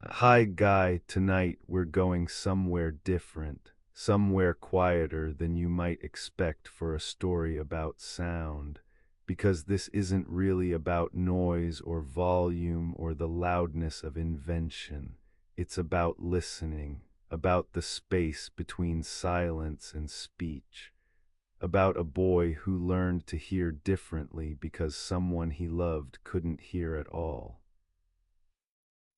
Hi, Guy. Tonight we're going somewhere different, somewhere quieter than you might expect for a story about sound, because this isn't really about noise or volume or the loudness of invention. It's about listening, about the space between silence and speech, about a boy who learned to hear differently because someone he loved couldn't hear at all.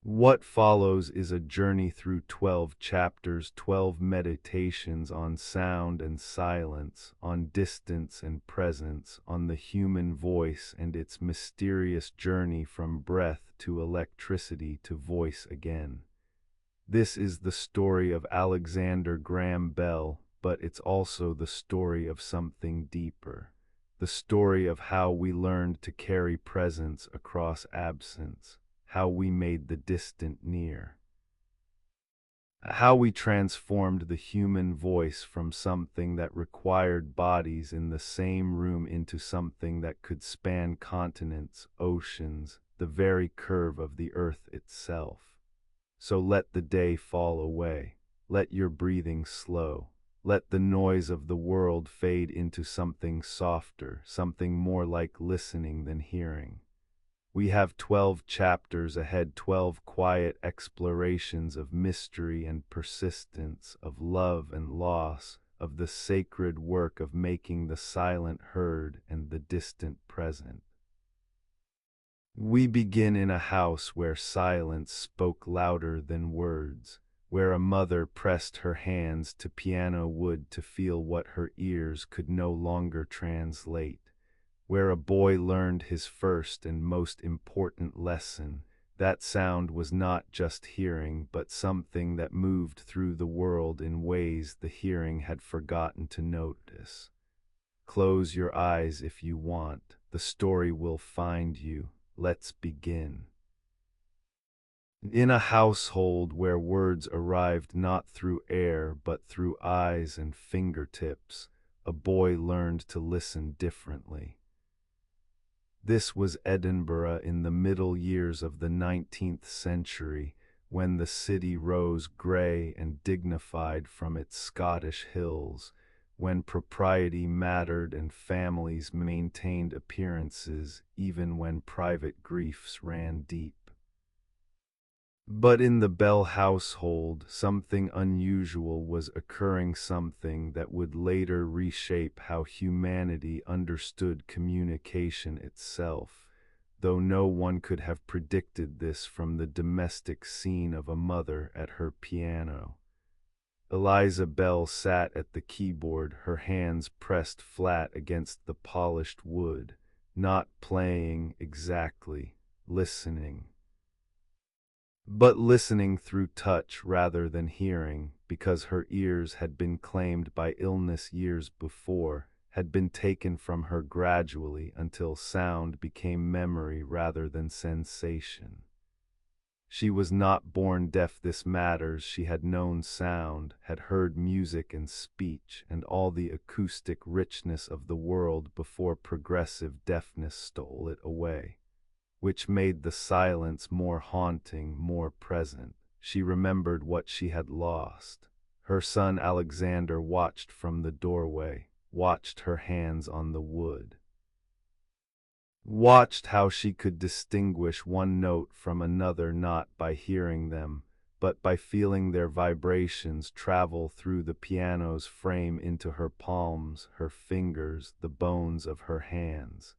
What follows is a journey through 12 chapters, 12 meditations on sound and silence, on distance and presence, on the human voice and its mysterious journey from breath to electricity to voice again. This is the story of Alexander Graham Bell, but it's also the story of something deeper. The story of how we learned to carry presence across absence, how we made the distant near, how we transformed the human voice from something that required bodies in the same room into something that could span continents, oceans, the very curve of the earth itself. So let the day fall away. Let your breathing slow. Let the noise of the world fade into something softer, something more like listening than hearing. We have 12 chapters ahead, 12 quiet explorations of mystery and persistence, of love and loss, of the sacred work of making the silent heard and the distant present. We begin in a house where silence spoke louder than words, where a mother pressed her hands to piano wood to feel what her ears could no longer translate, where a boy learned his first and most important lesson. That sound was not just hearing, but something that moved through the world in ways the hearing had forgotten to notice. Close your eyes if you want. The story will find you. Let's begin. In a household where words arrived not through air but through eyes and fingertips, a boy learned to listen differently. This was Edinburgh in the middle years of the 19th century, when the city rose grey and dignified from its Scottish hills, when propriety mattered and families maintained appearances even when private griefs ran deep. But in the Bell household, something unusual was occurring, something that would later reshape how humanity understood communication itself, though no one could have predicted this from the domestic scene of a mother at her piano. Eliza Bell sat at the keyboard, her hands pressed flat against the polished wood, not playing exactly, listening. But listening through touch rather than hearing, because her ears had been claimed by illness years before, had been taken from her gradually until sound became memory rather than sensation. She was not born deaf. This matters. She had known sound, had heard music and speech and all the acoustic richness of the world before progressive deafness stole it away, which made the silence more haunting, more present. She remembered what she had lost. Her son Alexander watched from the doorway, watched her hands on the wood, watched how she could distinguish one note from another not by hearing them, but by feeling their vibrations travel through the piano's frame into her palms, her fingers, the bones of her hands.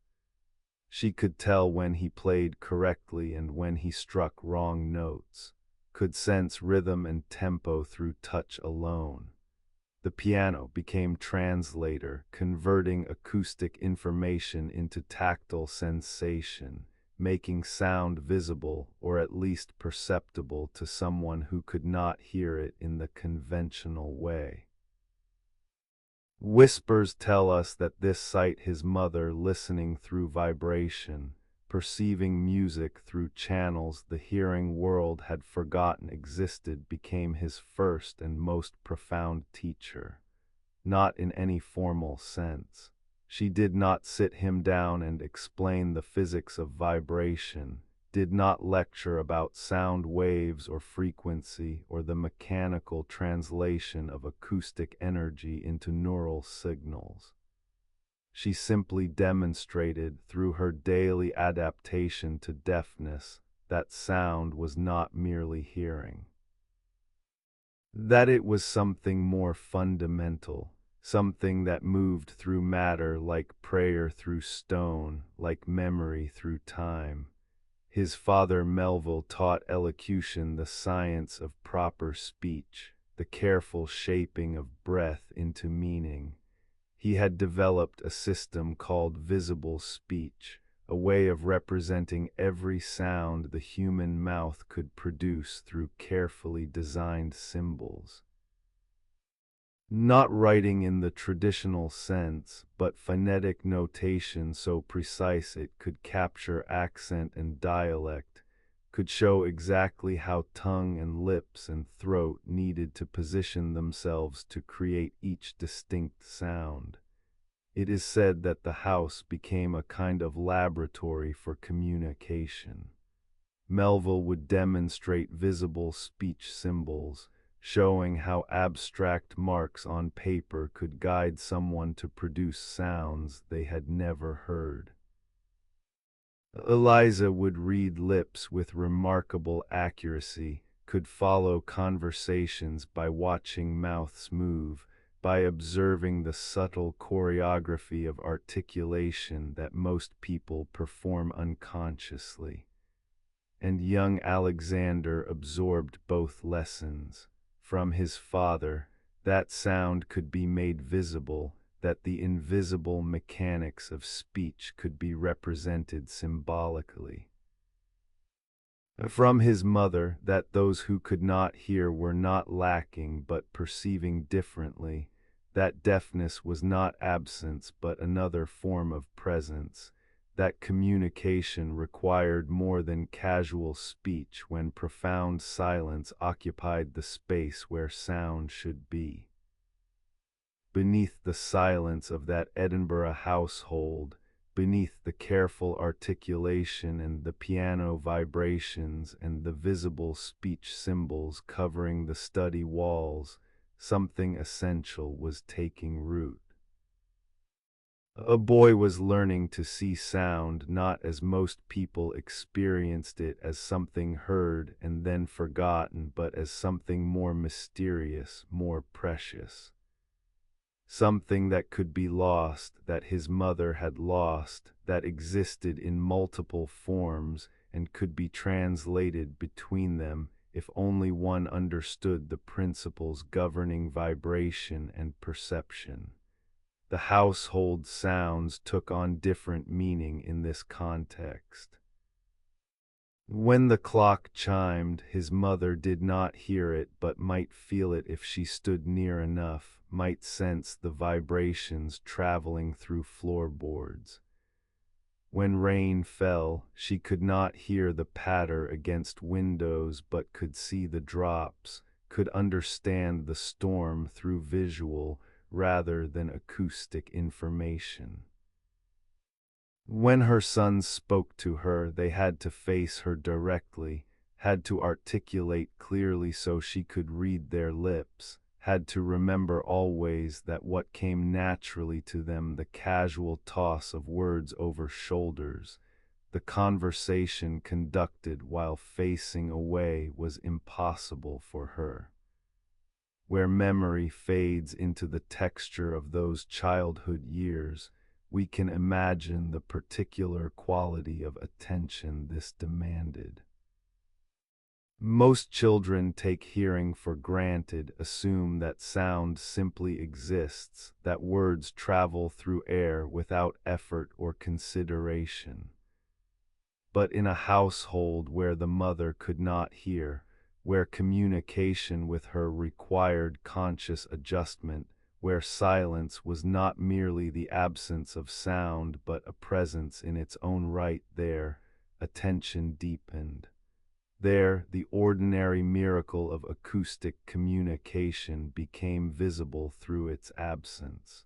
She could tell when he played correctly and when he struck wrong notes, could sense rhythm and tempo through touch alone. The piano became translator, converting acoustic information into tactile sensation, making sound visible or at least perceptible to someone who could not hear it in the conventional way. Whispers tell us that this sight, his mother listening through vibration, perceiving music through channels the hearing world had forgotten existed, became his first and most profound teacher. Not in any formal sense. She did not sit him down and explain the physics of vibration. did not lecture about sound waves or frequency or the mechanical translation of acoustic energy into neural signals. She simply demonstrated through her daily adaptation to deafness that sound was not merely hearing, that it was something more fundamental, something that moved through matter like prayer through stone, like memory through time. His father Melville taught elocution the science of proper speech, the careful shaping of breath into meaning. He had developed a system called visible speech, a way of representing every sound the human mouth could produce through carefully designed symbols. Not writing in the traditional sense, but phonetic notation so precise it could capture accent and dialect, could show exactly how tongue and lips and throat needed to position themselves to create each distinct sound. It is said that the house became a kind of laboratory for communication. Melville would demonstrate visible speech symbols, showing how abstract marks on paper could guide someone to produce sounds they had never heard. Eliza would read lips with remarkable accuracy, could follow conversations by watching mouths move, by observing the subtle choreography of articulation that most people perform unconsciously. And young Alexander absorbed both lessons. From his father, that sound could be made visible, that the invisible mechanics of speech could be represented symbolically. From his mother, that those who could not hear were not lacking but perceiving differently, that deafness was not absence but another form of presence, that communication required more than casual speech when profound silence occupied the space where sound should be. Beneath the silence of that Edinburgh household, beneath the careful articulation and the piano vibrations and the visible speech symbols covering the study walls, something essential was taking root. A boy was learning to see sound not as most people experienced it as something heard and then forgotten, but as something more mysterious, more precious. Something that could be lost, that his mother had lost, that existed in multiple forms and could be translated between them if only one understood the principles governing vibration and perception. The household sounds took on different meaning in this context. When the clock chimed, his mother did not hear it but might feel it if she stood near enough, might sense the vibrations traveling through floorboards. When rain fell, she could not hear the patter against windows but could see the drops, could understand the storm through visual rather than acoustic information. When her sons spoke to her, they had to face her directly, had to articulate clearly so she could read their lips, had to remember always that what came naturally to them, the casual toss of words over shoulders, the conversation conducted while facing away, was impossible for her. Where memory fades into the texture of those childhood years, we can imagine the particular quality of attention this demanded. Most children take hearing for granted, assume that sound simply exists, that words travel through air without effort or consideration. But in a household where the mother could not hear, where communication with her required conscious adjustment, where silence was not merely the absence of sound but a presence in its own right, there, attention deepened. There, the ordinary miracle of acoustic communication became visible through its absence.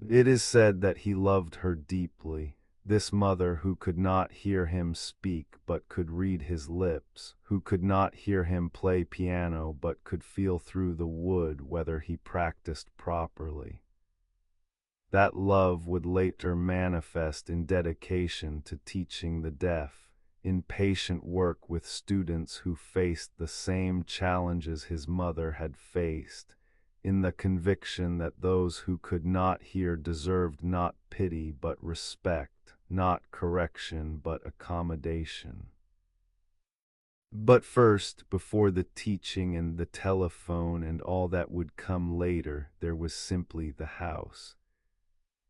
It is said that he loved her deeply, This mother who could not hear him speak but could read his lips, who could not hear him play piano but could feel through the wood whether he practiced properly. That love would later manifest in dedication to teaching the deaf, in patient work with students who faced the same challenges his mother had faced, in the conviction that those who could not hear deserved not pity but respect, not correction but accommodation. But first, before the teaching and the telephone and all that would come later, there was simply the house.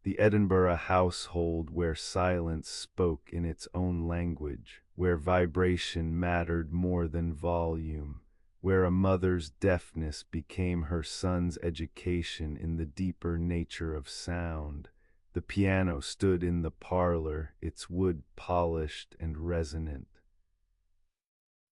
The Edinburgh household where silence spoke in its own language, where vibration mattered more than volume, where a mother's deafness became her son's education in the deeper nature of sound. The piano stood in the parlor, its wood polished and resonant.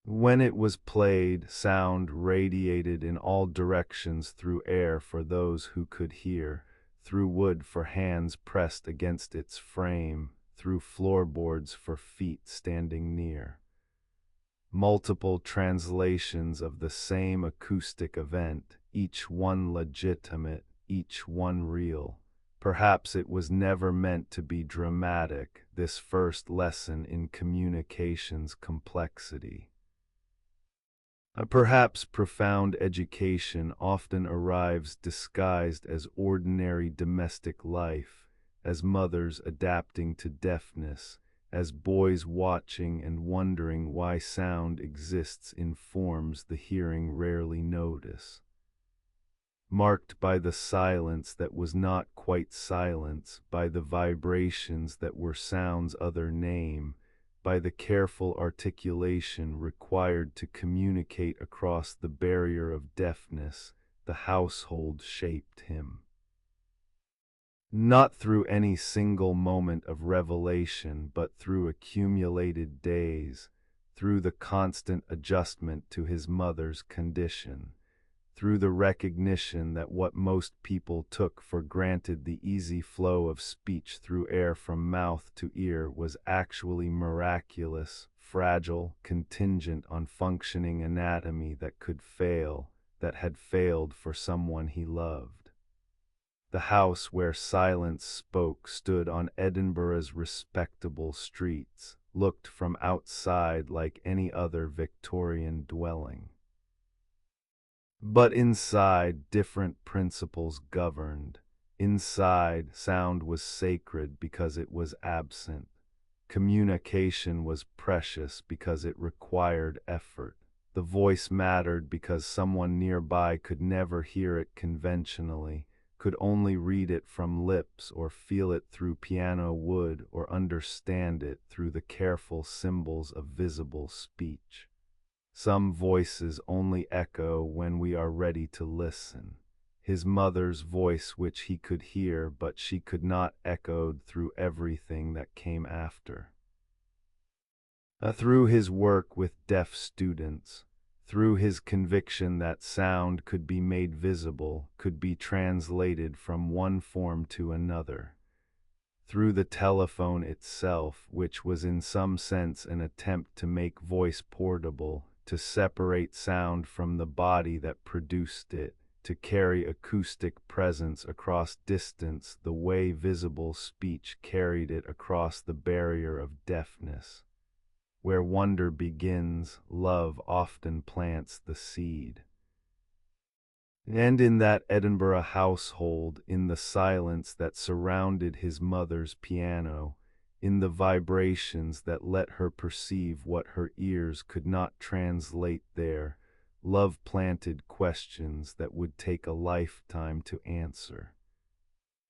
When it was played, sound radiated in all directions through air for those who could hear, through wood for hands pressed against its frame, through floorboards for feet standing near. Multiple translations of the same acoustic event, each one legitimate, each one real. Perhaps it was never meant to be dramatic, this first lesson in communication's complexity. Perhaps profound education often arrives disguised as ordinary domestic life, as mothers adapting to deafness, as boys watching and wondering why sound exists in forms the hearing rarely notice. Marked by the silence that was not quite silence, by the vibrations that were sound's other name, by the careful articulation required to communicate across the barrier of deafness, the household shaped him. Not through any single moment of revelation, but through accumulated days, through the constant adjustment to his mother's condition, through the recognition that what most people took for granted, the easy flow of speech through air from mouth to ear, was actually miraculous, fragile, contingent on functioning anatomy that could fail, that had failed for someone he loved. The house where silence spoke stood on Edinburgh's respectable streets, looked from outside like any other Victorian dwelling. But inside, different principles governed. Inside, sound was sacred because it was absent. Communication was precious because it required effort. The voice mattered because someone nearby could never hear it conventionally, could only read it from lips or feel it through piano wood or understand it through the careful symbols of visible speech. Some voices only echo when we are ready to listen. His mother's voice, which he could hear, but she could not, echoed through everything that came after. Through his work with deaf students, through his conviction that sound could be made visible, could be translated from one form to another. Through the telephone itself, which was in some sense an attempt to make voice portable, to separate sound from the body that produced it, to carry acoustic presence across distance the way visible speech carried it across the barrier of deafness. Where wonder begins, love often plants the seed. And in that Edinburgh household, in the silence that surrounded his mother's piano, in the vibrations that let her perceive what her ears could not translate there, love planted questions that would take a lifetime to answer.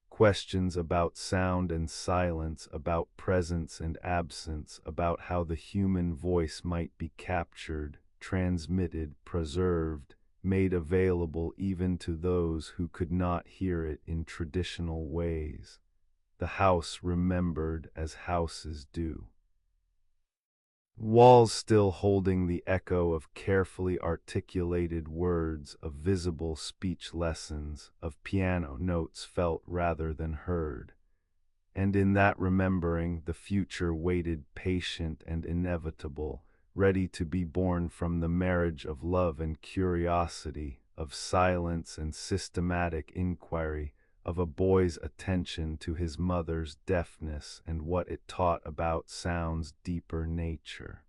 Questions about sound and silence, about presence and absence, about how the human voice might be captured, transmitted, preserved, made available even to those who could not hear it in traditional ways. The house remembered as houses do. Walls still holding the echo of carefully articulated words, of visible speech lessons, of piano notes felt rather than heard. And in that remembering, the future waited patient and inevitable, ready to be born from the marriage of love and curiosity, of silence and systematic inquiry, of a boy's attention to his mother's deafness and what it taught about sound's deeper nature.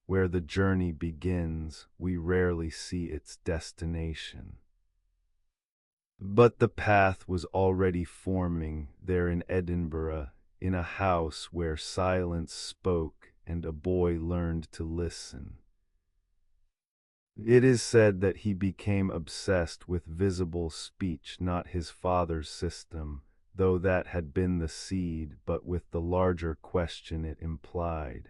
Where the journey begins, we rarely see its destination. But the path was already forming there in Edinburgh, in a house where silence spoke and a boy learned to listen. It is said that he became obsessed with visible speech, not his father's system, though that had been the seed, but with the larger question it implied.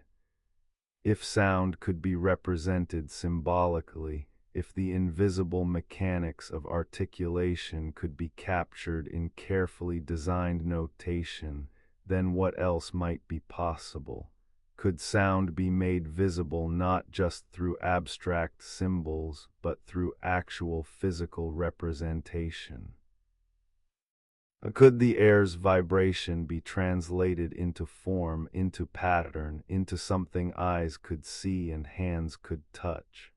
If sound could be represented symbolically, if the invisible mechanics of articulation could be captured in carefully designed notation, then what else might be possible? Could sound be made visible not just through abstract symbols, but through actual physical representation? Could the air's vibration be translated into form, into pattern, into something eyes could see and hands could touch?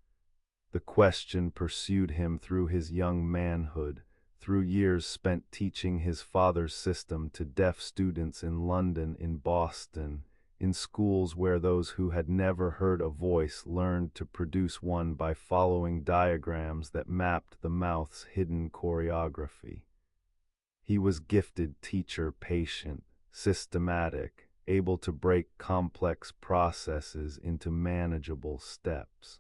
The question pursued him through his young manhood, through years spent teaching his father's system to deaf students in London, in Boston, in schools where those who had never heard a voice learned to produce one by following diagrams that mapped the mouth's hidden choreography. He was gifted teacher, patient, systematic, able to break complex processes into manageable steps.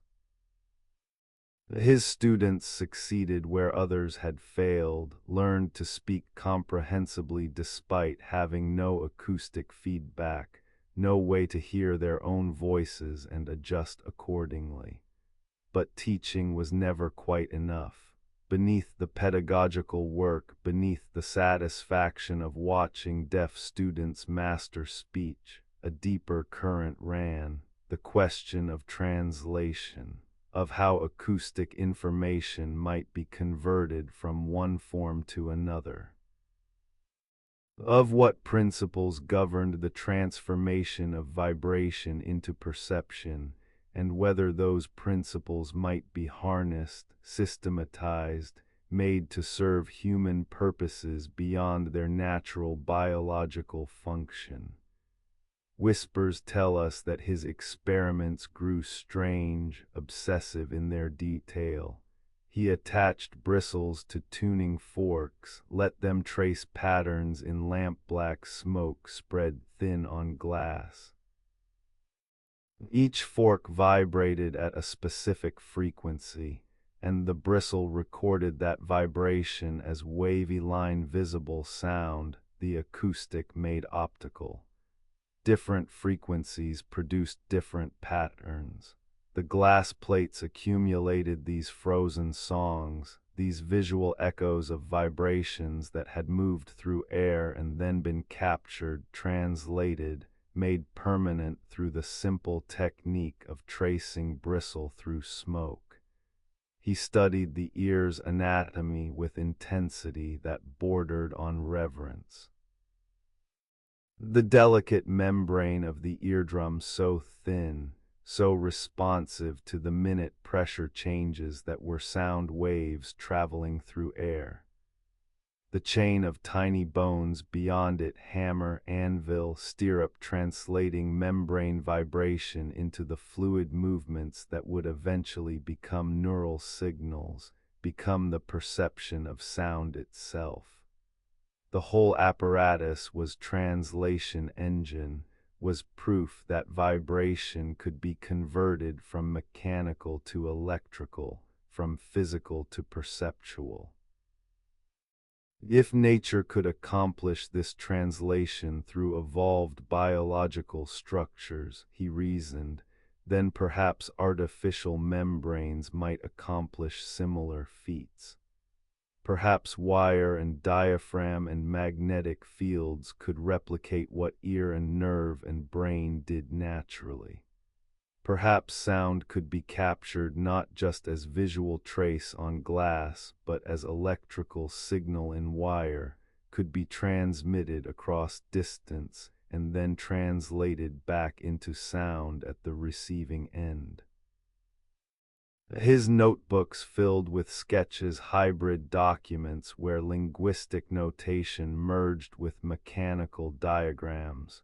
His students succeeded where others had failed, learned to speak comprehensibly despite having no acoustic feedback, no way to hear their own voices and adjust accordingly. But teaching was never quite enough. Beneath the pedagogical work, beneath the satisfaction of watching deaf students master speech, a deeper current ran, the question of translation, of how acoustic information might be converted from one form to another, of what principles governed the transformation of vibration into perception, and whether those principles might be harnessed, systematized, made to serve human purposes beyond their natural biological function. Whispers tell us that his experiments grew strange, obsessive in their detail. He attached bristles to tuning forks, let them trace patterns in lamp-black smoke spread thin on glass. Each fork vibrated at a specific frequency, and the bristle recorded that vibration as wavy line visible sound, the acoustic made optical. Different frequencies produced different patterns. The glass plates accumulated these frozen songs, these visual echoes of vibrations that had moved through air and then been captured, translated, made permanent through the simple technique of tracing bristle through smoke. He studied the ear's anatomy with intensity that bordered on reverence. The delicate membrane of the eardrum so thin, so responsive to the minute pressure changes that were sound waves traveling through air. The chain of tiny bones beyond it, hammer, anvil, stirrup, translating membrane vibration into the fluid movements that would eventually become neural signals, become the perception of sound itself. The whole apparatus was translation engine, was proof that vibration could be converted from mechanical to electrical, from physical to perceptual. If nature could accomplish this translation through evolved biological structures, he reasoned, then perhaps artificial membranes might accomplish similar feats. Perhaps wire and diaphragm and magnetic fields could replicate what ear and nerve and brain did naturally. Perhaps sound could be captured not just as visual trace on glass, but as electrical signal in wire, could be transmitted across distance and then translated back into sound at the receiving end. His notebooks filled with sketches, hybrid documents where linguistic notation merged with mechanical diagrams,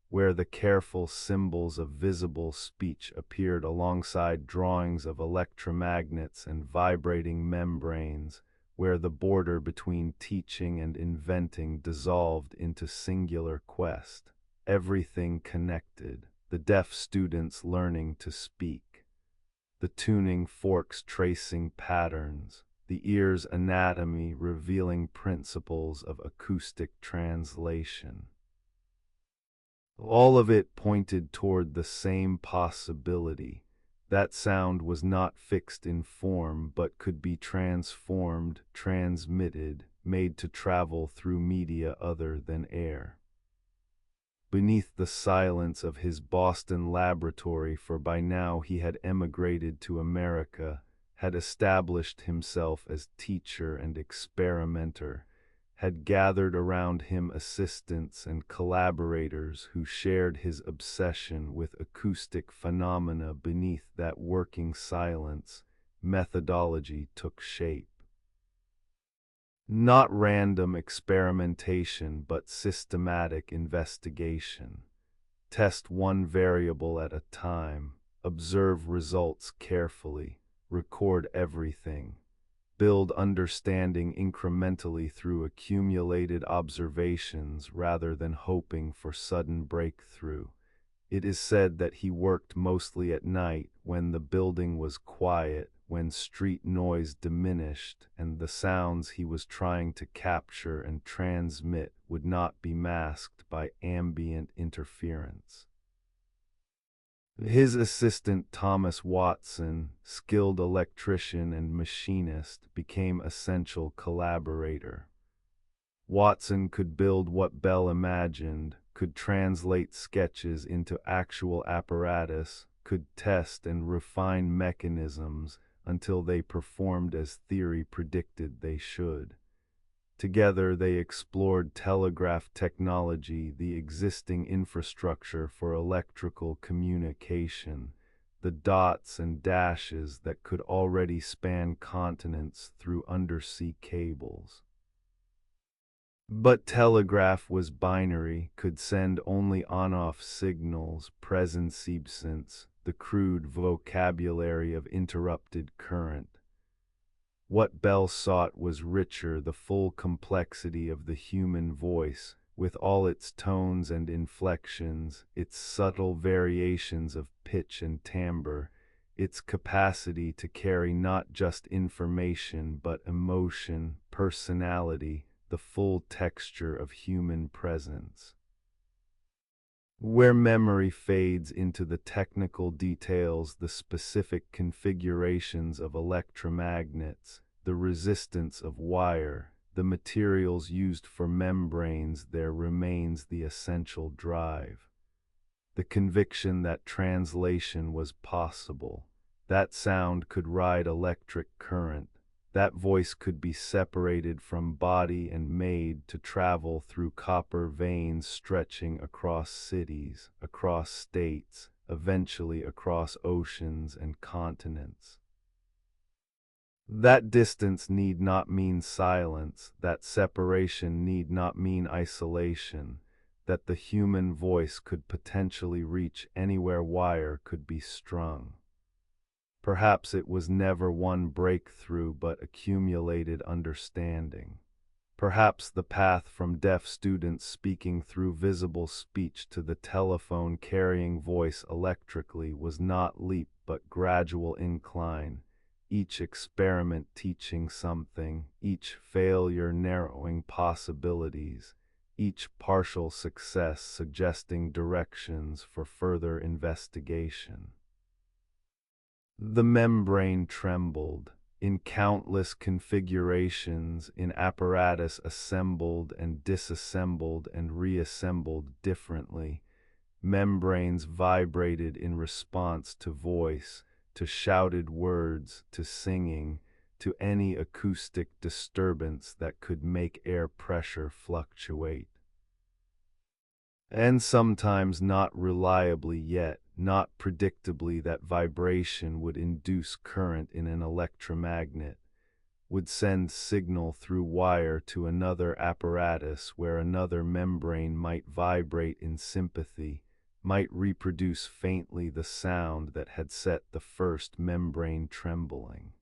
where the careful symbols of visible speech appeared alongside drawings of electromagnets and vibrating membranes, where the border between teaching and inventing dissolved into singular quest. Everything connected, the deaf students learning to speak, the tuning forks tracing patterns, the ear's anatomy revealing principles of acoustic translation. All of it pointed toward the same possibility. That sound was not fixed in form but could be transformed, transmitted, made to travel through media other than air. Beneath the silence of his Boston laboratory, for by now he had emigrated to America, had established himself as teacher and experimenter, had gathered around him assistants and collaborators who shared his obsession with acoustic phenomena. Beneath that working silence, methodology took shape. Not random experimentation, but systematic investigation. Test one variable at a time, observe results carefully, record everything. Build understanding incrementally through accumulated observations rather than hoping for sudden breakthrough. It is said that he worked mostly at night when the building was quiet, when street noise diminished and the sounds he was trying to capture and transmit would not be masked by ambient interference. His assistant Thomas Watson, skilled electrician and machinist, became essential collaborator. Watson could build what Bell imagined, could translate sketches into actual apparatus, could test and refine mechanisms until they performed as theory predicted they should. Together they explored telegraph technology, the existing infrastructure for electrical communication, the dots and dashes that could already span continents through undersea cables. But telegraph was binary, could send only on-off signals, presence-absence, the crude vocabulary of interrupted current. What Bell sought was richer, the full complexity of the human voice, with all its tones and inflections, its subtle variations of pitch and timbre, its capacity to carry not just information but emotion, personality, the full texture of human presence. Where memory fades into the technical details, the specific configurations of electromagnets, the resistance of wire, the materials used for membranes, there remains the essential drive. The conviction that translation was possible, that sound could ride electric current, that voice could be separated from body and made to travel through copper veins stretching across cities, across states, eventually across oceans and continents. That distance need not mean silence, that separation need not mean isolation, that the human voice could potentially reach anywhere wire could be strung. Perhaps it was never one breakthrough but accumulated understanding. Perhaps the path from deaf students speaking through visible speech to the telephone carrying voice electrically was not leap but gradual incline, each experiment teaching something, each failure narrowing possibilities, each partial success suggesting directions for further investigation. The membrane trembled, in countless configurations, in apparatus assembled and disassembled and reassembled differently. Membranes vibrated in response to voice, to shouted words, to singing, to any acoustic disturbance that could make air pressure fluctuate. And sometimes not reliably yet, not predictably, that vibration would induce current in an electromagnet, would send signal through wire to another apparatus where another membrane might vibrate in sympathy, might reproduce faintly the sound that had set the first membrane trembling.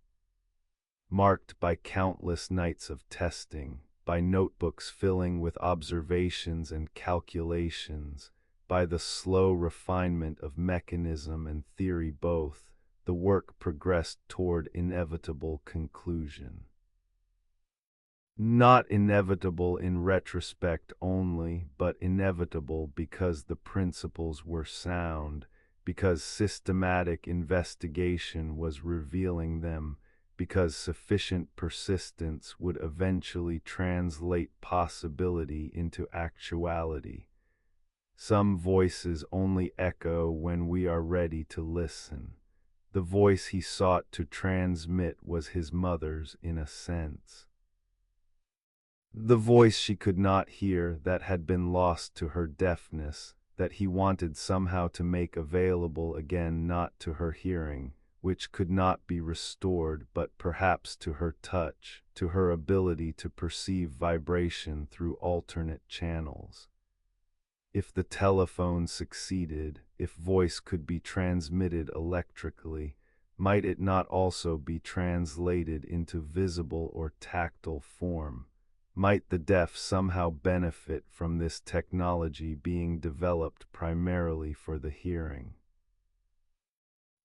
Marked by countless nights of testing, by notebooks filling with observations and calculations, by the slow refinement of mechanism and theory both, the work progressed toward inevitable conclusion. Not inevitable in retrospect only, but inevitable because the principles were sound, because systematic investigation was revealing them, because sufficient persistence would eventually translate possibility into actuality. Some voices only echo when we are ready to listen. The voice he sought to transmit was his mother's, in a sense. The voice she could not hear, that had been lost to her deafness, that he wanted somehow to make available again, not to her hearing, which could not be restored, but perhaps to her touch, to her ability to perceive vibration through alternate channels. If the telephone succeeded, if voice could be transmitted electrically, might it not also be translated into visible or tactile form? Might the deaf somehow benefit from this technology being developed primarily for the hearing?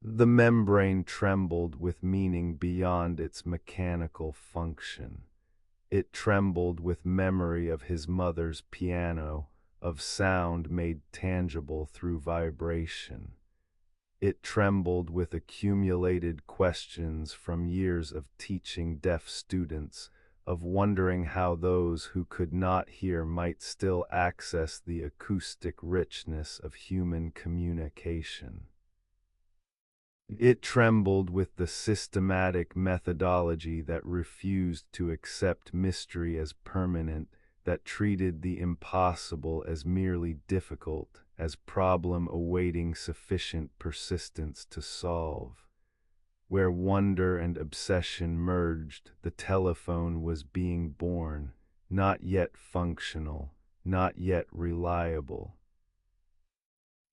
The membrane trembled with meaning beyond its mechanical function. It trembled with memory of his mother's piano, of sound made tangible through vibration. It trembled with accumulated questions from years of teaching deaf students, of wondering how those who could not hear might still access the acoustic richness of human communication. It trembled with the systematic methodology that refused to accept mystery as permanent, that treated the impossible as merely difficult, as problem awaiting sufficient persistence to solve. Where wonder and obsession merged, the telephone was being born, not yet functional, not yet reliable,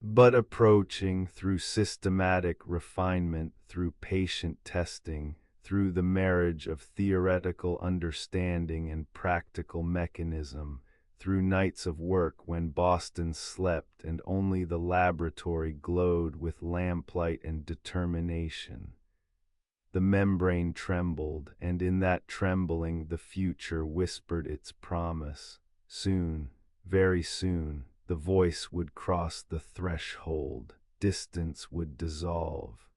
but approaching through systematic refinement, through patient testing, through the marriage of theoretical understanding and practical mechanism, through nights of work when Boston slept and only the laboratory glowed with lamplight and determination. The membrane trembled, and in that trembling the future whispered its promise. Soon, very soon, the voice would cross the threshold, distance would dissolve.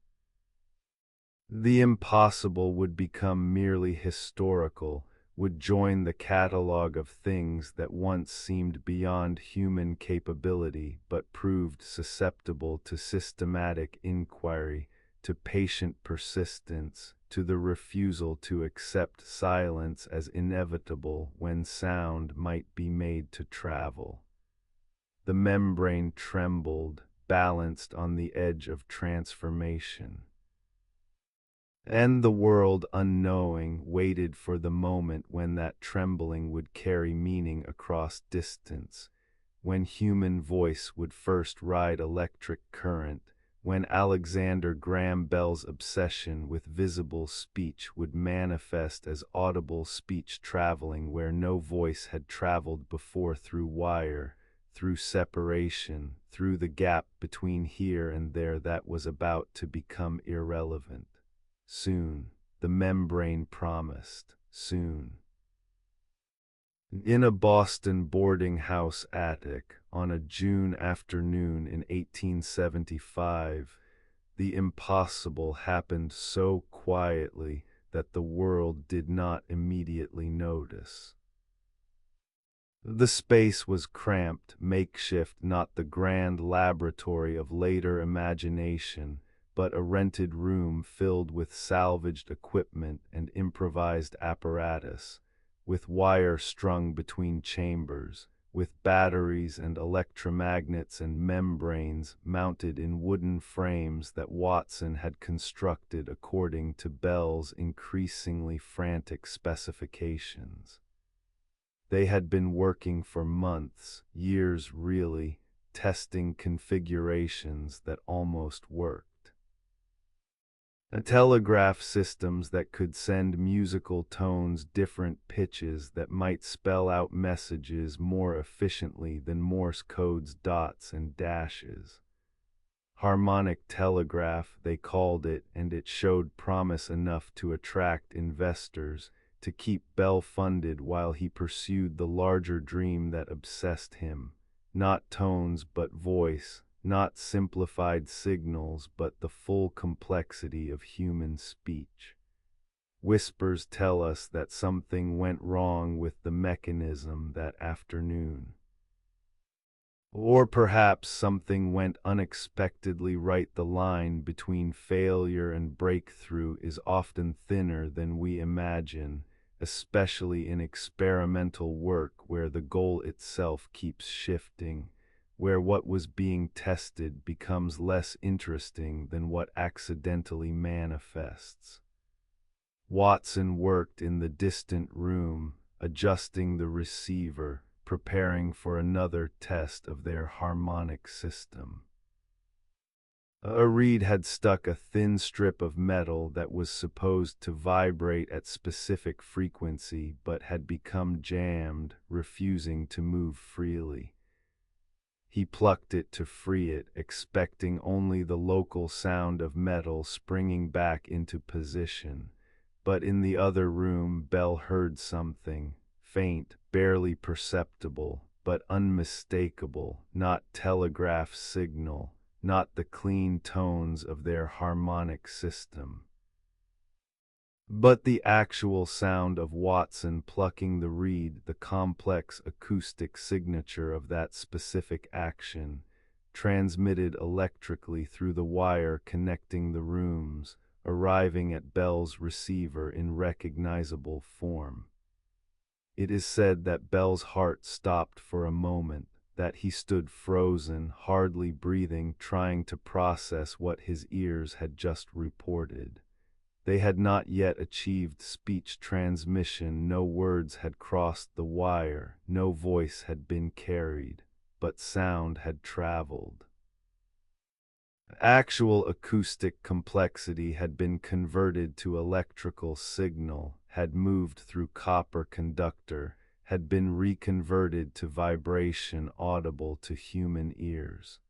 The impossible would become merely historical, would join the catalogue of things that once seemed beyond human capability but proved susceptible to systematic inquiry, to patient persistence, to the refusal to accept silence as inevitable when sound might be made to travel. The membrane trembled, balanced on the edge of transformation. And the world, unknowing, waited for the moment when that trembling would carry meaning across distance, when human voice would first ride electric current, when Alexander Graham Bell's obsession with visible speech would manifest as audible speech traveling where no voice had traveled before, through wire, through separation, through the gap between here and there that was about to become irrelevant. Soon, the membrane promised, soon. In a Boston boarding house attic, on a June afternoon in 1875, the impossible happened so quietly that the world did not immediately notice. The space was cramped, makeshift, not the grand laboratory of later imagination, but a rented room filled with salvaged equipment and improvised apparatus, with wire strung between chambers, with batteries and electromagnets and membranes mounted in wooden frames that Watson had constructed according to Bell's increasingly frantic specifications. They had been working for months, years really, testing configurations that almost worked. Telegraph systems that could send musical tones different pitches that might spell out messages more efficiently than Morse code's dots and dashes. Harmonic telegraph, they called it, and it showed promise enough to attract investors, to keep Bell funded while he pursued the larger dream that obsessed him. Not tones but voice, not simplified signals but the full complexity of human speech. Whispers tell us that something went wrong with the mechanism that afternoon. Or perhaps something went unexpectedly right. The line between failure and breakthrough is often thinner than we imagine, especially in experimental work where the goal itself keeps shifting, where what was being tested becomes less interesting than what accidentally manifests. Watson worked in the distant room, adjusting the receiver, preparing for another test of their harmonic system. A reed had stuck a thin strip of metal that was supposed to vibrate at specific frequency but had become jammed, refusing to move freely. He plucked it to free it, expecting only the local sound of metal springing back into position. But in the other room Bell heard something, faint, barely perceptible, but unmistakable, not telegraph signal, not the clean tones of their harmonic system, but the actual sound of Watson plucking the reed, the complex acoustic signature of that specific action, transmitted electrically through the wire connecting the rooms, arriving at Bell's receiver in recognizable form. It is said that Bell's heart stopped for a moment, that he stood frozen, hardly breathing, trying to process what his ears had just reported. They had not yet achieved speech transmission, no words had crossed the wire, no voice had been carried, but sound had traveled. Actual acoustic complexity had been converted to electrical signal, had moved through copper conductor, had been reconverted to vibration audible to human ears.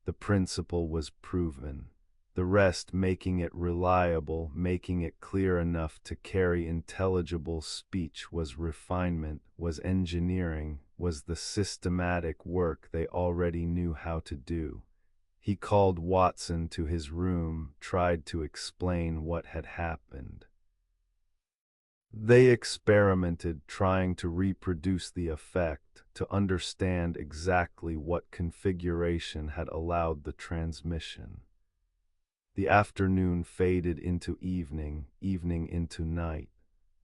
The principle was proven. The rest, making it reliable, making it clear enough to carry intelligible speech, was refinement, was engineering, was the systematic work they already knew how to do. He called Watson to his room, tried to explain what had happened. They experimented, trying to reproduce the effect, to understand exactly what configuration had allowed the transmission. The afternoon faded into evening, evening into night.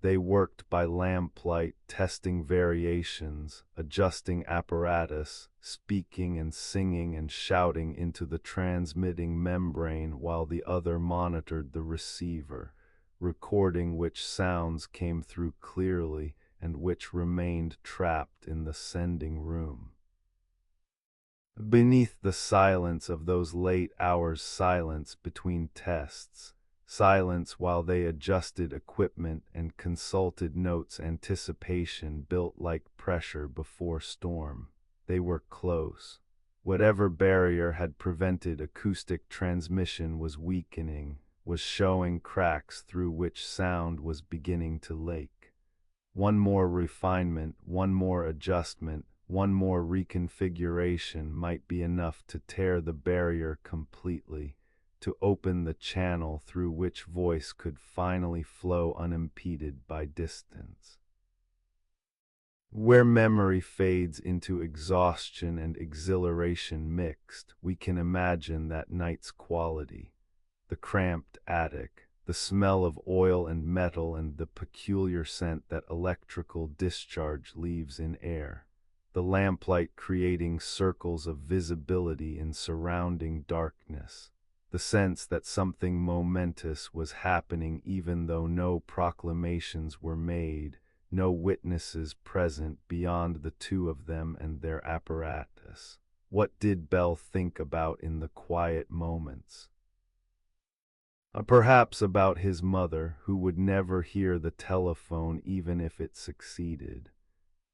They worked by lamplight, testing variations, adjusting apparatus, speaking and singing and shouting into the transmitting membrane while the other monitored the receiver, recording which sounds came through clearly and which remained trapped in the sending room. Beneath the silence of those late hours, silence between tests, silence while they adjusted equipment and consulted notes, anticipation built like pressure before storm. They were close. Whatever barrier had prevented acoustic transmission was weakening, was showing cracks through which sound was beginning to leak. One more refinement, one more adjustment, one more reconfiguration might be enough to tear the barrier completely, to open the channel through which voice could finally flow unimpeded by distance. Where memory fades into exhaustion and exhilaration mixed, we can imagine that night's quality. The cramped attic, the smell of oil and metal, and the peculiar scent that electrical discharge leaves in air. The lamplight creating circles of visibility in surrounding darkness. The sense that something momentous was happening even though no proclamations were made, no witnesses present beyond the two of them and their apparatus. What did Bell think about in the quiet moments? Perhaps about his mother, who would never hear the telephone even if it succeeded.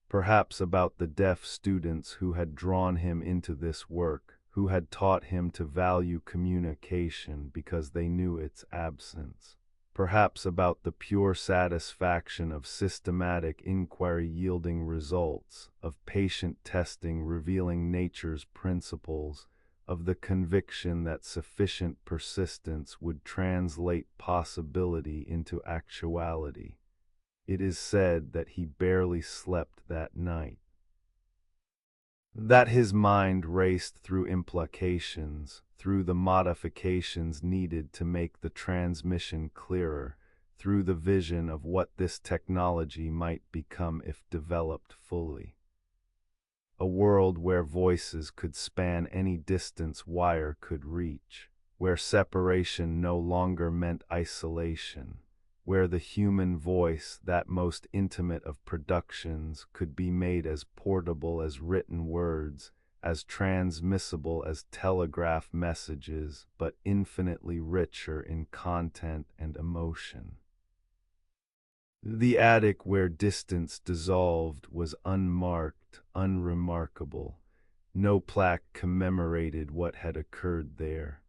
Perhaps about the deaf students who had drawn him into this work, who had taught him to value communication because they knew its absence. Perhaps about the pure satisfaction of systematic inquiry yielding results, of patient testing revealing nature's principles, of the conviction that sufficient persistence would translate possibility into actuality. It is said that he barely slept that night. That his mind raced through implications, through the modifications needed to make the transmission clearer, through the vision of what this technology might become if developed fully. A world where voices could span any distance wire could reach, where separation no longer meant isolation, where the human voice, that most intimate of productions, could be made as portable as written words, as transmissible as telegraph messages, but infinitely richer in content and emotion. The attic where distance dissolved was unmarked, unremarkable. No plaque commemorated what had occurred there.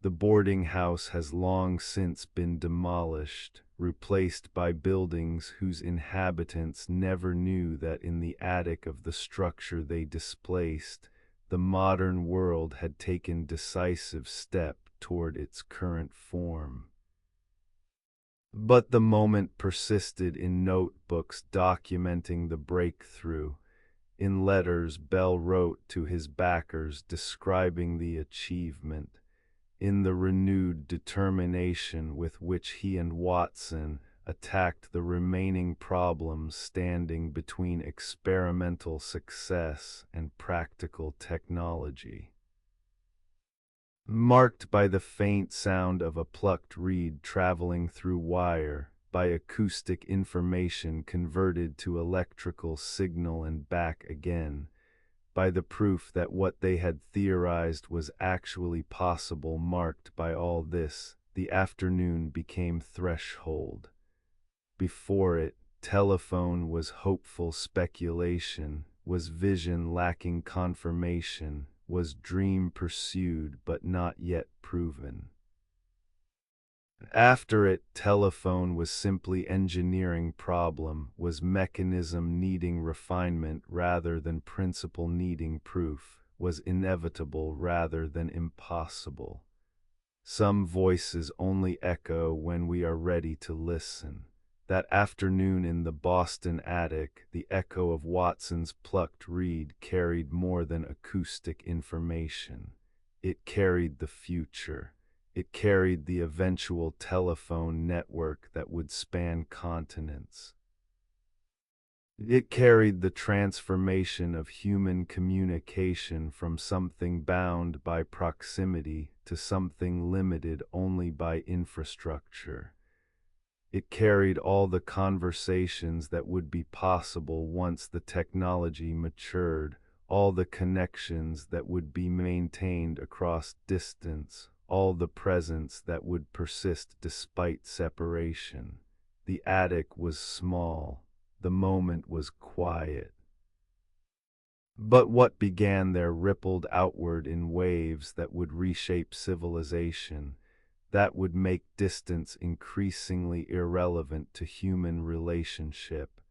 The boarding house has long since been demolished, replaced by buildings whose inhabitants never knew that in the attic of the structure they displaced, the modern world had taken decisive step toward its current form. But the moment persisted in notebooks documenting the breakthrough. In letters Bell wrote to his backers describing the achievement. In the renewed determination with which he and Watson attacked the remaining problems standing between experimental success and practical technology. Marked by the faint sound of a plucked reed traveling through wire, by acoustic information converted to electrical signal and back again, by the proof that what they had theorized was actually possible. Marked by all this, the afternoon became threshold. Before it, telephone was hopeful speculation, was vision lacking confirmation, was dream pursued but not yet proven. After it, telephone was simply engineering problem, was mechanism needing refinement rather than principle needing proof, was inevitable rather than impossible. Some voices only echo when we are ready to listen. That afternoon in the Boston attic, the echo of Watson's plucked reed carried more than acoustic information. It carried the future. It carried the eventual telephone network that would span continents. It carried the transformation of human communication from something bound by proximity to something limited only by infrastructure. It carried all the conversations that would be possible once the technology matured, all the connections that would be maintained across distance, all the presence that would persist despite separation. The attic was small. The moment was quiet. But what began there rippled outward in waves that would reshape civilization, that would make distance increasingly irrelevant to human relationship,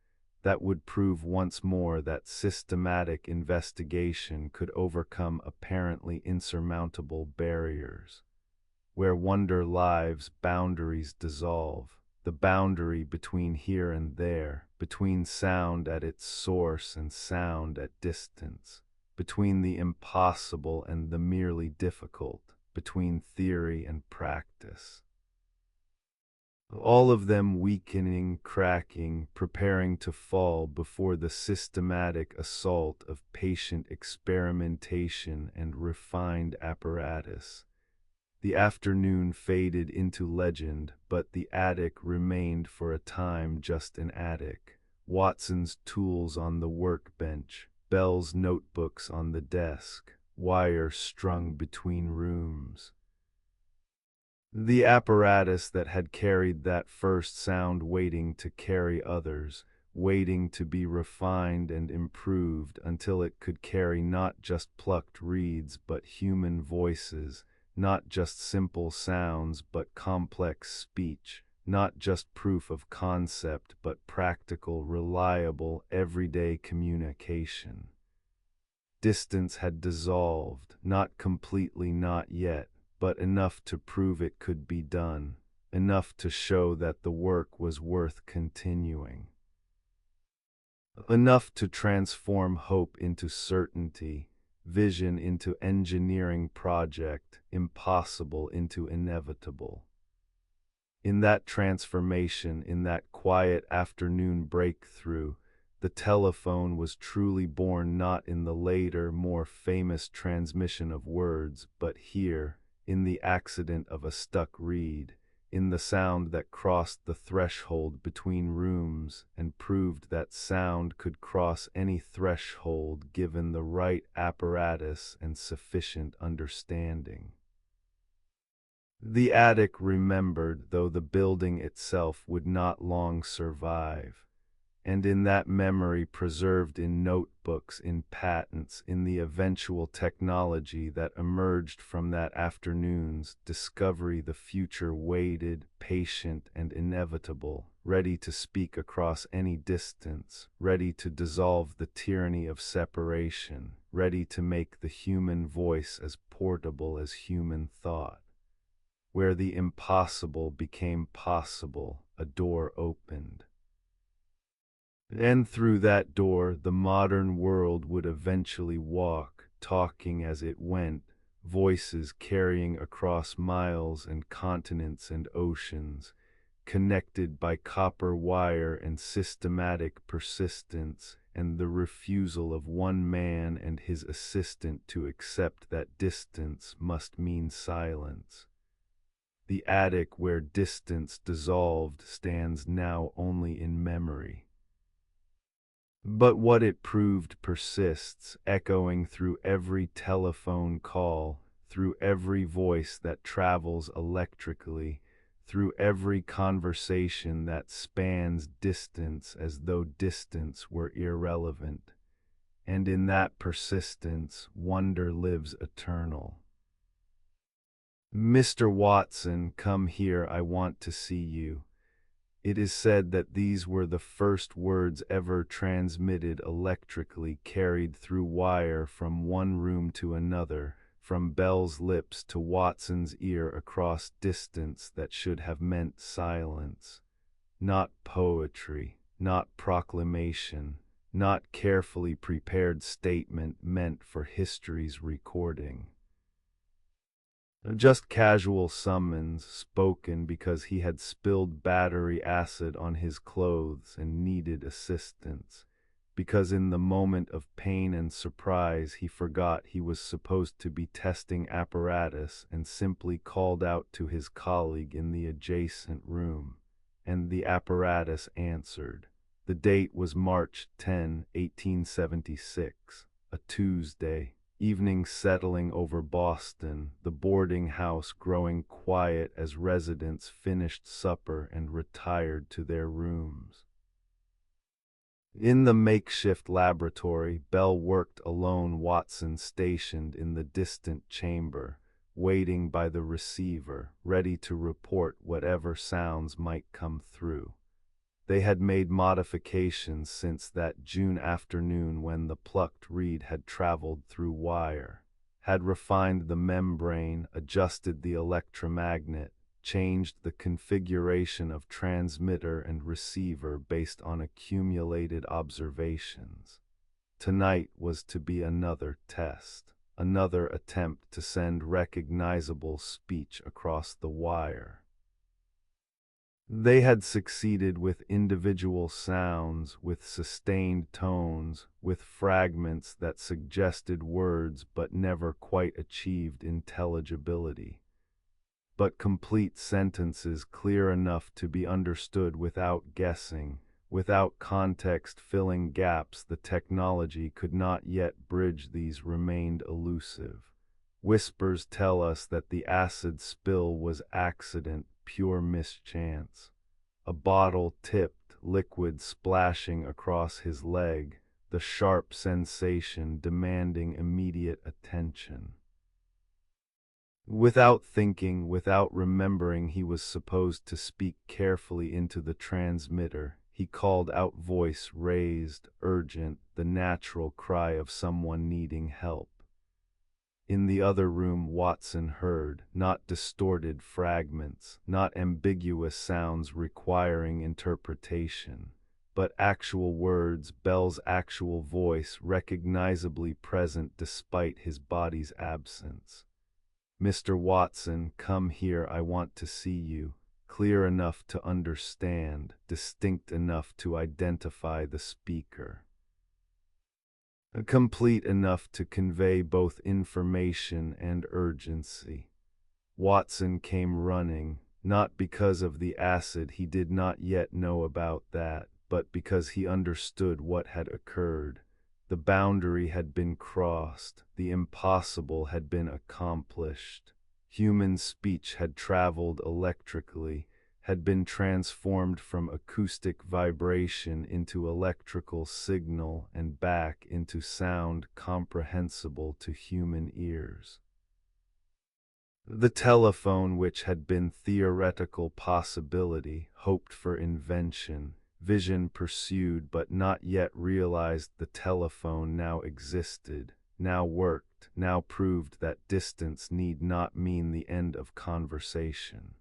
that would prove once more that systematic investigation could overcome apparently insurmountable barriers. Where wonder lives, boundaries dissolve. The boundary between here and there, between sound at its source and sound at distance, between the impossible and the merely difficult, between theory and practice. All of them weakening, cracking, preparing to fall before the systematic assault of patient experimentation and refined apparatus. The afternoon faded into legend, but the attic remained for a time just an attic. Watson's tools on the workbench, Bell's notebooks on the desk, wire strung between rooms. The apparatus that had carried that first sound waiting to carry others, waiting to be refined and improved until it could carry not just plucked reeds but human voices, not just simple sounds but complex speech, not just proof of concept but practical, reliable, everyday communication. Distance had dissolved, not completely, not yet, but enough to prove it could be done, enough to show that the work was worth continuing. Enough to transform hope into certainty, vision into engineering project, impossible into inevitable. In that transformation, in that quiet afternoon breakthrough, the telephone was truly born, not in the later, more famous transmission of words, but here, in the accident of a stuck reed, in the sound that crossed the threshold between rooms and proved that sound could cross any threshold given the right apparatus and sufficient understanding. The attic remembered, though the building itself would not long survive, and in that memory preserved in notebooks, in patents, in the eventual technology that emerged from that afternoon's discovery, the future waited, patient and inevitable, ready to speak across any distance, ready to dissolve the tyranny of separation, ready to make the human voice as portable as human thought. Where the impossible became possible, a door opened. And through that door, the modern world would eventually walk, talking as it went, voices carrying across miles and continents and oceans, connected by copper wire and systematic persistence, and the refusal of one man and his assistant to accept that distance must mean silence. The attic where distance dissolved stands now only in memory. But what it proved persists, echoing through every telephone call, through every voice that travels electrically, through every conversation that spans distance as though distance were irrelevant. And in that persistence, wonder lives eternal. "Mr. Watson, come here, I want to see you." It is said that these were the first words ever transmitted electrically, carried through wire from one room to another, from Bell's lips to Watson's ear across distance that should have meant silence. Not poetry, not proclamation, not carefully prepared statement meant for history's recording. Just casual summons, spoken because he had spilled battery acid on his clothes and needed assistance, because in the moment of pain and surprise he forgot he was supposed to be testing apparatus and simply called out to his colleague in the adjacent room, and the apparatus answered. The date was March 10, 1876, a Tuesday. Evening settling over Boston, the boarding house growing quiet as residents finished supper and retired to their rooms. In the makeshift laboratory, Bell worked alone, Watson stationed in the distant chamber, waiting by the receiver, ready to report whatever sounds might come through. They had made modifications since that June afternoon when the plucked reed had traveled through wire, had refined the membrane, adjusted the electromagnet, changed the configuration of transmitter and receiver based on accumulated observations. Tonight was to be another test, another attempt to send recognizable speech across the wire. They had succeeded with individual sounds, with sustained tones, with fragments that suggested words but never quite achieved intelligibility. But complete sentences clear enough to be understood without guessing, without context filling gaps the technology could not yet bridge, these remained elusive. Whispers tell us that the acid spill was accident, pure mischance. A bottle tipped, liquid splashing across his leg, the sharp sensation demanding immediate attention. Without thinking, without remembering he was supposed to speak carefully into the transmitter, he called out, voice raised, urgent, the natural cry of someone needing help. In the other room Watson heard, not distorted fragments, not ambiguous sounds requiring interpretation, but actual words, Bell's actual voice recognizably present despite his body's absence. "Mr. Watson, come here, I want to see you." Clear enough to understand, distinct enough to identify the speaker. Complete enough to convey both information and urgency. Watson came running, not because of the acid, he did not yet know about that, but because he understood what had occurred. The boundary had been crossed, the impossible had been accomplished. Human speech had traveled electrically, had been transformed from acoustic vibration into electrical signal and back into sound comprehensible to human ears. The telephone, which had been theoretical possibility, hoped for invention, vision pursued but not yet realized, the telephone now existed, now worked, now proved that distance need not mean the end of conversation.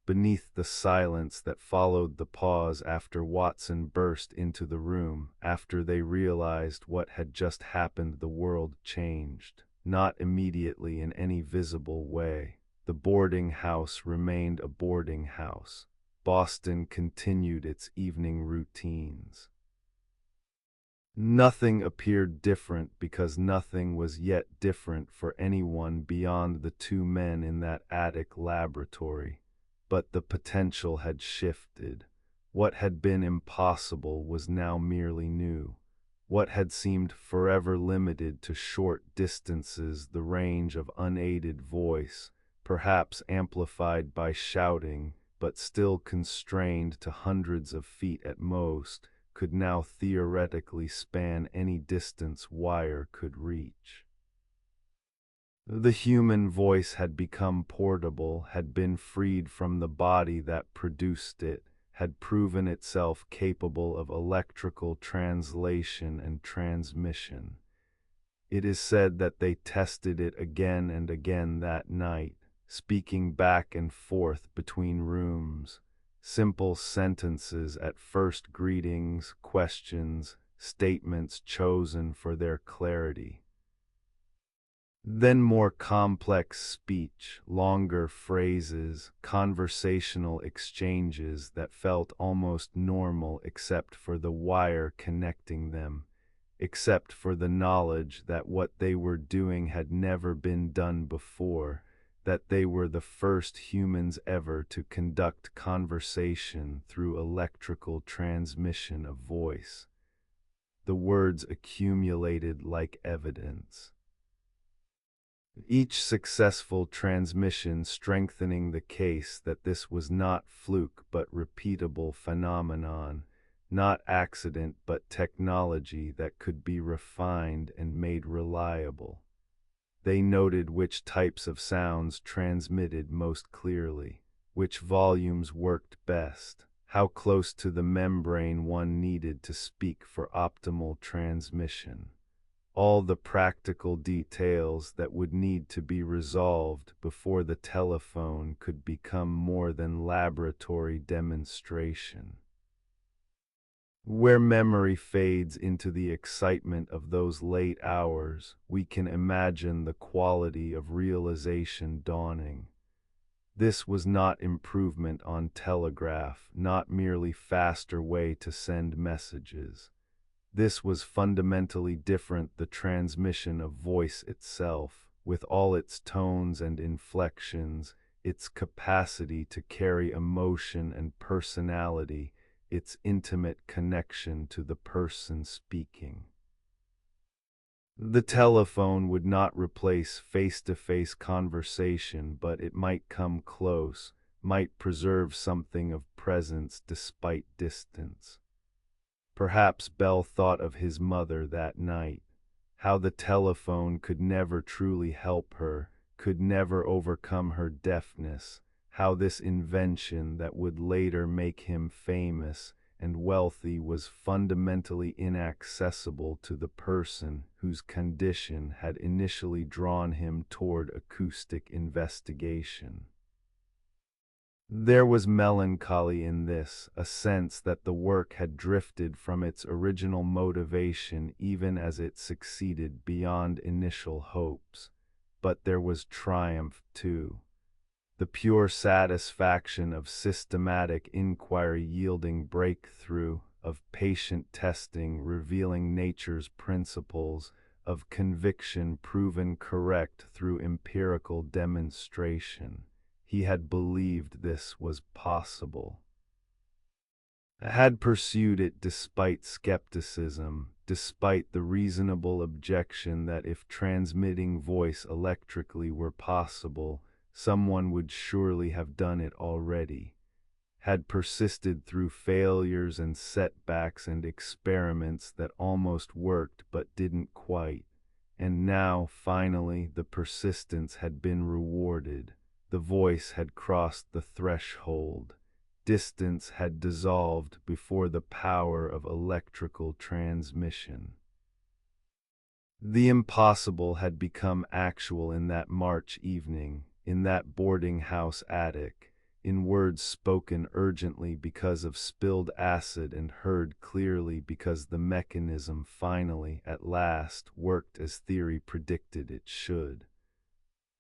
Beneath the silence that followed the pause after Watson burst into the room, after they realized what had just happened, the world changed, not immediately in any visible way. The boarding house remained a boarding house. Boston continued its evening routines. Nothing appeared different because nothing was yet different for anyone beyond the two men in that attic laboratory. But the potential had shifted. What had been impossible was now merely new. What had seemed forever limited to short distances, the range of unaided voice, perhaps amplified by shouting, but still constrained to hundreds of feet at most, could now theoretically span any distance wire could reach. The human voice had become portable, had been freed from the body that produced it, had proven itself capable of electrical translation and transmission. It is said that they tested it again and again that night, speaking back and forth between rooms. Simple sentences at first, greetings, questions, statements chosen for their clarity. Then more complex speech, longer phrases, conversational exchanges that felt almost normal except for the wire connecting them, except for the knowledge that what they were doing had never been done before, that they were the first humans ever to conduct conversation through electrical transmission of voice. The words accumulated like evidence. Each successful transmission strengthening the case that this was not fluke but repeatable phenomenon, not accident but technology that could be refined and made reliable. They noted which types of sounds transmitted most clearly, which volumes worked best, how close to the membrane one needed to speak for optimal transmission. All the practical details that would need to be resolved before the telephone could become more than laboratory demonstration. Where memory fades into the excitement of those late hours, we can imagine the quality of realization dawning. This was not improvement on telegraph, not merely faster way to send messages. This was fundamentally different, the transmission of voice itself, with all its tones and inflections, its capacity to carry emotion and personality, its intimate connection to the person speaking. The telephone would not replace face-to-face conversation, but it might come close, might preserve something of presence despite distance. Perhaps Bell thought of his mother that night, how the telephone could never truly help her, could never overcome her deafness, how this invention that would later make him famous and wealthy was fundamentally inaccessible to the person whose condition had initially drawn him toward acoustic investigation. There was melancholy in this, a sense that the work had drifted from its original motivation even as it succeeded beyond initial hopes. But there was triumph, too. The pure satisfaction of systematic inquiry yielding breakthrough, of patient testing revealing nature's principles, of conviction proven correct through empirical demonstration. He had believed this was possible, had pursued it despite skepticism, despite the reasonable objection that if transmitting voice electrically were possible, someone would surely have done it already, had persisted through failures and setbacks and experiments that almost worked but didn't quite, and now, finally, the persistence had been rewarded. The voice had crossed the threshold. Distance had dissolved before the power of electrical transmission. The impossible had become actual in that March evening, in that boarding house attic, in words spoken urgently because of spilled acid and heard clearly because the mechanism finally, at last, worked as theory predicted it should.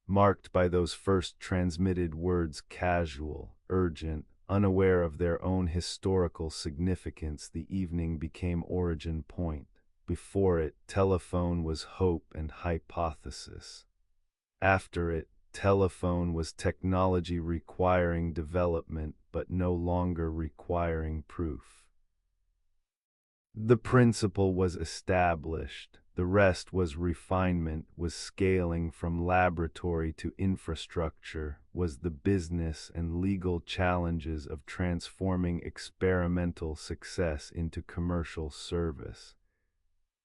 Marked by those first transmitted words, casual, urgent, unaware of their own historical significance, the evening became origin point. Before it, telephone was hope and hypothesis. After it, telephone was technology requiring development but no longer requiring proof. The principle was established. The rest was refinement, was scaling from laboratory to infrastructure, was the business and legal challenges of transforming experimental success into commercial service.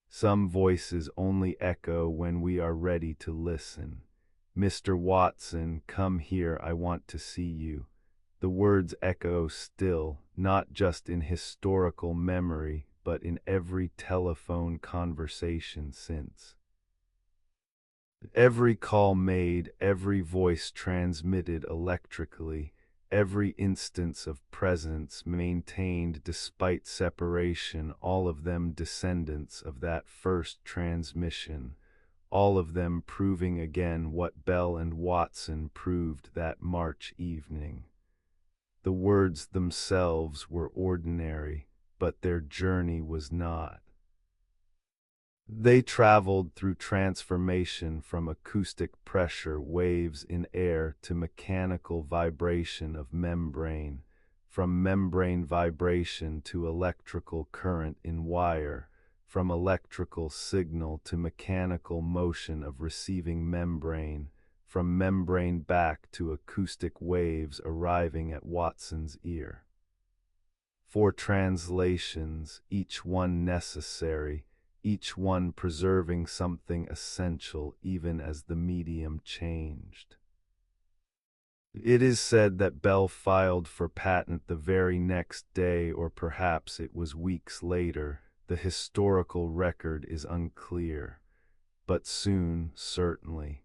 Some voices only echo when we are ready to listen. Mr. Watson, come here, I want to see you. The words echo still, not just in historical memory, but in every telephone conversation since. Every call made, every voice transmitted electrically, every instance of presence maintained despite separation, all of them descendants of that first transmission, all of them proving again what Bell and Watson proved that March evening. The words themselves were ordinary, but their journey was not. They traveled through transformation from acoustic pressure waves in air to mechanical vibration of membrane, from membrane vibration to electrical current in wire, from electrical signal to mechanical motion of receiving membrane, from membrane back to acoustic waves arriving at Watson's ear. 4 translations, each one necessary, each one preserving something essential even as the medium changed. It is said that Bell filed for patent the very next day, or perhaps it was weeks later. The historical record is unclear, but soon, certainly.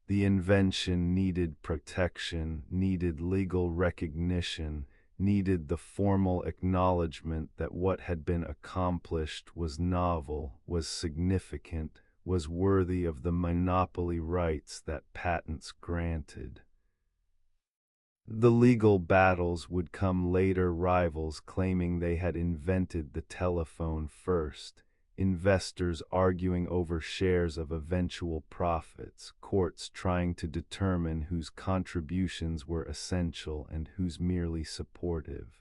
The invention needed protection, needed legal recognition. needed the formal acknowledgement that what had been accomplished was novel, was significant, was worthy of the monopoly rights that patents granted. The legal battles would come later, rivals claiming they had invented the telephone first, investors arguing over shares of eventual profits, courts trying to determine whose contributions were essential and whose merely supportive.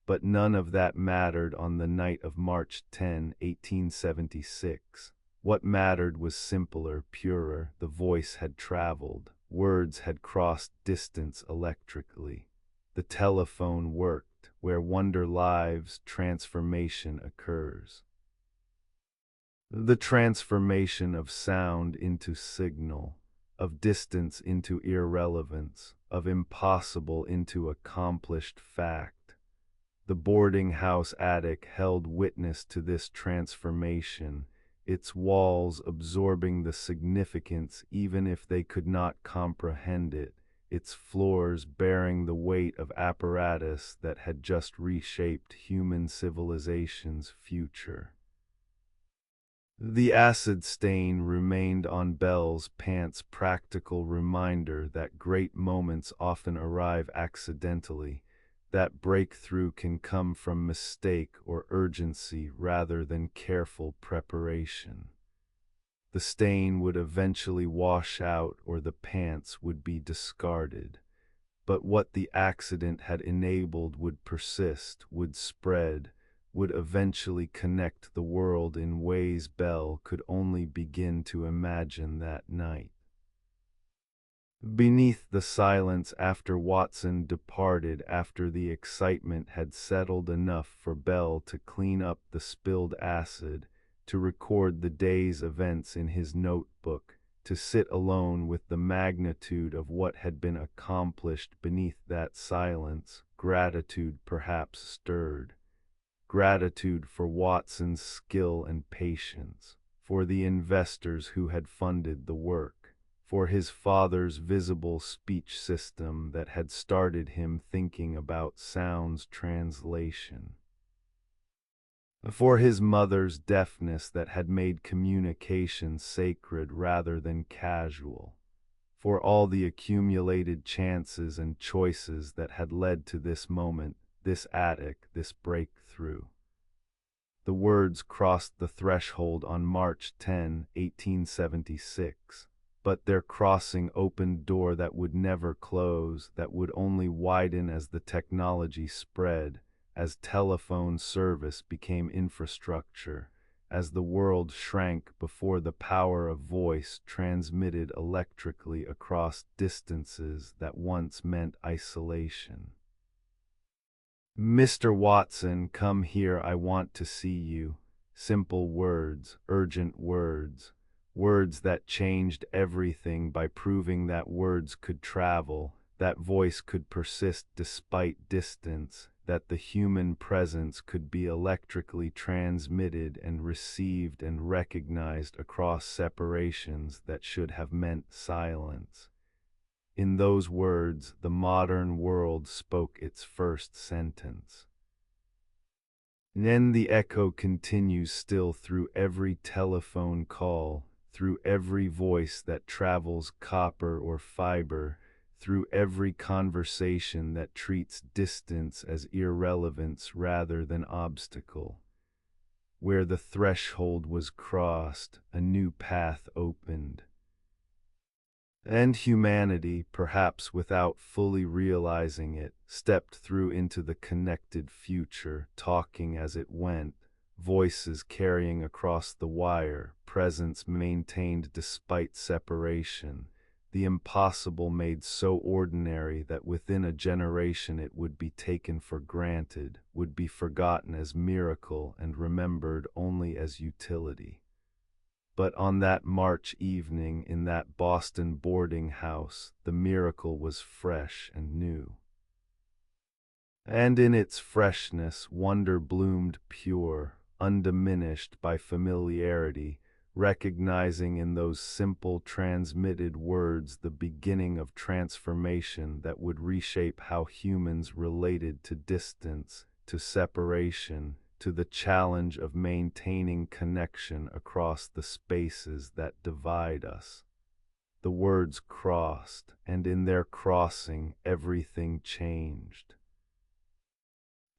But none of that mattered on the night of March 10, 1876. What mattered was simpler, purer. The voice had traveled. Words had crossed distance electrically. The telephone worked. Where wonder lives, transformation occurs. The transformation of sound into signal, of distance into irrelevance, of impossible into accomplished fact. The boarding house attic held witness to this transformation, its walls absorbing the significance even if they could not comprehend it, its floors bearing the weight of apparatus that had just reshaped human civilization's future. The acid stain remained on Belle's pants, practical reminder that great moments often arrive accidentally, that breakthrough can come from mistake or urgency rather than careful preparation. The stain would eventually wash out or the pants would be discarded. But what the accident had enabled would persist, would spread, would eventually connect the world in ways Belle could only begin to imagine that night. Beneath the silence after Watson departed, after the excitement had settled enough for Belle to clean up the spilled acid, to record the day's events in his notebook, to sit alone with the magnitude of what had been accomplished beneath that silence, gratitude perhaps stirred. Gratitude for Watson's skill and patience, for the investors who had funded the work, for his father's visible speech system that had started him thinking about sounds translation, for his mother's deafness that had made communication sacred rather than casual, for all the accumulated chances and choices that had led to this moment, this attic, this breakthrough. The words crossed the threshold on March 10, 1876. But their crossing opened door that would never close, that would only widen as the technology spread, as telephone service became infrastructure, as the world shrank before the power of voice transmitted electrically across distances that once meant isolation. "Mr. Watson, come here, I want to see you." Simple words, urgent words. Words that changed everything by proving that words could travel, that voice could persist despite distance, that the human presence could be electrically transmitted and received and recognized across separations that should have meant silence. In those words, the modern world spoke its first sentence. Then the echo continues still through every telephone call, through every voice that travels copper or fiber, through every conversation that treats distance as irrelevance rather than obstacle. Where the threshold was crossed, a new path opened. And humanity, perhaps without fully realizing it, stepped through into the connected future, talking as it went, voices carrying across the wire, presence maintained despite separation, the impossible made so ordinary that within a generation it would be taken for granted, would be forgotten as miracle and remembered only as utility. But on that March evening in that Boston boarding house, the miracle was fresh and new. And in its freshness, wonder bloomed pure, undiminished by familiarity, recognizing in those simple transmitted words the beginning of transformation that would reshape how humans related to distance, to separation, to the challenge of maintaining connection across the spaces that divide us. The words crossed, and in their crossing everything changed.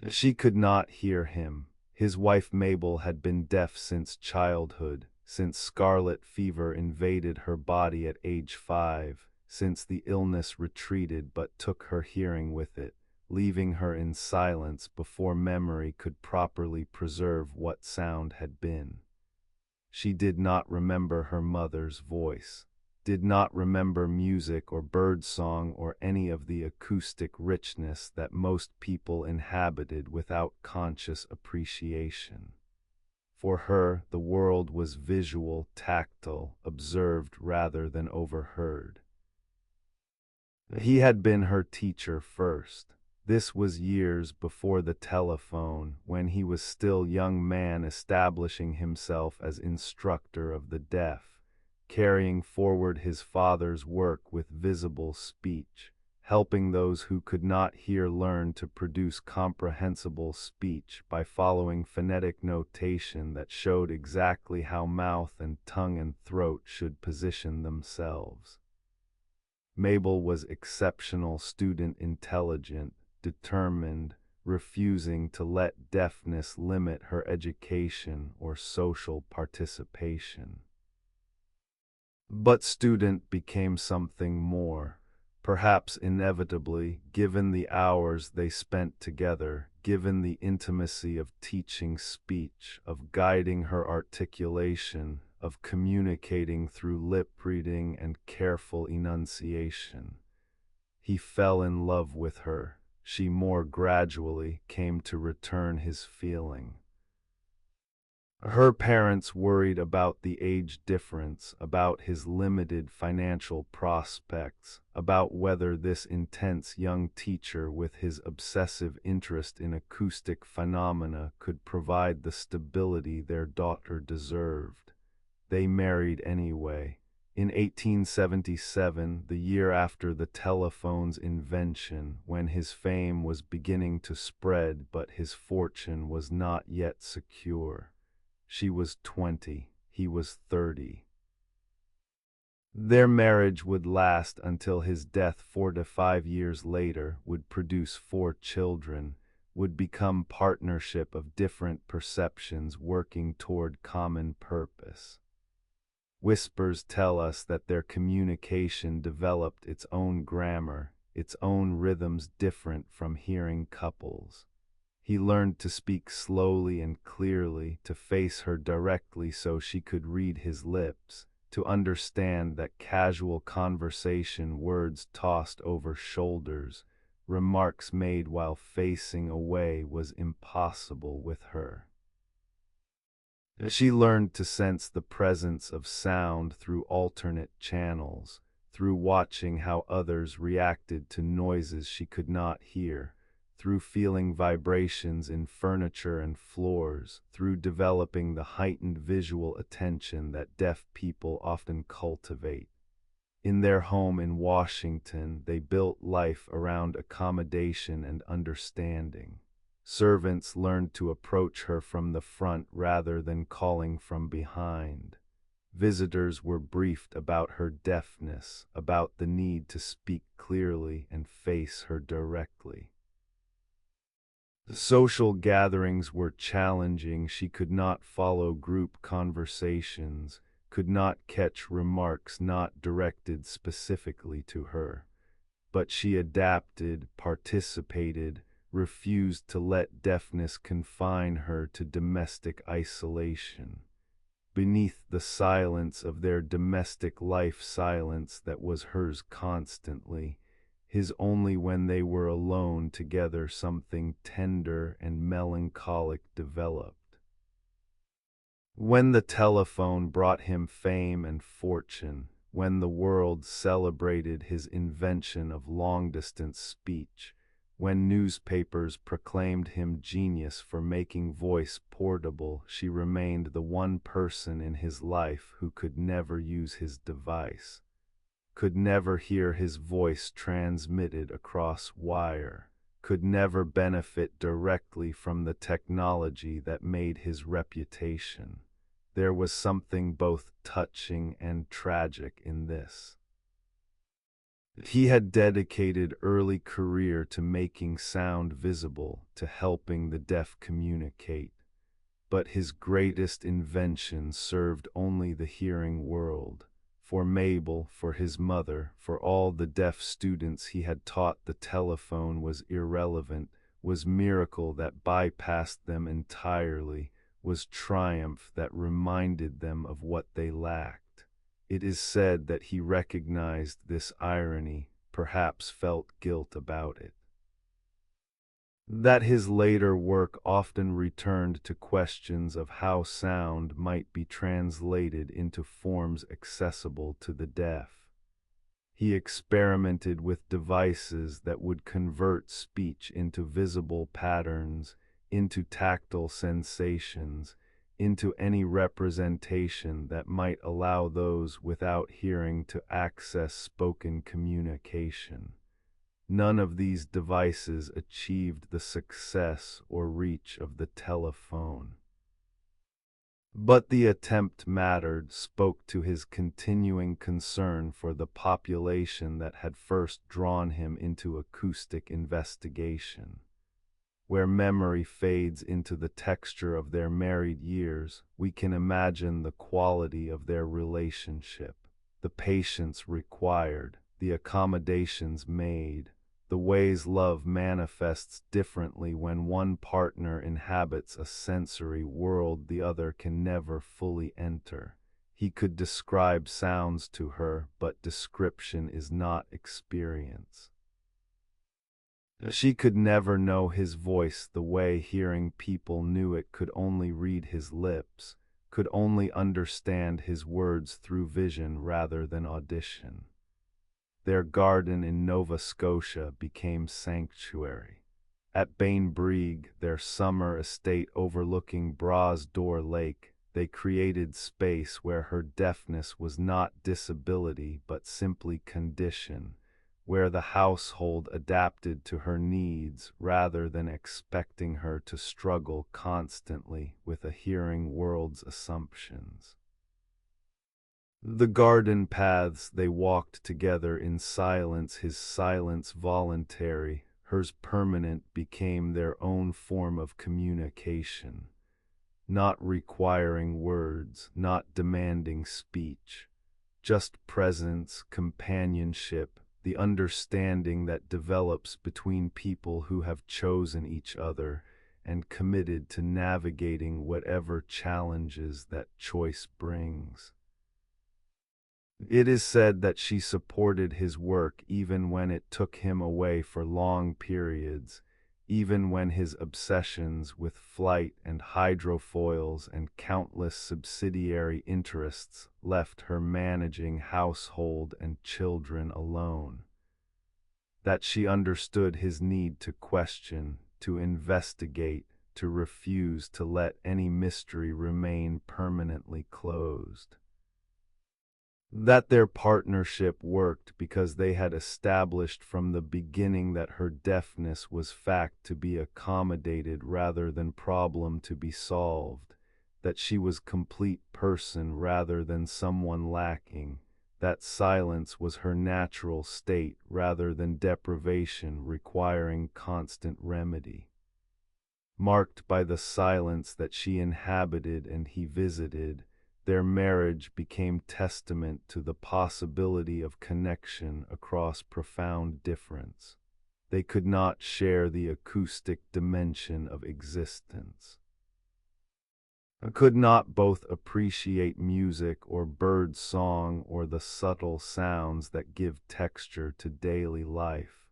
She could not hear him. His wife Mabel had been deaf since childhood, since scarlet fever invaded her body at age 5, since the illness retreated but took her hearing with it, leaving her in silence before memory could properly preserve what sound had been. She did not remember her mother's voice, did not remember music or birdsong or any of the acoustic richness that most people inhabited without conscious appreciation. For her, the world was visual, tactile, observed rather than overheard. He had been her teacher first. This was years before the telephone, when he was still young man establishing himself as instructor of the deaf, carrying forward his father's work with visible speech, helping those who could not hear learn to produce comprehensible speech by following phonetic notation that showed exactly how mouth and tongue and throat should position themselves. Mabel was exceptional student, intelligent, determined, refusing to let deafness limit her education or social participation. But student became something more, perhaps inevitably, given the hours they spent together, given the intimacy of teaching speech, of guiding her articulation, of communicating through lip reading and careful enunciation. He fell in love with her. She more gradually came to return his feeling. Her parents worried about the age difference, about his limited financial prospects, about whether this intense young teacher with his obsessive interest in acoustic phenomena could provide the stability their daughter deserved. They married anyway. In 1877, the year after the telephone's invention, when his fame was beginning to spread but his fortune was not yet secure. She was 20, he was 30. Their marriage would last until his death 4 to 5 years later, would produce 4 children, would become partnership of different perceptions working toward common purpose. Whispers tell us that their communication developed its own grammar, its own rhythms different from hearing couples. He learned to speak slowly and clearly, to face her directly so she could read his lips, to understand that casual conversation, words tossed over shoulders, remarks made while facing away, was impossible with her. She learned to sense the presence of sound through alternate channels, through watching how others reacted to noises she could not hear, through feeling vibrations in furniture and floors, through developing the heightened visual attention that deaf people often cultivate. In their home in Washington, they built life around accommodation and understanding. Servants learned to approach her from the front rather than calling from behind. Visitors were briefed about her deafness, about the need to speak clearly and face her directly. The social gatherings were challenging. She could not follow group conversations, could not catch remarks not directed specifically to her. But she adapted, participated, refused to let deafness confine her to domestic isolation. Beneath the silence of their domestic life, silence that was hers constantly, his only when they were alone together, something tender and melancholic developed. When the telephone brought him fame and fortune, when the world celebrated his invention of long-distance speech, When newspapers proclaimed him genius for making voice portable, she remained the one person in his life who could never use his device, could never hear his voice transmitted across wire, could never benefit directly from the technology that made his reputation. There was something both touching and tragic in this. He had dedicated early career to making sound visible, to helping the deaf communicate, but his greatest invention served only the hearing world. For Mabel, for his mother, for all the deaf students he had taught, the telephone was irrelevant, was miracle that bypassed them entirely, was triumph that reminded them of what they lacked. It is said that he recognized this irony, perhaps felt guilt about it. That his later work often returned to questions of how sound might be translated into forms accessible to the deaf. He experimented with devices that would convert speech into visible patterns, into tactile sensations, into any representation that might allow those without hearing to access spoken communication. None of these devices achieved the success or reach of the telephone. But the attempt mattered, spoke to his continuing concern for the population that had first drawn him into acoustic investigation. Where memory fades into the texture of their married years, we can imagine the quality of their relationship, the patience required, the accommodations made, the ways love manifests differently when one partner inhabits a sensory world the other can never fully enter. He could describe sounds to her, but description is not experience. She could never know his voice the way hearing people knew it, could only read his lips, could only understand his words through vision rather than audition. Their garden in Nova Scotia became sanctuary. At Bainbrig, their summer estate overlooking Bras d'Or Lake, they created space where her deafness was not disability but simply condition, where the household adapted to her needs rather than expecting her to struggle constantly with a hearing world's assumptions. The garden paths they walked together in silence, his silence voluntary, hers permanent, became their own form of communication, not requiring words, not demanding speech, just presence, companionship, the understanding that develops between people who have chosen each other and committed to navigating whatever challenges that choice brings. It is said that she supported his work even when it took him away for long periods, even when his obsessions with flight and hydrofoils and countless subsidiary interests left her managing household and children alone. That she understood his need to question, to investigate, to refuse to let any mystery remain permanently closed. That their partnership worked because they had established from the beginning that her deafness was fact to be accommodated rather than problem to be solved, that she was complete person rather than someone lacking, that silence was her natural state rather than deprivation requiring constant remedy. Marked by the silence that she inhabited and he visited, their marriage became testament to the possibility of connection across profound difference. They could not share the acoustic dimension of existence, could not both appreciate music or bird song or the subtle sounds that give texture to daily life.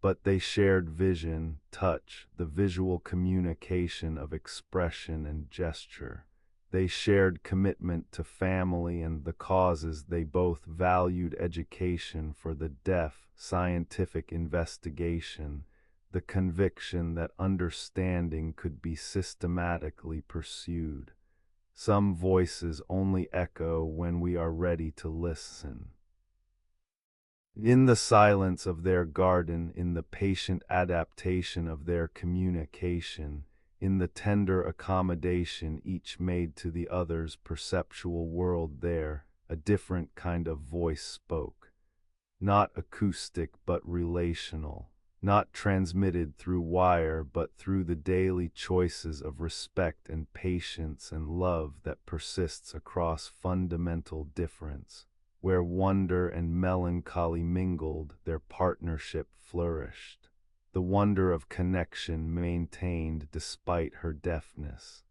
But they shared vision, touch, the visual communication of expression and gesture. They shared commitment to family and the causes they both valued: education for the deaf, scientific investigation, the conviction that understanding could be systematically pursued. Some voices only echo when we are ready to listen. In the silence of their garden, in the patient adaptation of their communication, in the tender accommodation each made to the other's perceptual world, there, a different kind of voice spoke. Not acoustic but relational, not transmitted through wire but through the daily choices of respect and patience and love that persists across fundamental difference. Where wonder and melancholy mingled, their partnership flourished. The wonder of connection maintained despite her deafness.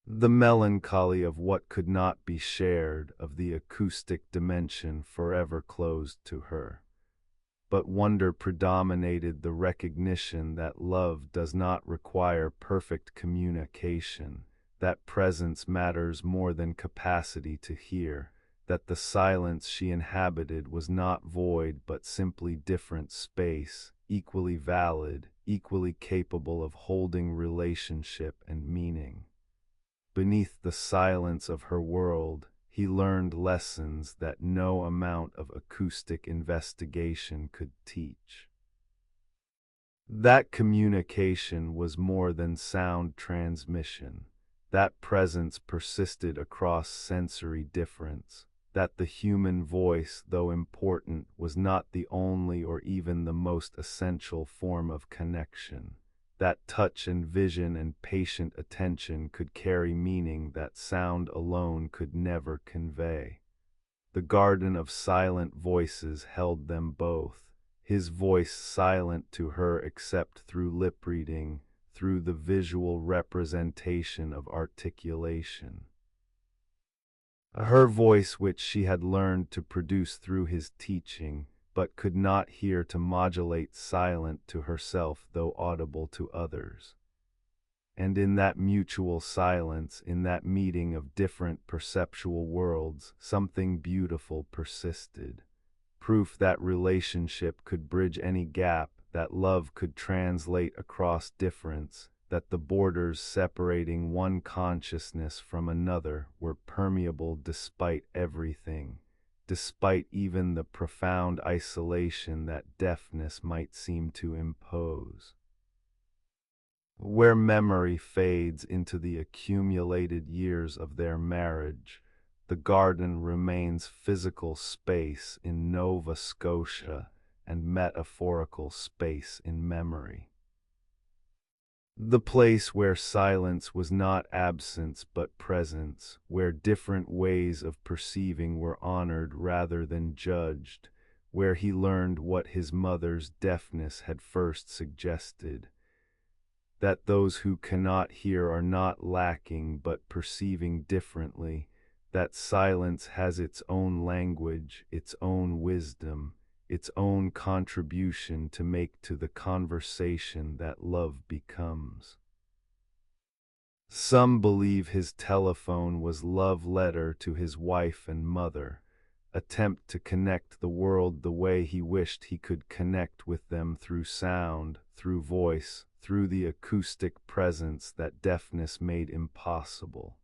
The melancholy of what could not be shared, of the acoustic dimension forever closed to her. But wonder predominated, the recognition that love does not require perfect communication, that presence matters more than capacity to hear, that the silence she inhabited was not void but simply different space, equally valid, equally capable of holding relationship and meaning. Beneath the silence of her world, he learned lessons that no amount of acoustic investigation could teach. That communication was more than sound transmission. That presence persisted across sensory difference. That the human voice, though important, was not the only or even the most essential form of connection. That touch and vision and patient attention could carry meaning that sound alone could never convey. The garden of silent voices held them both, his voice silent to her except through lip reading, through the visual representation of articulation. Her voice which she had learned to produce through his teaching, but could not hear to modulate silent to herself though audible to others. And in that mutual silence, in that meeting of different perceptual worlds, something beautiful persisted. Proof that relationship could bridge any gap, that love could translate across difference, that the borders separating one consciousness from another were permeable despite everything, despite even the profound isolation that deafness might seem to impose. Where memory fades into the accumulated years of their marriage, the garden remains physical space in Nova Scotia and metaphorical space in memory. The place where silence was not absence but presence, where different ways of perceiving were honored rather than judged, where he learned what his mother's deafness had first suggested, that those who cannot hear are not lacking but perceiving differently, that silence has its own language, its own wisdom, its own contribution to make to the conversation that love becomes. Some believe his telephone was love letter to his wife and mother, attempt to connect the world the way he wished he could connect with them, through sound, through voice, through the acoustic presence that deafness made impossible.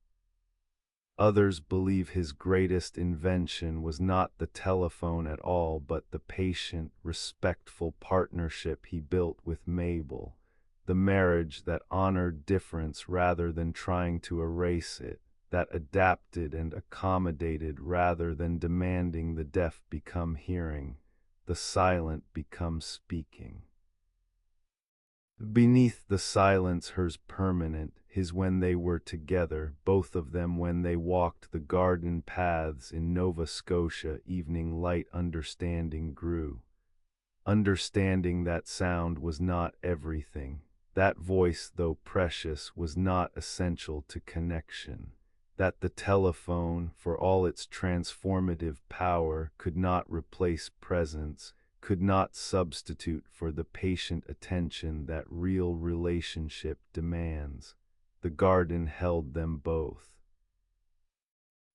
Others believe his greatest invention was not the telephone at all, but the patient, respectful partnership he built with Mabel, the marriage that honored difference rather than trying to erase it, that adapted and accommodated rather than demanding the deaf become hearing, the silent become speaking. Beneath the silence hers permanent, his when they were together, both of them when they walked the garden paths in Nova Scotia evening light, understanding grew. Understanding that sound was not everything, that voice though precious was not essential to connection, that the telephone, for all its transformative power, could not replace presence, could not substitute for the patient attention that real relationship demands. The garden held them both.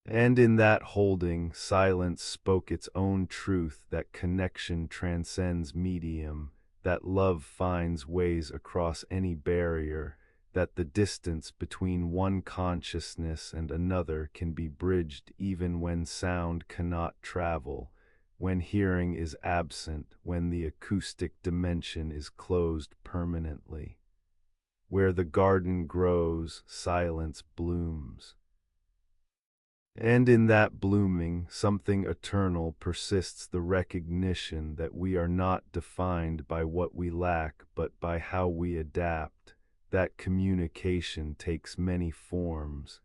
And in that holding, silence spoke its own truth, that connection transcends medium, that love finds ways across any barrier, that the distance between one consciousness and another can be bridged even when sound cannot travel, when hearing is absent, when the acoustic dimension is closed permanently. Where the garden grows, silence blooms. And in that blooming, something eternal persists, the recognition that we are not defined by what we lack but by how we adapt, that communication takes many forms,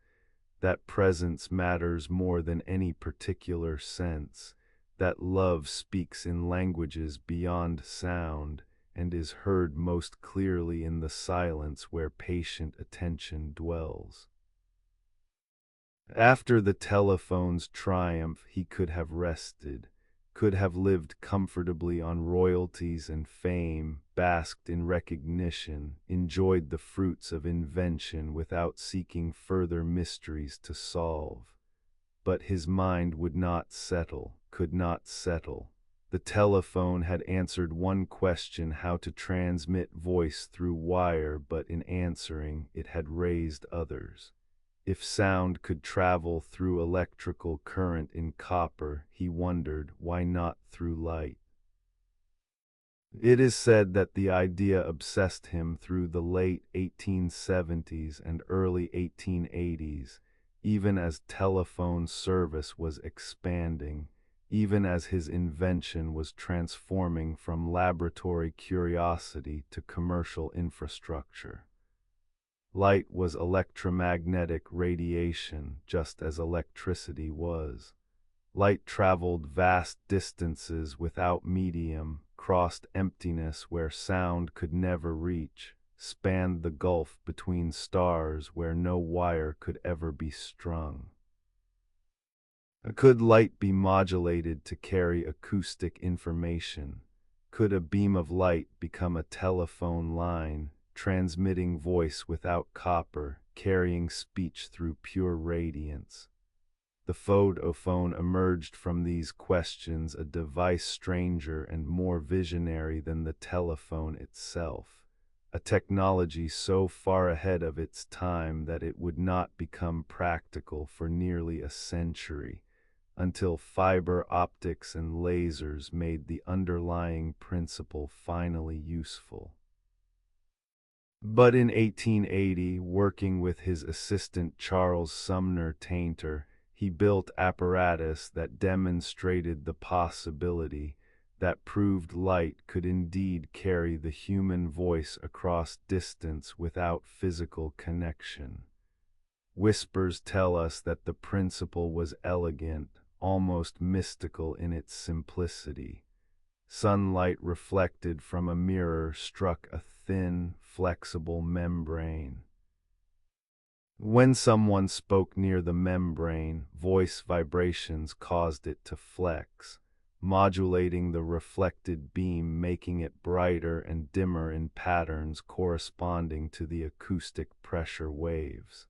that presence matters more than any particular sense, that love speaks in languages beyond sound and is heard most clearly in the silence where patient attention dwells. After the telephone's triumph, he could have rested, could have lived comfortably on royalties and fame, basked in recognition, enjoyed the fruits of invention without seeking further mysteries to solve. But his mind would not settle, could not settle. The telephone had answered one question: how to transmit voice through wire, but in answering, it had raised others. If sound could travel through electrical current in copper, he wondered, why not through light? It is said that the idea obsessed him through the late 1870s and early 1880s, even as telephone service was expanding, even as his invention was transforming from laboratory curiosity to commercial infrastructure. Light was electromagnetic radiation, just as electricity was. Light traveled vast distances without medium, crossed emptiness where sound could never reach, spanned the gulf between stars where no wire could ever be strung. Could light be modulated to carry acoustic information? Could a beam of light become a telephone line, transmitting voice without copper, carrying speech through pure radiance? The photophone emerged from these questions, a device stranger and more visionary than the telephone itself, a technology so far ahead of its time that it would not become practical for nearly a century, until fiber optics and lasers made the underlying principle finally useful. But in 1880, working with his assistant Charles Sumner Tainter, he built apparatus that demonstrated the possibility, that proved light could indeed carry the human voice across distance without physical connection. Whispers tell us that the principle was elegant, almost mystical in its simplicity. Sunlight reflected from a mirror struck a thin, flexible membrane. When someone spoke near the membrane, voice vibrations caused it to flex, modulating the reflected beam, making it brighter and dimmer in patterns corresponding to the acoustic pressure waves.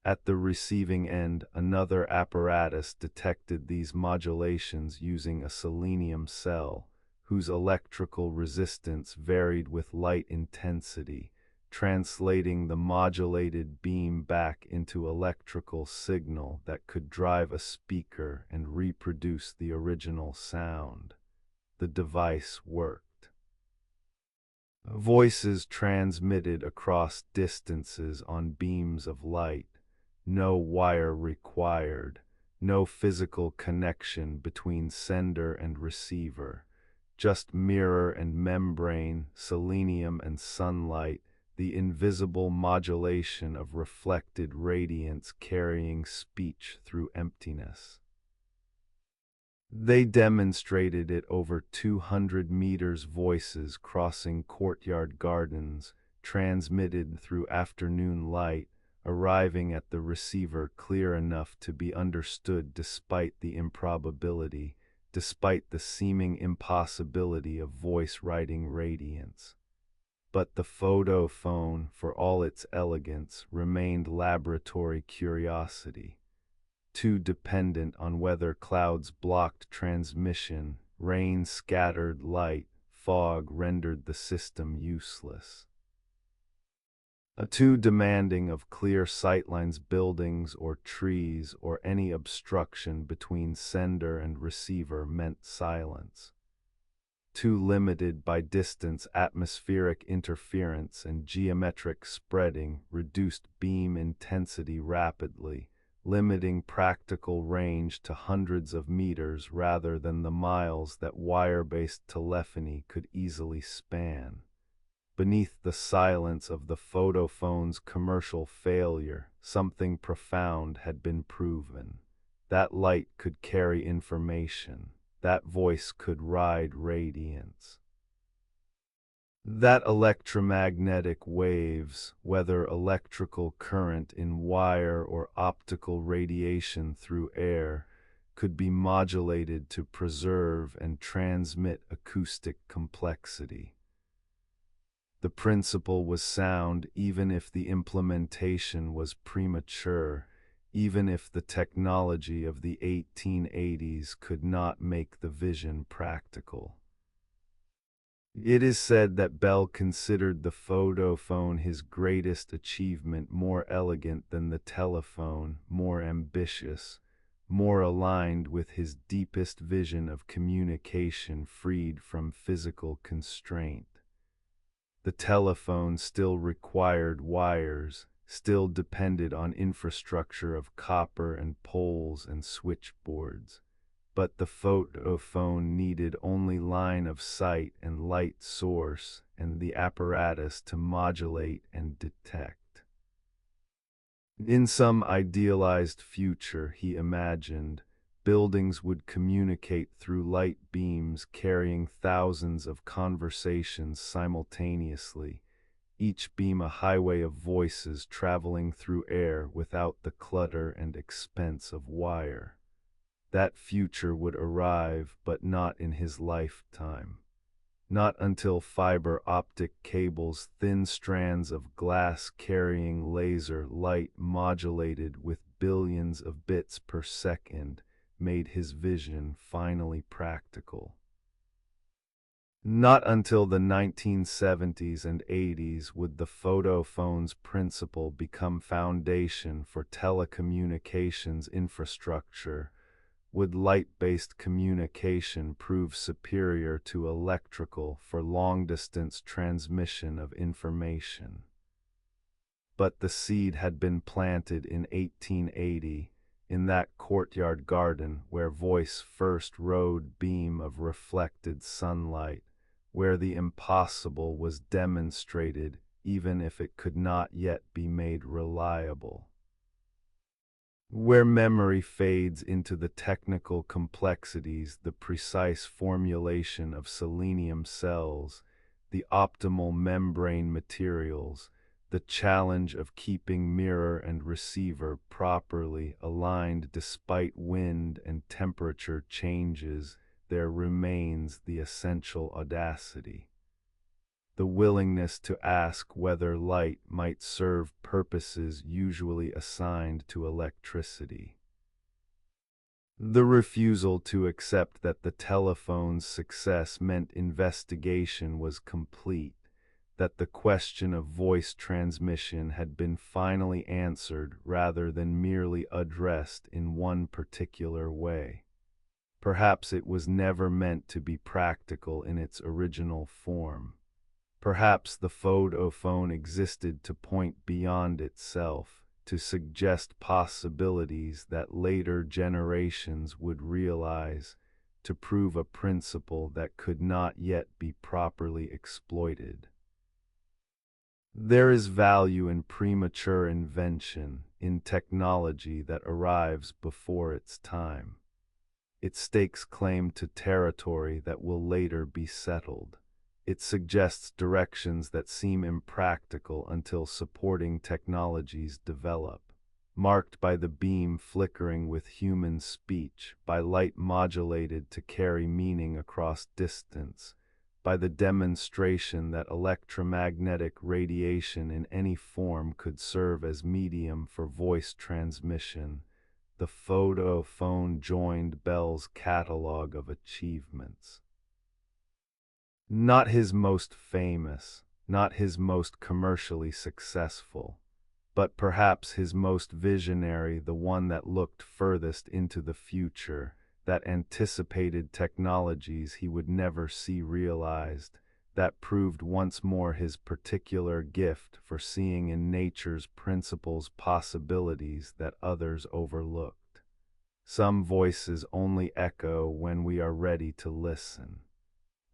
At the receiving end, another apparatus detected these modulations using a selenium cell, whose electrical resistance varied with light intensity, translating the modulated beam back into electrical signal that could drive a speaker and reproduce the original sound. The device worked. Voices transmitted across distances on beams of light. No wire required, no physical connection between sender and receiver, just mirror and membrane, selenium and sunlight, the invisible modulation of reflected radiance carrying speech through emptiness. They demonstrated it over 200 meters, voices crossing courtyard gardens, transmitted through afternoon light, arriving at the receiver clear enough to be understood despite the improbability, despite the seeming impossibility of voice writing radiance. But the photophone, for all its elegance, remained laboratory curiosity. Too dependent on whether clouds blocked transmission, rain scattered light, fog rendered the system useless. Too demanding of clear sightlines, buildings or trees, or any obstruction between sender and receiver meant silence. Too limited by distance, atmospheric interference and geometric spreading reduced beam intensity rapidly, limiting practical range to hundreds of meters rather than the miles that wire-based telephony could easily span. Beneath the silence of the photophone's commercial failure, something profound had been proven. That light could carry information. That voice could ride radiance. That electromagnetic waves, whether electrical current in wire or optical radiation through air, could be modulated to preserve and transmit acoustic complexity. The principle was sound even if the implementation was premature, even if the technology of the 1880s could not make the vision practical. It is said that Bell considered the photophone his greatest achievement, more elegant than the telephone, more ambitious, more aligned with his deepest vision of communication freed from physical constraint. The telephone still required wires, still depended on infrastructure of copper and poles and switchboards. But the photophone needed only line of sight and light source and the apparatus to modulate and detect. In some idealized future, he imagined, buildings would communicate through light beams carrying thousands of conversations simultaneously, each beam a highway of voices traveling through air without the clutter and expense of wire. That future would arrive, but not in his lifetime. Not until fiber optic cables, thin strands of glass carrying laser light modulated with billions of bits per second, made his vision finally practical. Not until the 1970s and 80s would the photophone's principle become foundation for telecommunications infrastructure. Would light-based communication prove superior to electrical for long-distance transmission of information? But the seed had been planted in 1880, in that courtyard garden where voice first rode beam of reflected sunlight, where the impossible was demonstrated even if it could not yet be made reliable. Where memory fades into the technical complexities, the precise formulation of selenium cells, the optimal membrane materials, the challenge of keeping mirror and receiver properly aligned despite wind and temperature changes, there remains the essential audacity. The willingness to ask whether light might serve purposes usually assigned to electricity. The refusal to accept that the telephone's success meant investigation was complete, that the question of voice transmission had been finally answered rather than merely addressed in one particular way. Perhaps it was never meant to be practical in its original form. Perhaps the photophone existed to point beyond itself, to suggest possibilities that later generations would realize, to prove a principle that could not yet be properly exploited. There is value in premature invention, in technology that arrives before its time. It stakes claim to territory that will later be settled. It suggests directions that seem impractical until supporting technologies develop, marked by the beam flickering with human speech, by light modulated to carry meaning across distance, by the demonstration that electromagnetic radiation in any form could serve as medium for voice transmission. The photophone joined Bell's catalog of achievements. Not his most famous, not his most commercially successful, but perhaps his most visionary, the one that looked furthest into the future, that anticipated technologies he would never see realized, that proved once more his particular gift for seeing in nature's principles possibilities that others overlooked. Some voices only echo when we are ready to listen.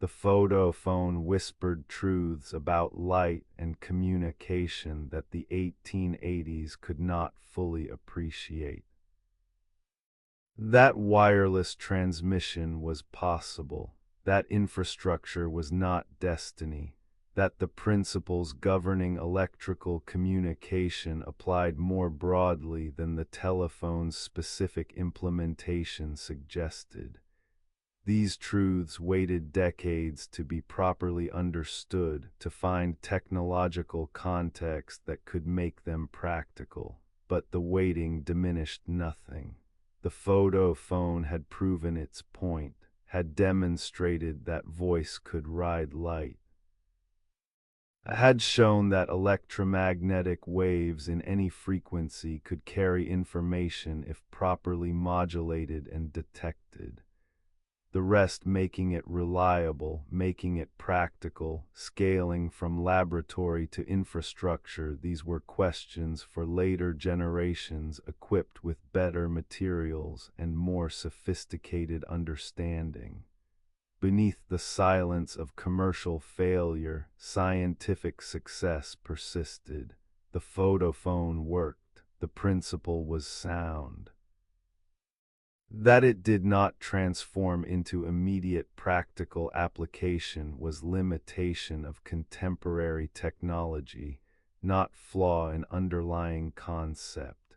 The photophone whispered truths about light and communication that the 1880s could not fully appreciate. That wireless transmission was possible, that infrastructure was not destiny, that the principles governing electrical communication applied more broadly than the telephone's specific implementation suggested. These truths waited decades to be properly understood, to find technological context that could make them practical. But the waiting diminished nothing. The photophone had proven its point, had demonstrated that voice could ride light, had shown that electromagnetic waves in any frequency could carry information if properly modulated and detected. The rest making it reliable, making it practical, scaling from laboratory to infrastructure. These were questions for later generations equipped with better materials and more sophisticated understanding. Beneath the silence of commercial failure, scientific success persisted. The photophone worked. The principle was sound. That it did not transform into immediate practical application was limitation of contemporary technology, not flaw in underlying concept.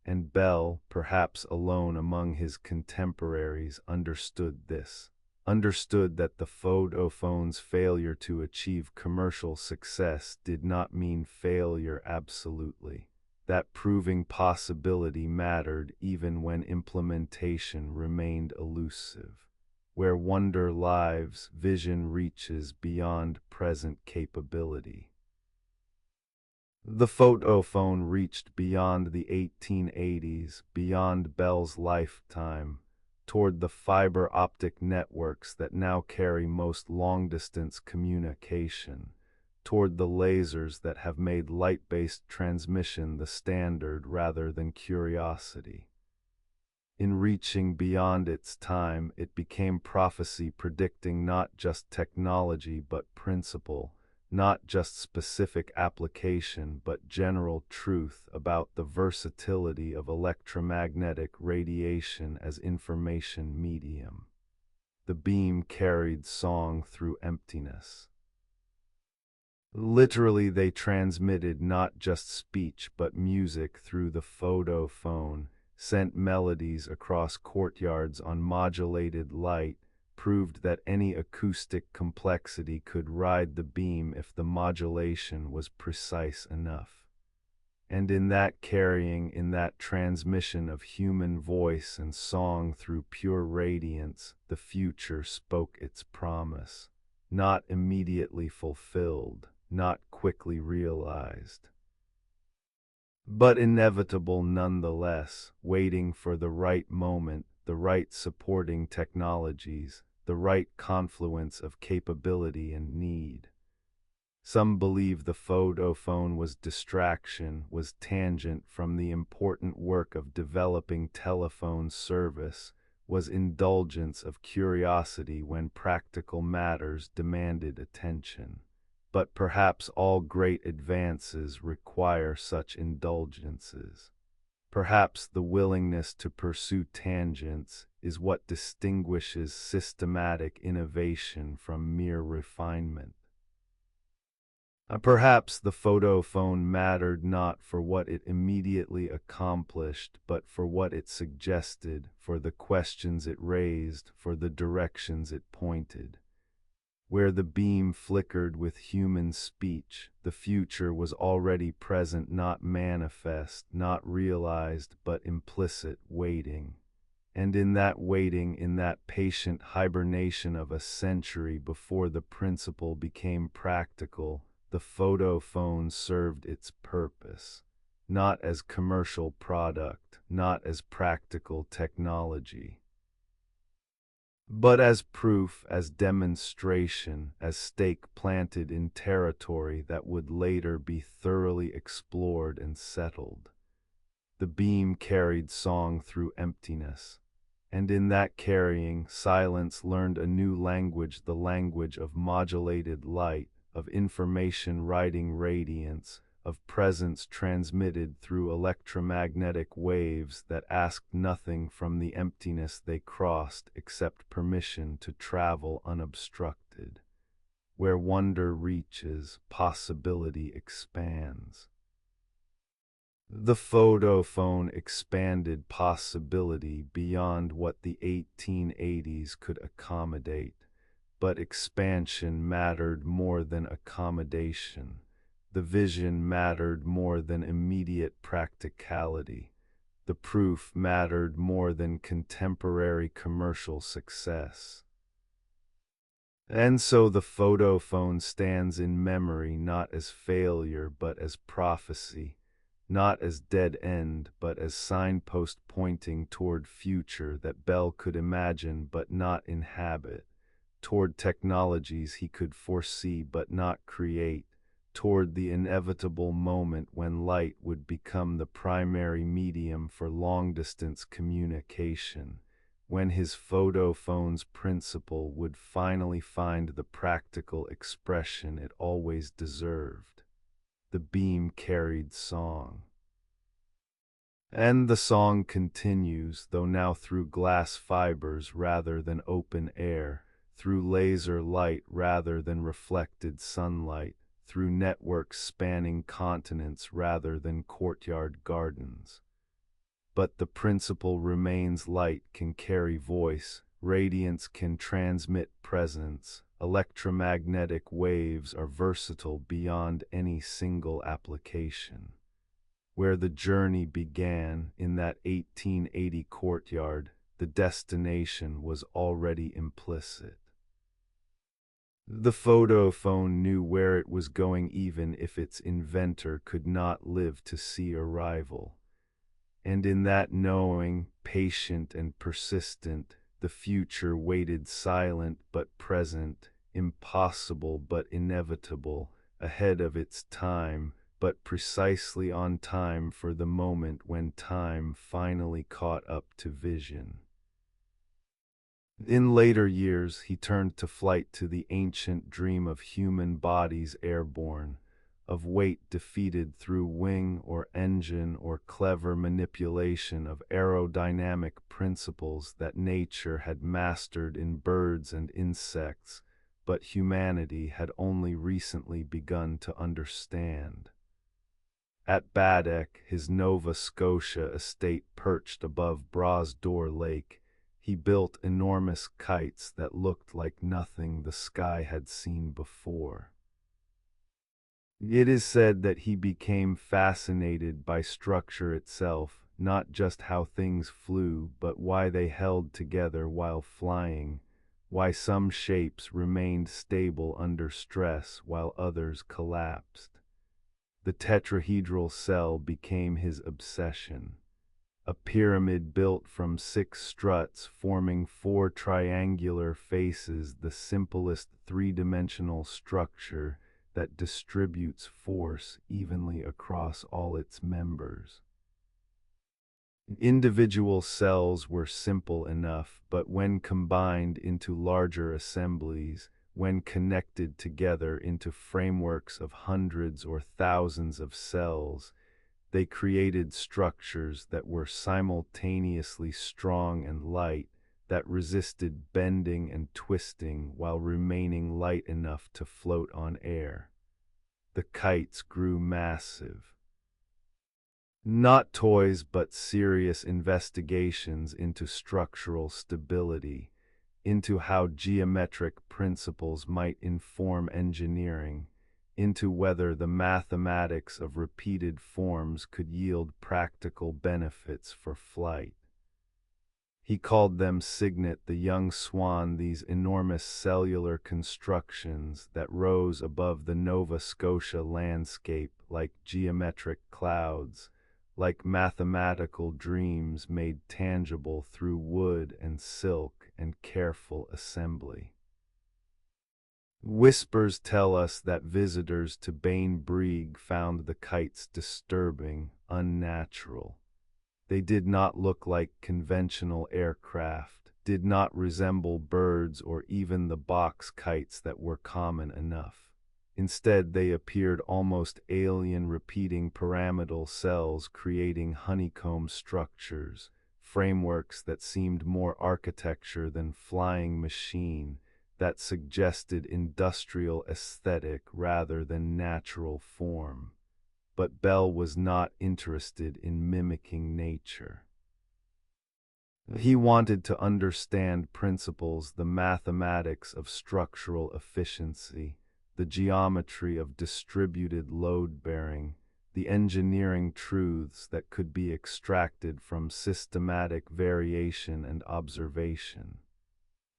And Bell, perhaps alone among his contemporaries, understood this. Understood that the photophone's failure to achieve commercial success did not mean failure absolutely. That proving possibility mattered even when implementation remained elusive. Where wonder lives, vision reaches beyond present capability. The photophone reached beyond the 1880s, beyond Bell's lifetime, toward the fiber optic networks that now carry most long-distance communication, toward the lasers that have made light-based transmission the standard rather than curiosity. In reaching beyond its time, it became prophecy predicting not just technology but principle, not just specific application but general truth about the versatility of electromagnetic radiation as information medium. The beam carried song through emptiness. Literally, they transmitted not just speech but music through the photophone, sent melodies across courtyards on modulated light, proved that any acoustic complexity could ride the beam if the modulation was precise enough. And in that carrying, in that transmission of human voice and song through pure radiance, the future spoke its promise, not immediately fulfilled, not quickly realized, but inevitable nonetheless, waiting for the right moment, the right supporting technologies, the right confluence of capability and need. Some believe the photophone was distraction, was tangent from the important work of developing telephone service, was indulgence of curiosity when practical matters demanded attention. But perhaps all great advances require such indulgences. Perhaps the willingness to pursue tangents is what distinguishes systematic innovation from mere refinement. Perhaps the photophone mattered not for what it immediately accomplished, but for what it suggested, for the questions it raised, for the directions it pointed. Where the beam flickered with human speech, the future was already present, not manifest, not realized, but implicit, waiting. And in that waiting, in that patient hibernation of a century before the principle became practical, the photophone served its purpose, not as commercial product, not as practical technology, but as proof, as demonstration, as stake planted in territory that would later be thoroughly explored and settled. The beam carried song through emptiness, and in that carrying, silence learned a new language, the language of modulated light, of information riding radiance, of presence transmitted through electromagnetic waves that asked nothing from the emptiness they crossed except permission to travel unobstructed. Where wonder reaches, possibility expands. The photophone expanded possibility beyond what the 1880s could accommodate, but expansion mattered more than accommodation. The vision mattered more than immediate practicality. The proof mattered more than contemporary commercial success. And so the photophone stands in memory not as failure but as prophecy, not as dead end but as signpost pointing toward future that Bell could imagine but not inhabit, toward technologies he could foresee but not create, toward the inevitable moment when light would become the primary medium for long-distance communication, when his photophone's principle would finally find the practical expression it always deserved. The beam carried song. And the song continues, though now through glass fibers rather than open air, through laser light rather than reflected sunlight, through networks spanning continents rather than courtyard gardens. But the principle remains: light can carry voice, radiance can transmit presence, electromagnetic waves are versatile beyond any single application. Where the journey began, in that 1880 courtyard, the destination was already implicit. The photophone knew where it was going even if its inventor could not live to see arrival. And in that knowing, patient and persistent, the future waited, silent but present, impossible but inevitable, ahead of its time, but precisely on time for the moment when time finally caught up to vision. In later years, he turned to flight, to the ancient dream of human bodies airborne, of weight defeated through wing or engine or clever manipulation of aerodynamic principles that nature had mastered in birds and insects, but humanity had only recently begun to understand. At Baddeck, his Nova Scotia estate perched above Brasdoor Lake, he built enormous kites that looked like nothing the sky had seen before. It is said that he became fascinated by structure itself, not just how things flew, but why they held together while flying, why some shapes remained stable under stress while others collapsed. The tetrahedral cell became his obsession. A pyramid built from 6 struts forming 4 triangular faces, the simplest three-dimensional structure that distributes force evenly across all its members. Individual cells were simple enough, but when combined into larger assemblies, when connected together into frameworks of hundreds or thousands of cells, they created structures that were simultaneously strong and light, that resisted bending and twisting while remaining light enough to float on air. The kites grew massive. Not toys but serious investigations into structural stability, into how geometric principles might inform engineering, into whether the mathematics of repeated forms could yield practical benefits for flight. He called them Cygnet, the young swan, these enormous cellular constructions that rose above the Nova Scotia landscape like geometric clouds, like mathematical dreams made tangible through wood and silk and careful assembly. Whispers tell us that visitors to Bainbrig found the kites disturbing, unnatural. They did not look like conventional aircraft, did not resemble birds or even the box kites that were common enough. Instead, they appeared almost alien, repeating pyramidal cells creating honeycomb structures, frameworks that seemed more architecture than flying machine, that suggested industrial aesthetic rather than natural form. But Bell was not interested in mimicking nature. He wanted to understand principles, the mathematics of structural efficiency, the geometry of distributed load-bearing, the engineering truths that could be extracted from systematic variation and observation.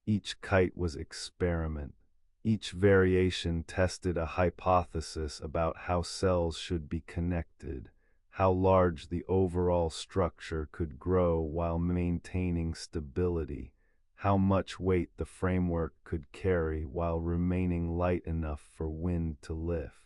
Each kite was experiment. Each variation tested a hypothesis about how cells should be connected, how large the overall structure could grow while maintaining stability, how much weight the framework could carry while remaining light enough for wind to lift.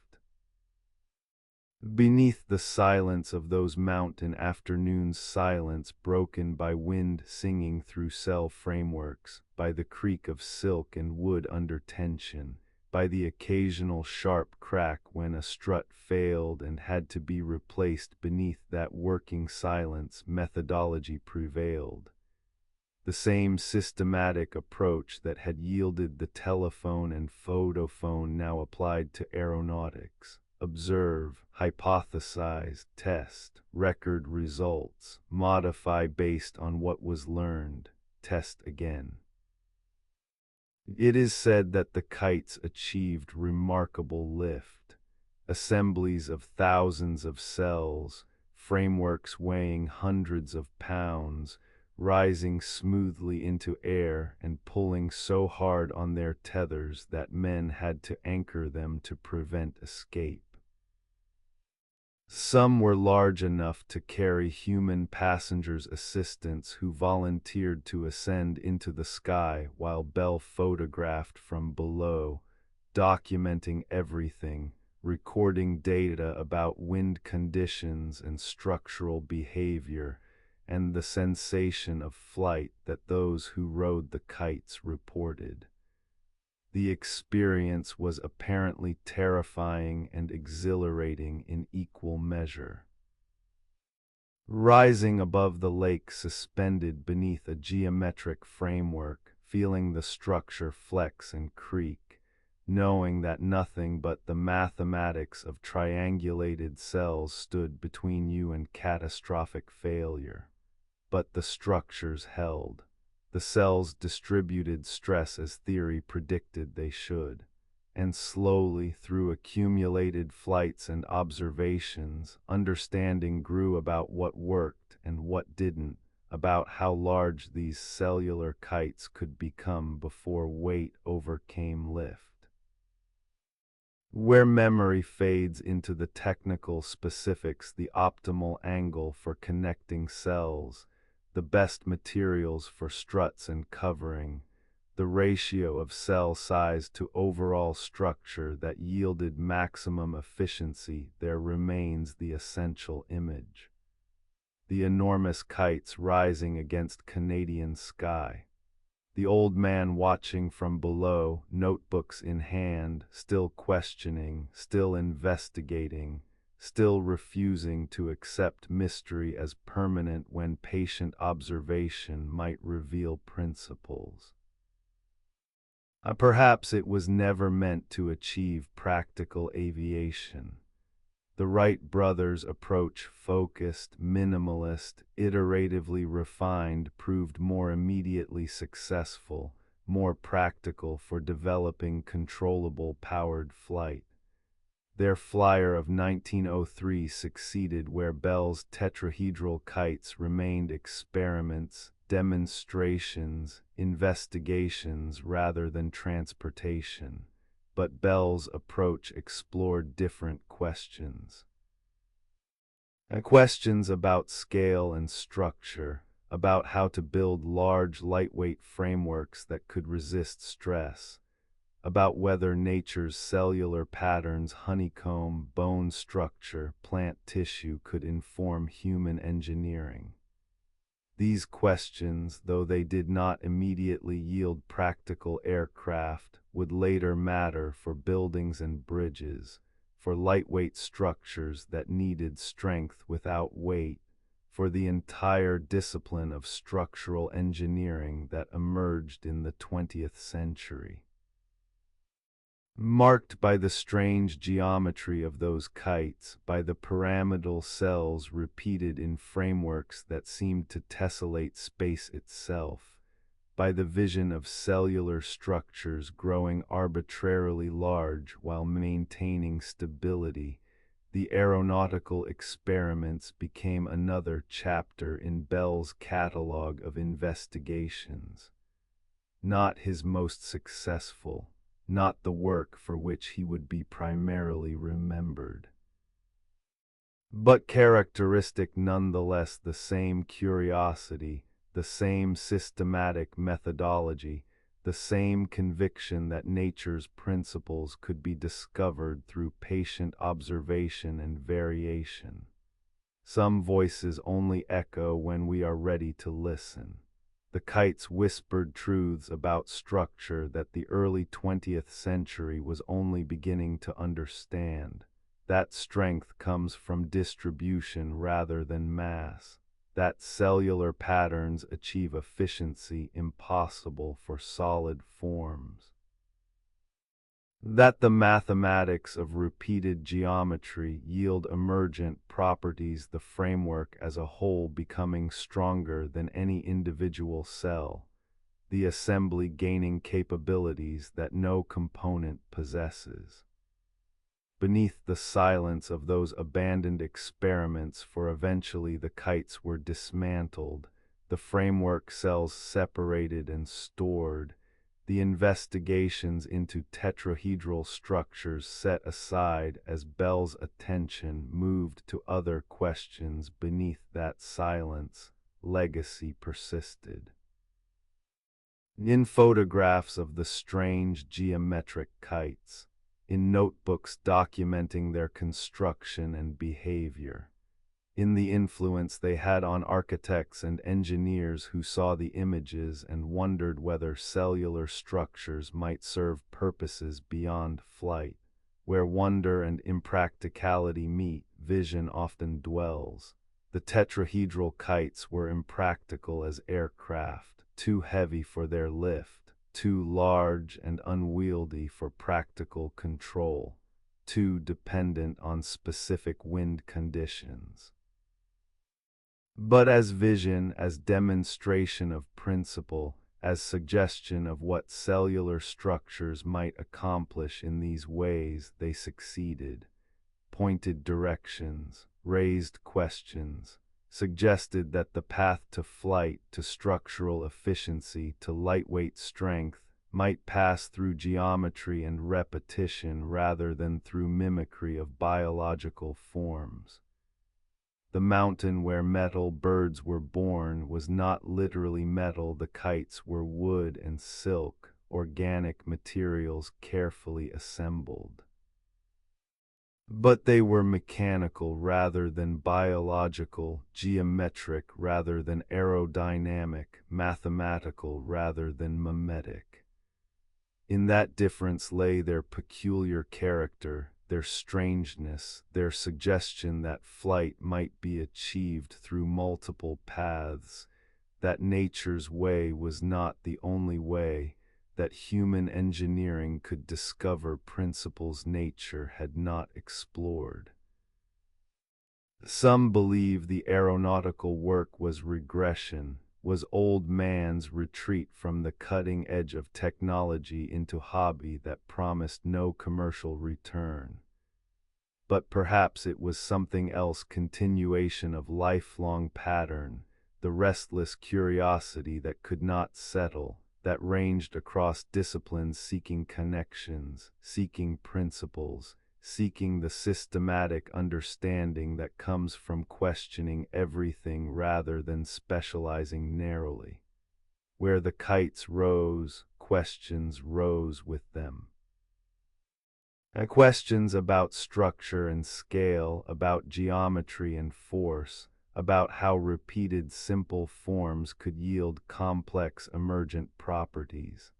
Beneath the silence of those mountain afternoons, silence broken by wind singing through cell frameworks, by the creak of silk and wood under tension, by the occasional sharp crack when a strut failed and had to be replaced, beneath that working silence, methodology prevailed. The same systematic approach that had yielded the telephone and photophone now applied to aeronautics. Observe, hypothesize, test, record results, modify based on what was learned, test again. It is said that the kites achieved remarkable lift. Assemblies of thousands of cells, frameworks weighing hundreds of pounds, rising smoothly into air and pulling so hard on their tethers that men had to anchor them to prevent escape. Some were large enough to carry human passengers' assistants who volunteered to ascend into the sky while Bell photographed from below, documenting everything, recording data about wind conditions and structural behavior, and the sensation of flight that those who rode the kites reported. The experience was apparently terrifying and exhilarating in equal measure. Rising above the lake, suspended beneath a geometric framework, feeling the structure flex and creak, knowing that nothing but the mathematics of triangulated cells stood between you and catastrophic failure. But the structures held. The cells distributed stress as theory predicted they should, and slowly, through accumulated flights and observations, understanding grew about what worked and what didn't, about how large these cellular kites could become before weight overcame lift. Where memory fades into the technical specifics, the optimal angle for connecting cells, the best materials for struts and covering, the ratio of cell size to overall structure that yielded maximum efficiency, there remains the essential image. The enormous kites rising against Canadian sky. The old man watching from below, notebooks in hand, still questioning, still investigating, still refusing to accept mystery as permanent when patient observation might reveal principles. Perhaps it was never meant to achieve practical aviation. The Wright brothers' approach, focused, minimalist, iteratively refined, proved more immediately successful, more practical for developing controllable powered flight. Their Flyer of 1903 succeeded where Bell's tetrahedral kites remained experiments, demonstrations, investigations rather than transportation, but Bell's approach explored different questions. Questions about scale and structure, about how to build large, lightweight frameworks that could resist stress, about whether nature's cellular patterns, honeycomb, bone structure, plant tissue could inform human engineering. These questions, though they did not immediately yield practical aircraft, would later matter for buildings and bridges, for lightweight structures that needed strength without weight, for the entire discipline of structural engineering that emerged in the 20th century. Marked by the strange geometry of those kites, by the pyramidal cells repeated in frameworks that seemed to tessellate space itself, by the vision of cellular structures growing arbitrarily large while maintaining stability, the aeronautical experiments became another chapter in Bell's catalogue of investigations. Not his most successful, not the work for which he would be primarily remembered, but characteristic nonetheless, the same curiosity, the same systematic methodology, the same conviction that nature's principles could be discovered through patient observation and variation. Some voices only echo when we are ready to listen. The kites whispered truths about structure that the early 20th century was only beginning to understand. That strength comes from distribution rather than mass. That cellular patterns achieve efficiency impossible for solid forms. That the mathematics of repeated geometry yield emergent properties, the framework as a whole becoming stronger than any individual cell, the assembly gaining capabilities that no component possesses. Beneath the silence of those abandoned experiments, for eventually the kites were dismantled, the framework cells separated and stored, the investigations into tetrahedral structures set aside as Bell's attention moved to other questions. Beneath that silence, legacy persisted. In photographs of the strange geometric kites, in notebooks documenting their construction and behavior, in the influence they had on architects and engineers who saw the images and wondered whether cellular structures might serve purposes beyond flight. Where wonder and impracticality meet, vision often dwells. The tetrahedral kites were impractical as aircraft, too heavy for their lift, too large and unwieldy for practical control, too dependent on specific wind conditions. But as vision, as demonstration of principle, as suggestion of what cellular structures might accomplish in these ways, they succeeded. Pointed directions, raised questions, suggested that the path to flight, to structural efficiency, to lightweight strength, might pass through geometry and repetition rather than through mimicry of biological forms. The mountain where metal birds were born was not literally metal. The kites were wood and silk, organic materials carefully assembled. But they were mechanical rather than biological, geometric rather than aerodynamic, mathematical rather than mimetic. In that difference lay their peculiar character, their strangeness, their suggestion that flight might be achieved through multiple paths, that nature's way was not the only way, that human engineering could discover principles nature had not explored. Some believe the aeronautical work was regression, was old man's retreat from the cutting edge of technology into hobby that promised no commercial return. But perhaps it was something else, continuation of lifelong pattern, the restless curiosity that could not settle, that ranged across disciplines seeking connections, seeking principles, seeking the systematic understanding that comes from questioning everything rather than specializing narrowly. Where the kites rose, questions rose with them. Questions about structure and scale, about geometry and force, about how repeated simple forms could yield complex emergent properties.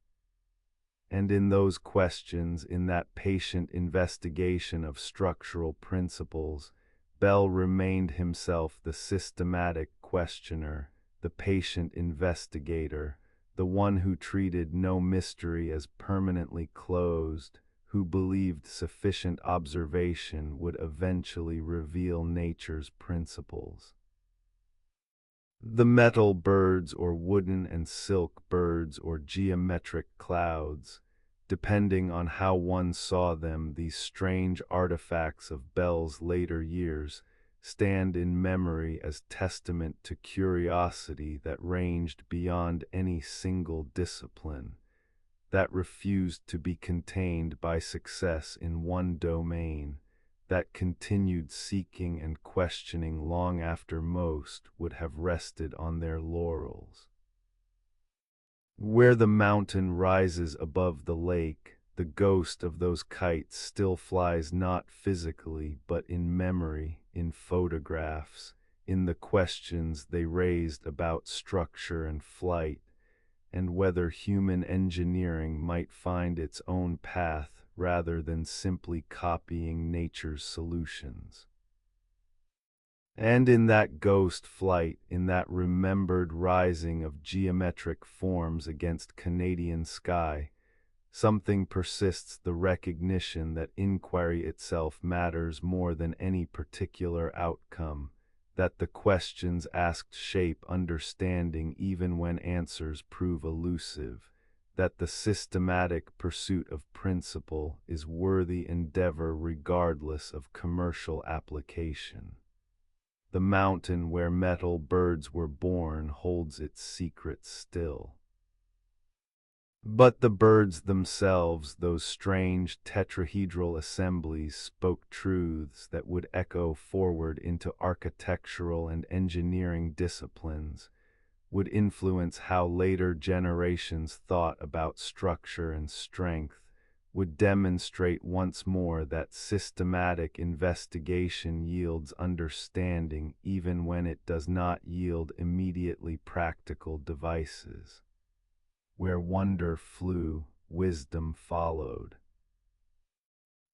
And in those questions, in that patient investigation of structural principles, Bell remained himself the systematic questioner, the patient investigator, the one who treated no mystery as permanently closed, who believed sufficient observation would eventually reveal nature's principles. The metal birds or wooden and silk birds or geometric clouds, depending on how one saw them, these strange artifacts of Bell's later years stand in memory as testament to curiosity that ranged beyond any single discipline, that refused to be contained by success in one domain, that continued seeking and questioning long after most would have rested on their laurels. Where the mountain rises above the lake, the ghost of those kites still flies not physically but in memory, in photographs, in the questions they raised about structure and flight, and whether human engineering might find its own path rather than simply copying nature's solutions. And in that ghost flight, in that remembered rising of geometric forms against Canadian sky, something persists, the recognition that inquiry itself matters more than any particular outcome, that the questions asked shape understanding even when answers prove elusive, that the systematic pursuit of principle is worthy endeavor regardless of commercial application. The mountain where metal birds were born holds its secrets still. But the birds themselves, those strange tetrahedral assemblies, spoke truths that would echo forward into architectural and engineering disciplines, would influence how later generations thought about structure and strength, would demonstrate once more that systematic investigation yields understanding even when it does not yield immediately practical devices. Where wonder flew, wisdom followed.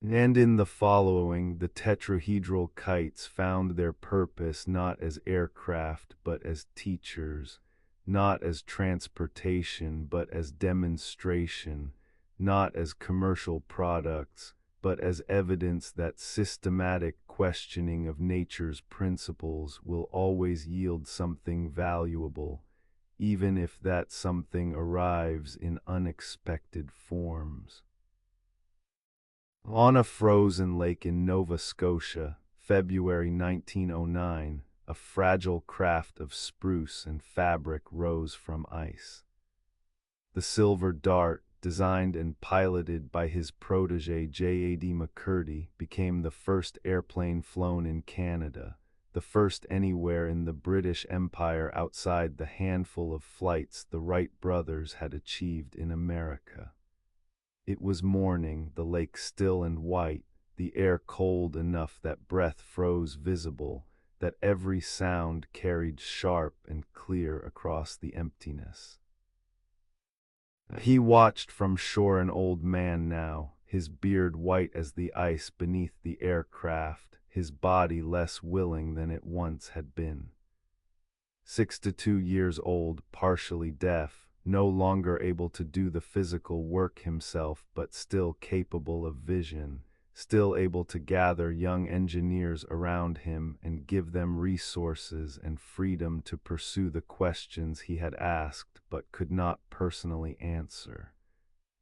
And in the following, the tetrahedral kites found their purpose not as aircraft but as teachers, not as transportation but as demonstration, not as commercial products, but as evidence that systematic questioning of nature's principles will always yield something valuable, even if that something arrives in unexpected forms. On a frozen lake in Nova Scotia, February 1909, a fragile craft of spruce and fabric rose from ice. The Silver Dart, designed and piloted by his protege J.A.D. McCurdy, became the first airplane flown in Canada, the first anywhere in the British Empire outside the handful of flights the Wright brothers had achieved in America. It was morning, the lake still and white, the air cold enough that breath froze visible, that every sound carried sharp and clear across the emptiness. He watched from shore, an old man now, his beard white as the ice beneath the aircraft, his body less willing than it once had been. 62 years old, partially deaf, no longer able to do the physical work himself but still capable of vision, still able to gather young engineers around him and give them resources and freedom to pursue the questions he had asked but could not personally answer.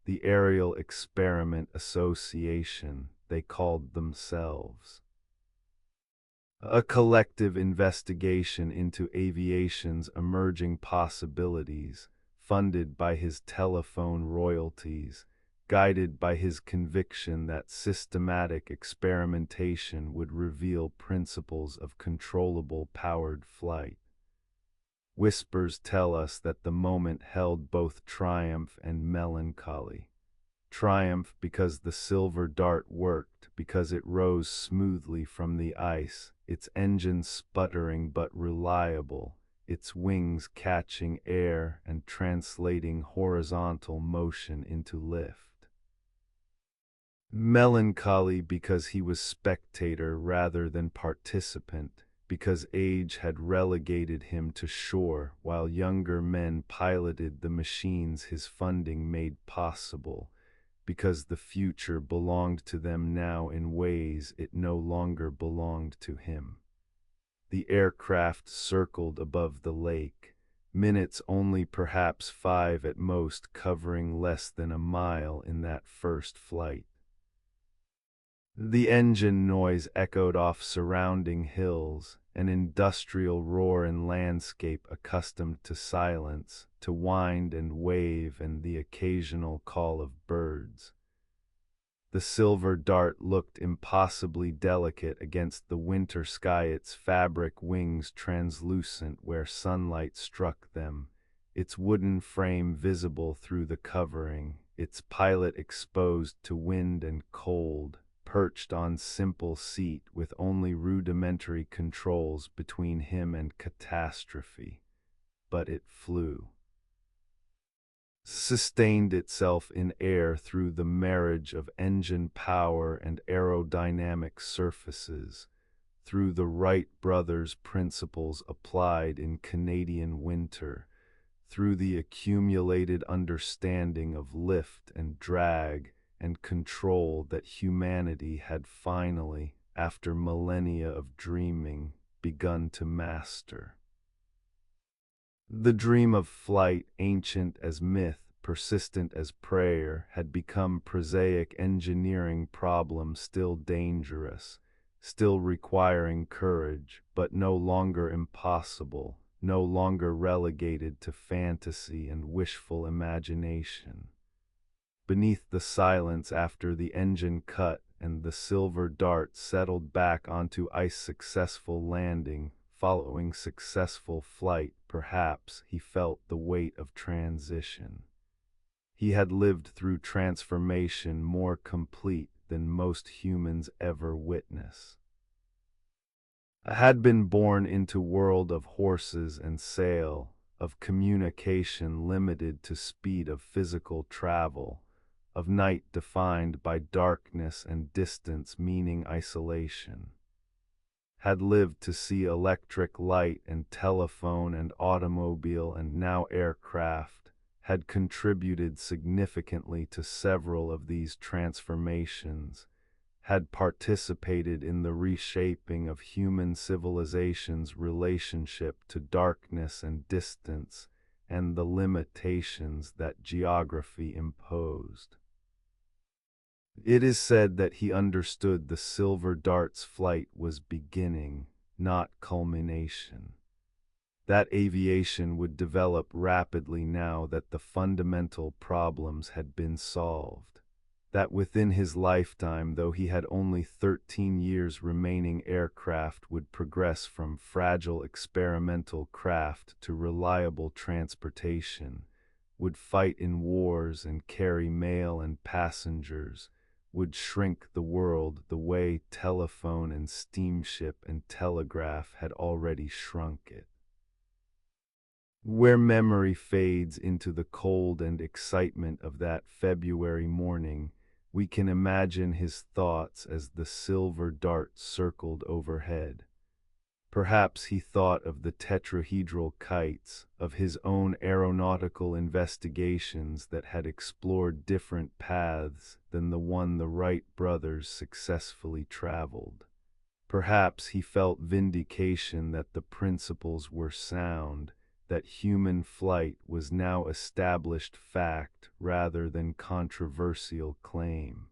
The Aerial Experiment Association, they called themselves. A collective investigation into aviation's emerging possibilities, funded by his telephone royalties, guided by his conviction that systematic experimentation would reveal principles of controllable powered flight. Whispers tell us that the moment held both triumph and melancholy. Triumph because the silver dart worked, because it rose smoothly from the ice, its engine sputtering but reliable, its wings catching air and translating horizontal motion into lift. Melancholy because he was spectator rather than participant, because age had relegated him to shore while younger men piloted the machines his funding made possible, because the future belonged to them now in ways it no longer belonged to him. The aircraft circled above the lake, minutes only, perhaps 5 at most, covering less than a mile in that first flight. The engine noise echoed off surrounding hills, an industrial roar in landscape accustomed to silence, to wind and wave and the occasional call of birds. The silver dart looked impossibly delicate against the winter sky, its fabric wings translucent where sunlight struck them, its wooden frame visible through the covering, its pilot exposed to wind and cold, perched on simple seat with only rudimentary controls between him and catastrophe. But it flew. Sustained itself in air through the marriage of engine power and aerodynamic surfaces, through the Wright brothers' principles applied in Canadian winter, through the accumulated understanding of lift and drag and control that humanity had finally, after millennia of dreaming, begun to master. The dream of flight, ancient as myth, persistent as prayer, had become prosaic engineering problem, still dangerous, still requiring courage, but no longer impossible, no longer relegated to fantasy and wishful imagination. Beneath the silence after the engine cut and the silver dart settled back onto ice, successful landing, following successful flight, perhaps he felt the weight of transition. He had lived through transformation more complete than most humans ever witness. Had been born into world of horses and sail, of communication limited to speed of physical travel, of night defined by darkness and distance meaning isolation. Had lived to see electric light and telephone and automobile and now aircraft, had contributed significantly to several of these transformations, had participated in the reshaping of human civilization's relationship to darkness and distance and the limitations that geography imposed. It is said that he understood the silver dart's flight was beginning, not culmination. That aviation would develop rapidly now that the fundamental problems had been solved. That within his lifetime, though he had only 13 years remaining, aircraft would progress from fragile experimental craft to reliable transportation, would fight in wars and carry mail and passengers, would shrink the world the way telephone and steamship and telegraph had already shrunk it. Where memory fades into the cold and excitement of that February morning, we can imagine his thoughts as the silver dart circled overhead. Perhaps he thought of the tetrahedral kites, of his own aeronautical investigations that had explored different paths than the one the Wright brothers successfully traveled. Perhaps he felt vindication that the principles were sound, that human flight was now established fact rather than controversial claim.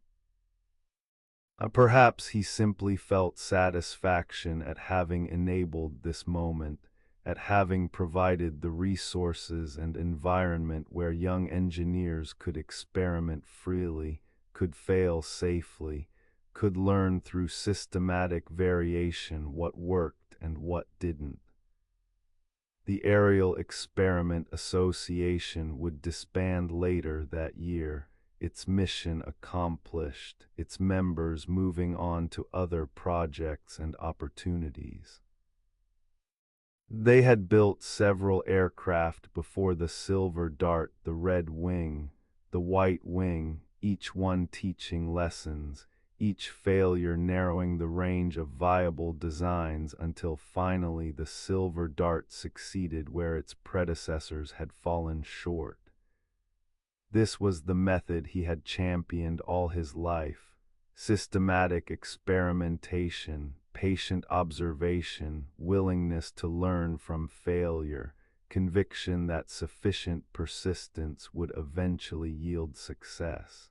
Perhaps he simply felt satisfaction at having enabled this moment, at having provided the resources and environment where young engineers could experiment freely, could fail safely, could learn through systematic variation what worked and what didn't. The Aerial Experiment Association would disband later that year, its mission accomplished, its members moving on to other projects and opportunities. They had built several aircraft before the Silver Dart, the Red Wing, the White Wing, each one teaching lessons, each failure narrowing the range of viable designs until finally the Silver Dart succeeded where its predecessors had fallen short. This was the method he had championed all his life: systematic experimentation, patient observation, willingness to learn from failure, conviction that sufficient persistence would eventually yield success.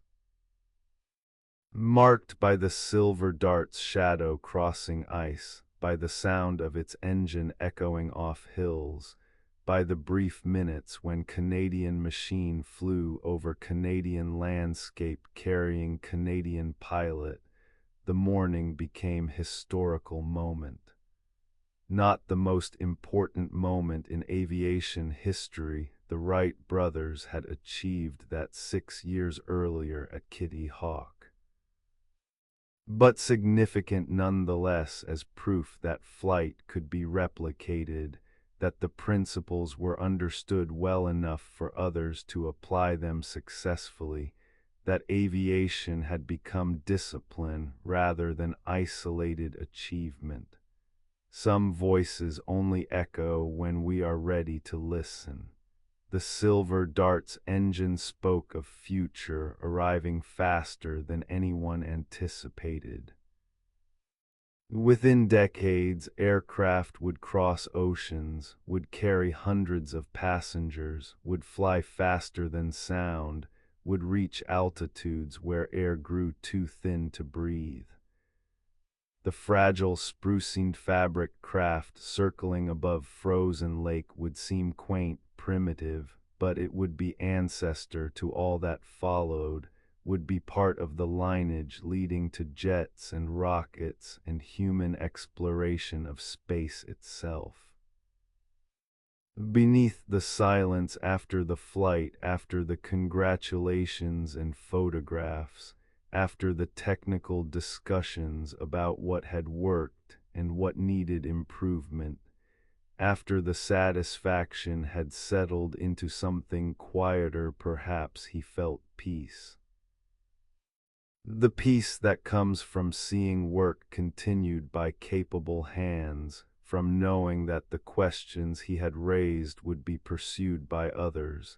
Marked by the Silver Dart's shadow crossing ice, by the sound of its engine echoing off hills, by the brief minutes when Canadian machine flew over Canadian landscape carrying Canadian pilot, the morning became historical moment. Not the most important moment in aviation history, the Wright brothers had achieved that 6 years earlier at Kitty Hawk, but significant nonetheless as proof that flight could be replicated, that the principles were understood well enough for others to apply them successfully, that aviation had become discipline rather than isolated achievement. Some voices only echo when we are ready to listen. The Silver Dart's engine spoke of future arriving faster than anyone anticipated. Within decades, aircraft would cross oceans, would carry hundreds of passengers, would fly faster than sound, would reach altitudes where air grew too thin to breathe. The fragile sprucine fabric craft circling above frozen lake would seem quaint, primitive, but it would be ancestor to all that followed, would be part of the lineage leading to jets and rockets and human exploration of space itself. Beneath the silence after the flight, after the congratulations and photographs, after the technical discussions about what had worked and what needed improvement, after the satisfaction had settled into something quieter, perhaps he felt peace. The peace that comes from seeing work continued by capable hands, from knowing that the questions he had raised would be pursued by others,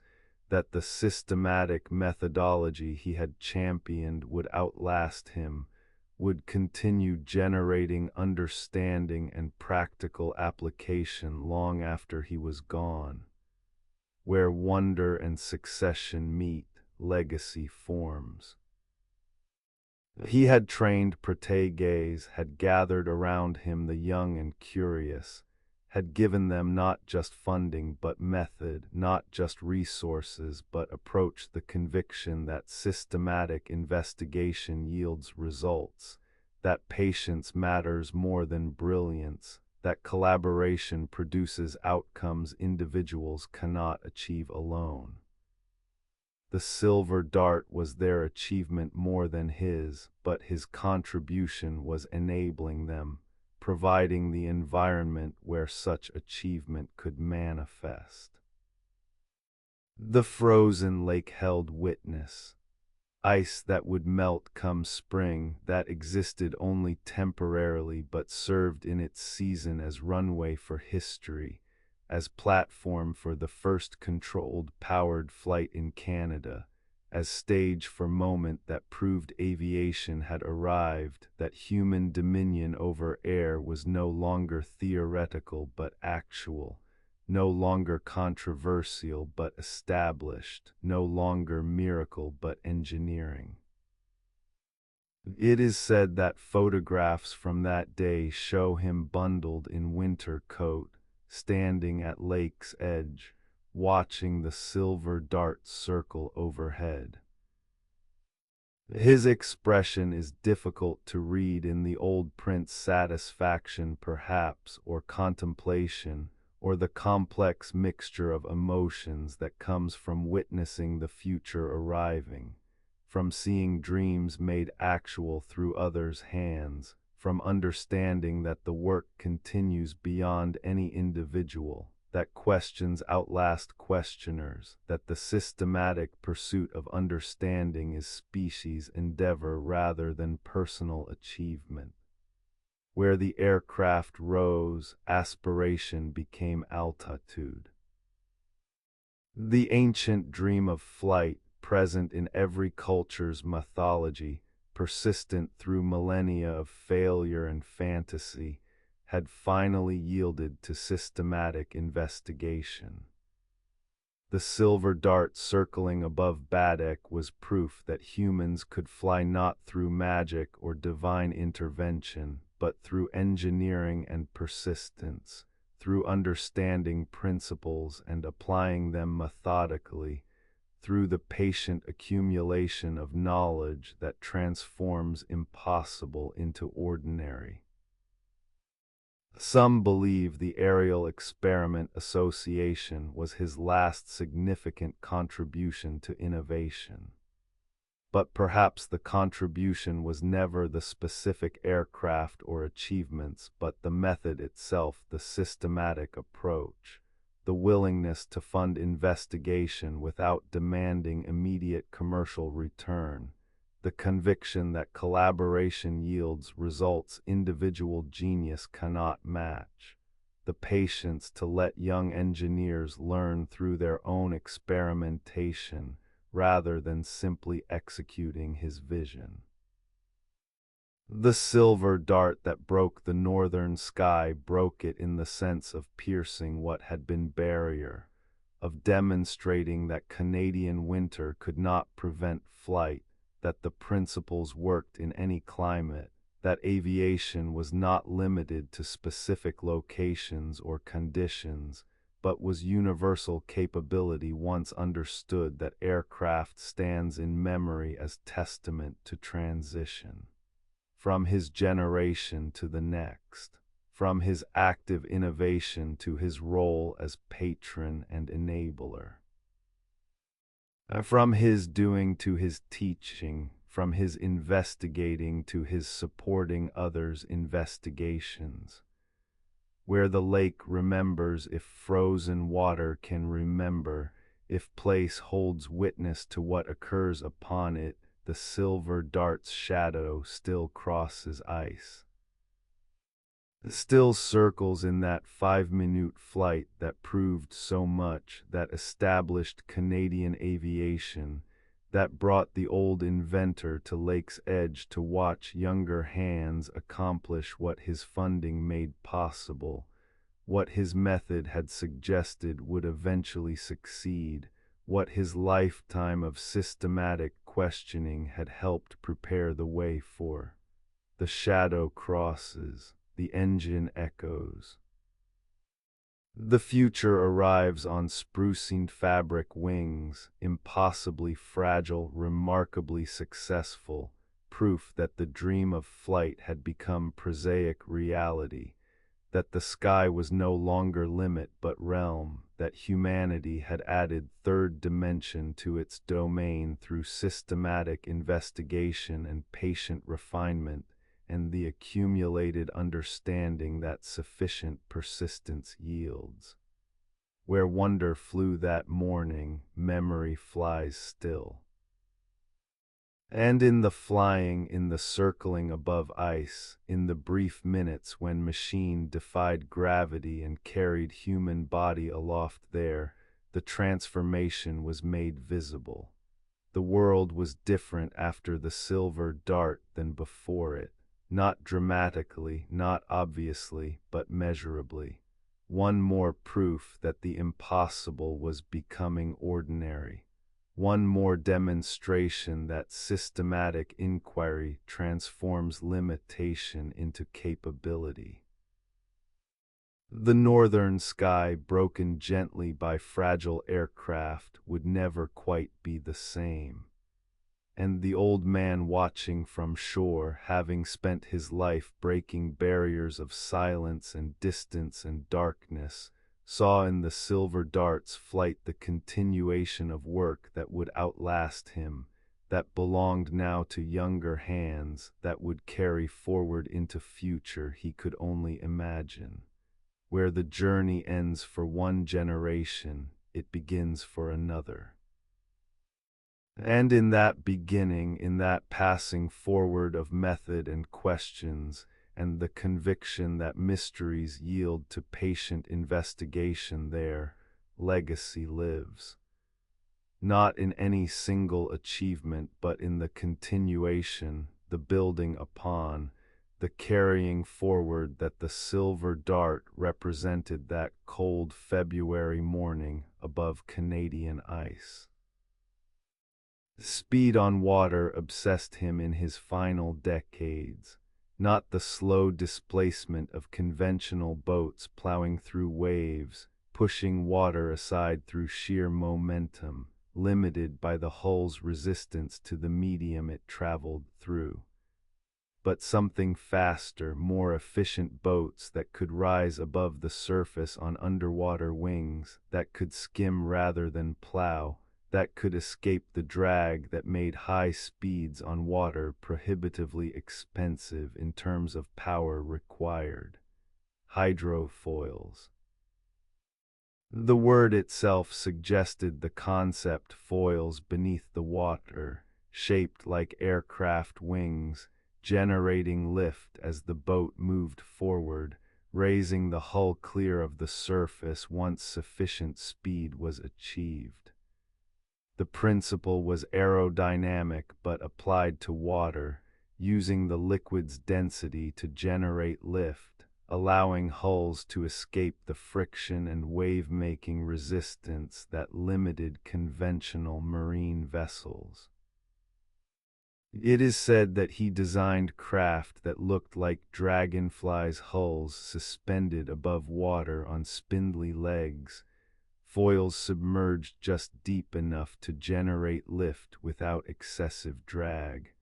that the systematic methodology he had championed would outlast him, would continue generating understanding and practical application long after he was gone. Where wonder and succession meet, legacy forms. He had trained proteges, had gathered around him the young and curious, had given them not just funding but method, not just resources but approach, the conviction that systematic investigation yields results, that patience matters more than brilliance, that collaboration produces outcomes individuals cannot achieve alone. The Silver Dart was their achievement more than his, but his contribution was enabling them, providing the environment where such achievement could manifest. The frozen lake held witness. Ice that would melt come spring, that existed only temporarily but served in its season as runway for history, as platform for the first controlled, powered flight in Canada, as stage for moment that proved aviation had arrived, that human dominion over air was no longer theoretical but actual, no longer controversial but established, no longer miracle but engineering. It is said that photographs from that day show him bundled in winter coat, standing at lake's edge, watching the silver dart circle overhead. His expression is difficult to read in the old print's satisfaction perhaps, or contemplation, or the complex mixture of emotions that comes from witnessing the future arriving, from seeing dreams made actual through others' hands, from understanding that the work continues beyond any individual, that questions outlast questioners, that the systematic pursuit of understanding is species endeavor rather than personal achievement. Where the aircraft rose, aspiration became altitude. The ancient dream of flight, present in every culture's mythology, persistent through millennia of failure and fantasy, had finally yielded to systematic investigation. The silver dart circling above Badek was proof that humans could fly not through magic or divine intervention, but through engineering and persistence, through understanding principles and applying them methodically, through the patient accumulation of knowledge that transforms impossible into ordinary. Some believe the Aerial Experiment Association was his last significant contribution to innovation. But perhaps the contribution was never the specific aircraft or achievements, but the method itself, the systematic approach, the willingness to fund investigation without demanding immediate commercial return, the conviction that collaboration yields results individual genius cannot match, the patience to let young engineers learn through their own experimentation rather than simply executing his vision. The silver dart that broke the northern sky broke it in the sense of piercing what had been barrier, of demonstrating that Canadian winter could not prevent flight, that the principles worked in any climate, that aviation was not limited to specific locations or conditions, but was universal capability once understood, that aircraft stands in memory as testament to transition. From his generation to the next, from his active innovation to his role as patron and enabler. From his doing to his teaching, from his investigating to his supporting others' investigations. Where the lake remembers, if frozen water can remember, if place holds witness to what occurs upon it, the silver dart's shadow still crosses ice. Still circles in that 5-minute flight that proved so much, that established Canadian aviation, that brought the old inventor to Lake's Edge to watch younger hands accomplish what his funding made possible, what his method had suggested would eventually succeed, what his lifetime of systematic questioning had helped prepare the way for. The shadow crosses, the engine echoes. The future arrives on sprucing fabric wings, impossibly fragile, remarkably successful, proof that the dream of flight had become prosaic reality, that the sky was no longer limit but realm, that humanity had added third dimension to its domain through systematic investigation and patient refinement, and the accumulated understanding that sufficient persistence yields. Where wonder flew that morning, memory flies still. And in the flying, in the circling above ice, in the brief minutes when machine defied gravity and carried human body aloft there, the transformation was made visible. The world was different after the silver dart than before it, not dramatically, not obviously, but measurably. One more proof that the impossible was becoming ordinary. one more demonstration that systematic inquiry transforms limitation into capability. The northern sky, broken gently by fragile aircraft, would never quite be the same. And the old man watching from shore, having spent his life breaking barriers of silence and distance and darkness, saw in the silver dart's flight the continuation of work that would outlast him, that belonged now to younger hands, that would carry forward into future he could only imagine. Where the journey ends for one generation, it begins for another. And in that beginning, in that passing forward of method and questions, and the conviction that mysteries yield to patient investigation, there, legacy lives. Not in any single achievement, but in the continuation, the building upon, the carrying forward that the silver dart represented that cold February morning above Canadian ice. Speed on water obsessed him in his final decades, not the slow displacement of conventional boats plowing through waves, pushing water aside through sheer momentum, limited by the hull's resistance to the medium it traveled through. But something faster, more efficient boats that could rise above the surface on underwater wings, that could skim rather than plow, that could escape the drag that made high speeds on water prohibitively expensive in terms of power required. Hydrofoils. The word itself suggested the concept, foils beneath the water, shaped like aircraft wings, generating lift as the boat moved forward, raising the hull clear of the surface once sufficient speed was achieved. The principle was aerodynamic but applied to water, using the liquid's density to generate lift, allowing hulls to escape the friction and wave-making resistance that limited conventional marine vessels. It is said that he designed craft that looked like dragonflies' hulls suspended above water on spindly legs, foils submerged just deep enough to generate lift without excessive drag.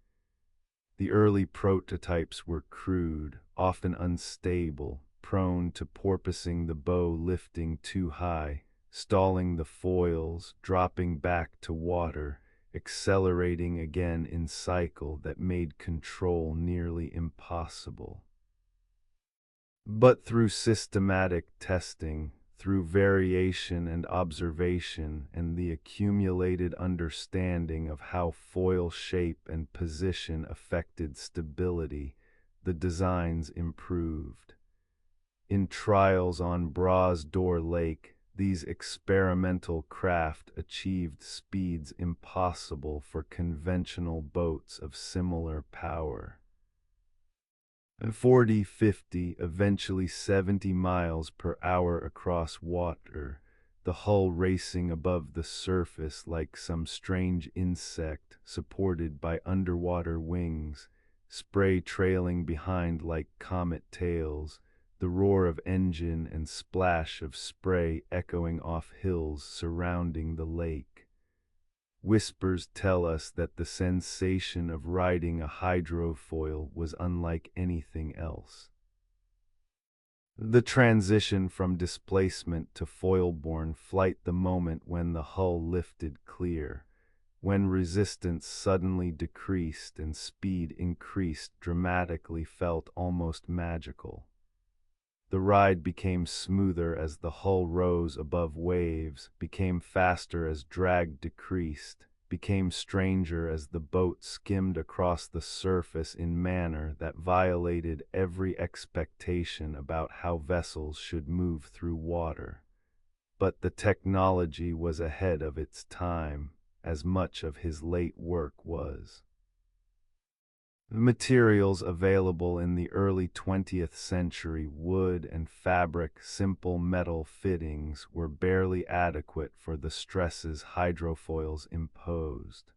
The early prototypes were crude, often unstable, prone to porpoising the bow lifting too high, stalling the foils, dropping back to water, accelerating again in cycle that made control nearly impossible. But through systematic testing, through variation and observation and the accumulated understanding of how foil shape and position affected stability, the designs improved. In trials on Bras d'Or Lake, these experimental craft achieved speeds impossible for conventional boats of similar power. 40, 50, eventually 70 miles per hour across water, the hull racing above the surface like some strange insect supported by underwater wings, spray trailing behind like comet tails, the roar of engine and splash of spray echoing off hills surrounding the lake. Whispers tell us that the sensation of riding a hydrofoil was unlike anything else. The transition from displacement to foil-borne flight, the moment when the hull lifted clear, when resistance suddenly decreased and speed increased dramatically, felt almost magical. The ride became smoother as the hull rose above waves, became faster as drag decreased, became stranger as the boat skimmed across the surface in manner that violated every expectation about how vessels should move through water. But the technology was ahead of its time, as much of his late work was. Materials available in the early 20th century, wood and fabric, simple metal fittings, were barely adequate for the stresses hydrofoils imposed.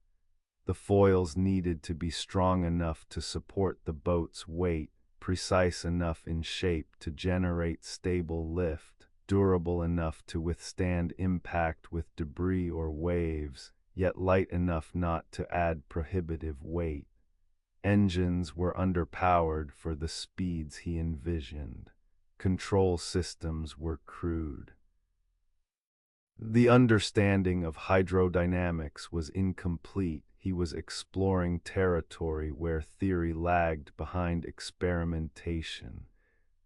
The foils needed to be strong enough to support the boat's weight, precise enough in shape to generate stable lift, durable enough to withstand impact with debris or waves, yet light enough not to add prohibitive weight. Engines were underpowered for the speeds he envisioned. Control systems were crude. The understanding of hydrodynamics was incomplete. He was exploring territory where theory lagged behind experimentation,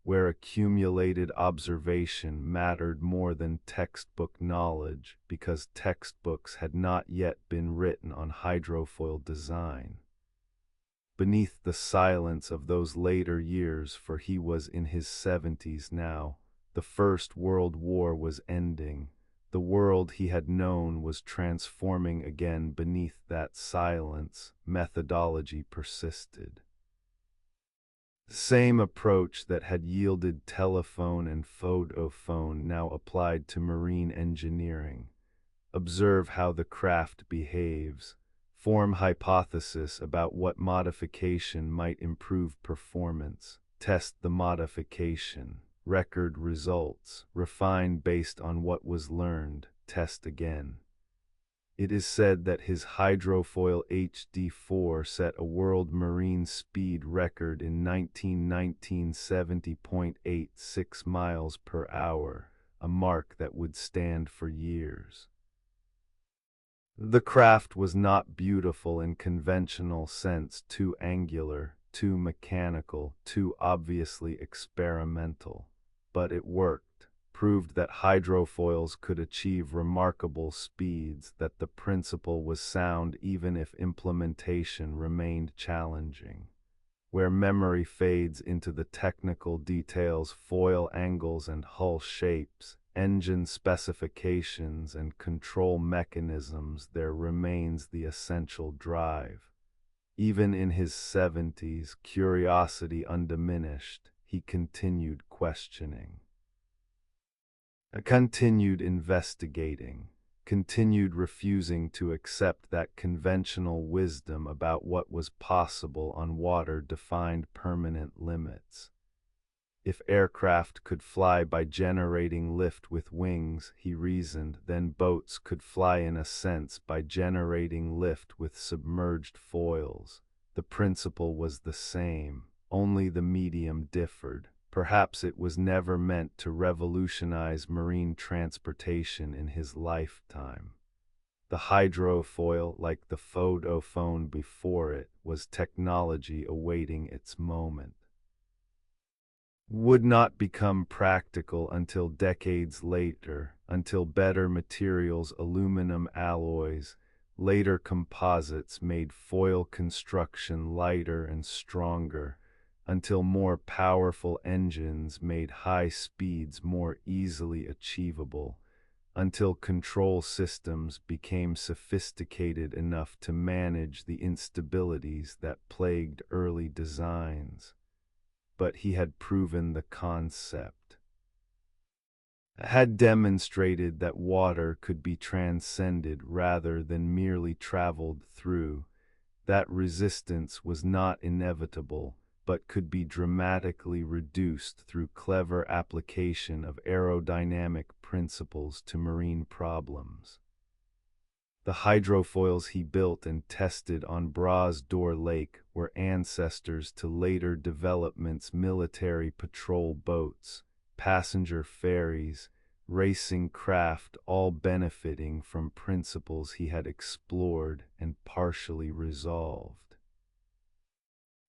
where accumulated observation mattered more than textbook knowledge because textbooks had not yet been written on hydrofoil design. Beneath the silence of those later years, for he was in his 70s now, the First World War was ending. The world he had known was transforming again. Beneath that silence, methodology persisted. The same approach that had yielded telephone and photophone now applied to marine engineering. Observe how the craft behaves. Form hypothesis about what modification might improve performance. Test the modification. Record results. Refine based on what was learned. Test again. It is said that his hydrofoil HD4 set a world marine speed record in 1919, 70.86 miles per hour, a mark that would stand for years. The craft was not beautiful in conventional sense, too angular, too mechanical, too obviously experimental. But it worked, proved that hydrofoils could achieve remarkable speeds, that the principle was sound even if implementation remained challenging. Where memory fades into the technical details, foil angles and hull shapes, engine specifications and control mechanisms, there remains the essential drive. Even in his 70s, curiosity undiminished, he continued questioning, continued investigating, continued refusing to accept that conventional wisdom about what was possible on water-defined permanent limits. If aircraft could fly by generating lift with wings, he reasoned, then boats could fly in a sense by generating lift with submerged foils. The principle was the same, only the medium differed. Perhaps it was never meant to revolutionize marine transportation in his lifetime. The hydrofoil, like the photophone before it, was technology awaiting its moment. Would not become practical until decades later, until better materials, aluminum alloys, later composites made foil construction lighter and stronger, until more powerful engines made high speeds more easily achievable, until control systems became sophisticated enough to manage the instabilities that plagued early designs. But he had proven the concept, had demonstrated that water could be transcended rather than merely traveled through, that resistance was not inevitable, but could be dramatically reduced through clever application of aerodynamic principles to marine problems. The hydrofoils he built and tested on Bras d'Or Lake were ancestors to later developments: military patrol boats, passenger ferries, racing craft, all benefiting from principles he had explored and partially resolved.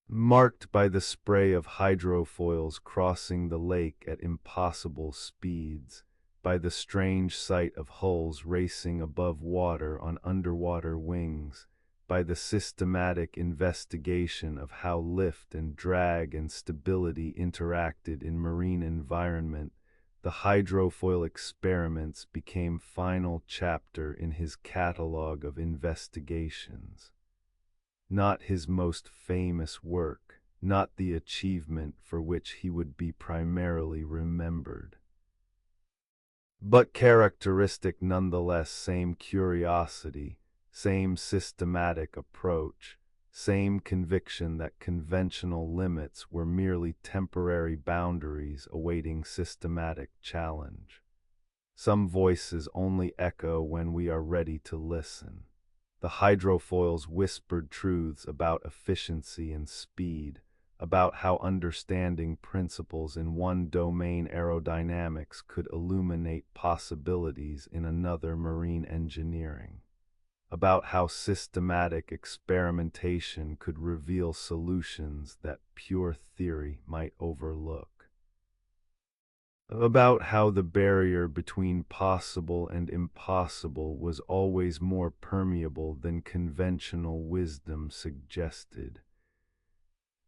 Marked by the spray of hydrofoils crossing the lake at impossible speeds, by the strange sight of hulls racing above water on underwater wings, by the systematic investigation of how lift and drag and stability interacted in marine environment, the hydrofoil experiments became final chapter in his catalog of investigations. not his most famous work, not the achievement for which he would be primarily remembered. But characteristic nonetheless, same curiosity, same systematic approach, same conviction that conventional limits were merely temporary boundaries awaiting systematic challenge. Some voices only echo when we are ready to listen. The hydrofoils whispered truths about efficiency and speed, about how understanding principles in one domain, aerodynamics, could illuminate possibilities in another, marine engineering, about how systematic experimentation could reveal solutions that pure theory might overlook, about how the barrier between possible and impossible was always more permeable than conventional wisdom suggested.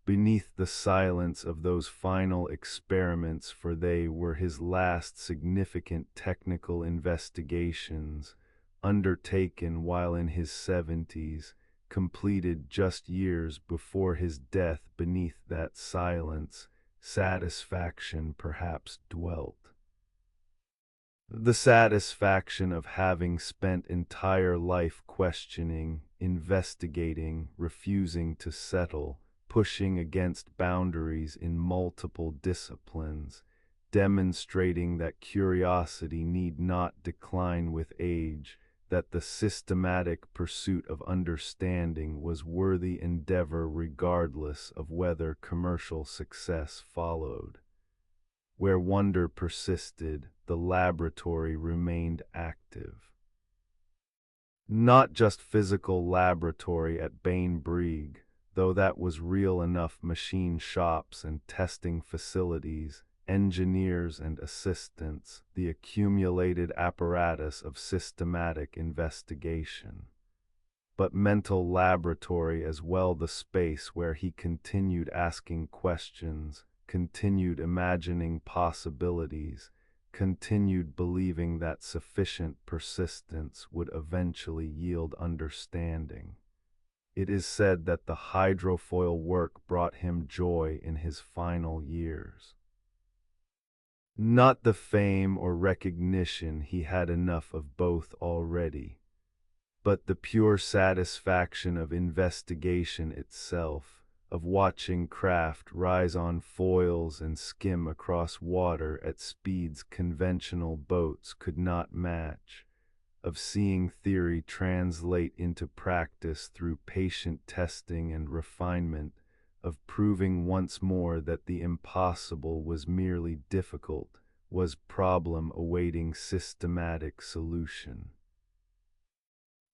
Beneath the silence of those final experiments, for they were his last significant technical investigations, undertaken while in his 70s, completed just years before his death, beneath that silence, satisfaction perhaps dwelt. The satisfaction of having spent entire life questioning, investigating, refusing to settle, pushing against boundaries in multiple disciplines, demonstrating that curiosity need not decline with age, that the systematic pursuit of understanding was worthy endeavor regardless of whether commercial success followed. Where wonder persisted, the laboratory remained active. Not just physical laboratory at Bainbridge, though that was real enough, machine shops and testing facilities, engineers and assistants, the accumulated apparatus of systematic investigation. But mental laboratory as well, the space where he continued asking questions, continued imagining possibilities, continued believing that sufficient persistence would eventually yield understanding. It is said that the hydrofoil work brought him joy in his final years. Not the fame or recognition, he had enough of both already, but the pure satisfaction of investigation itself, of watching craft rise on foils and skim across water at speeds conventional boats could not match, of seeing theory translate into practice through patient testing and refinement, of proving once more that the impossible was merely difficult, was problem awaiting systematic solution.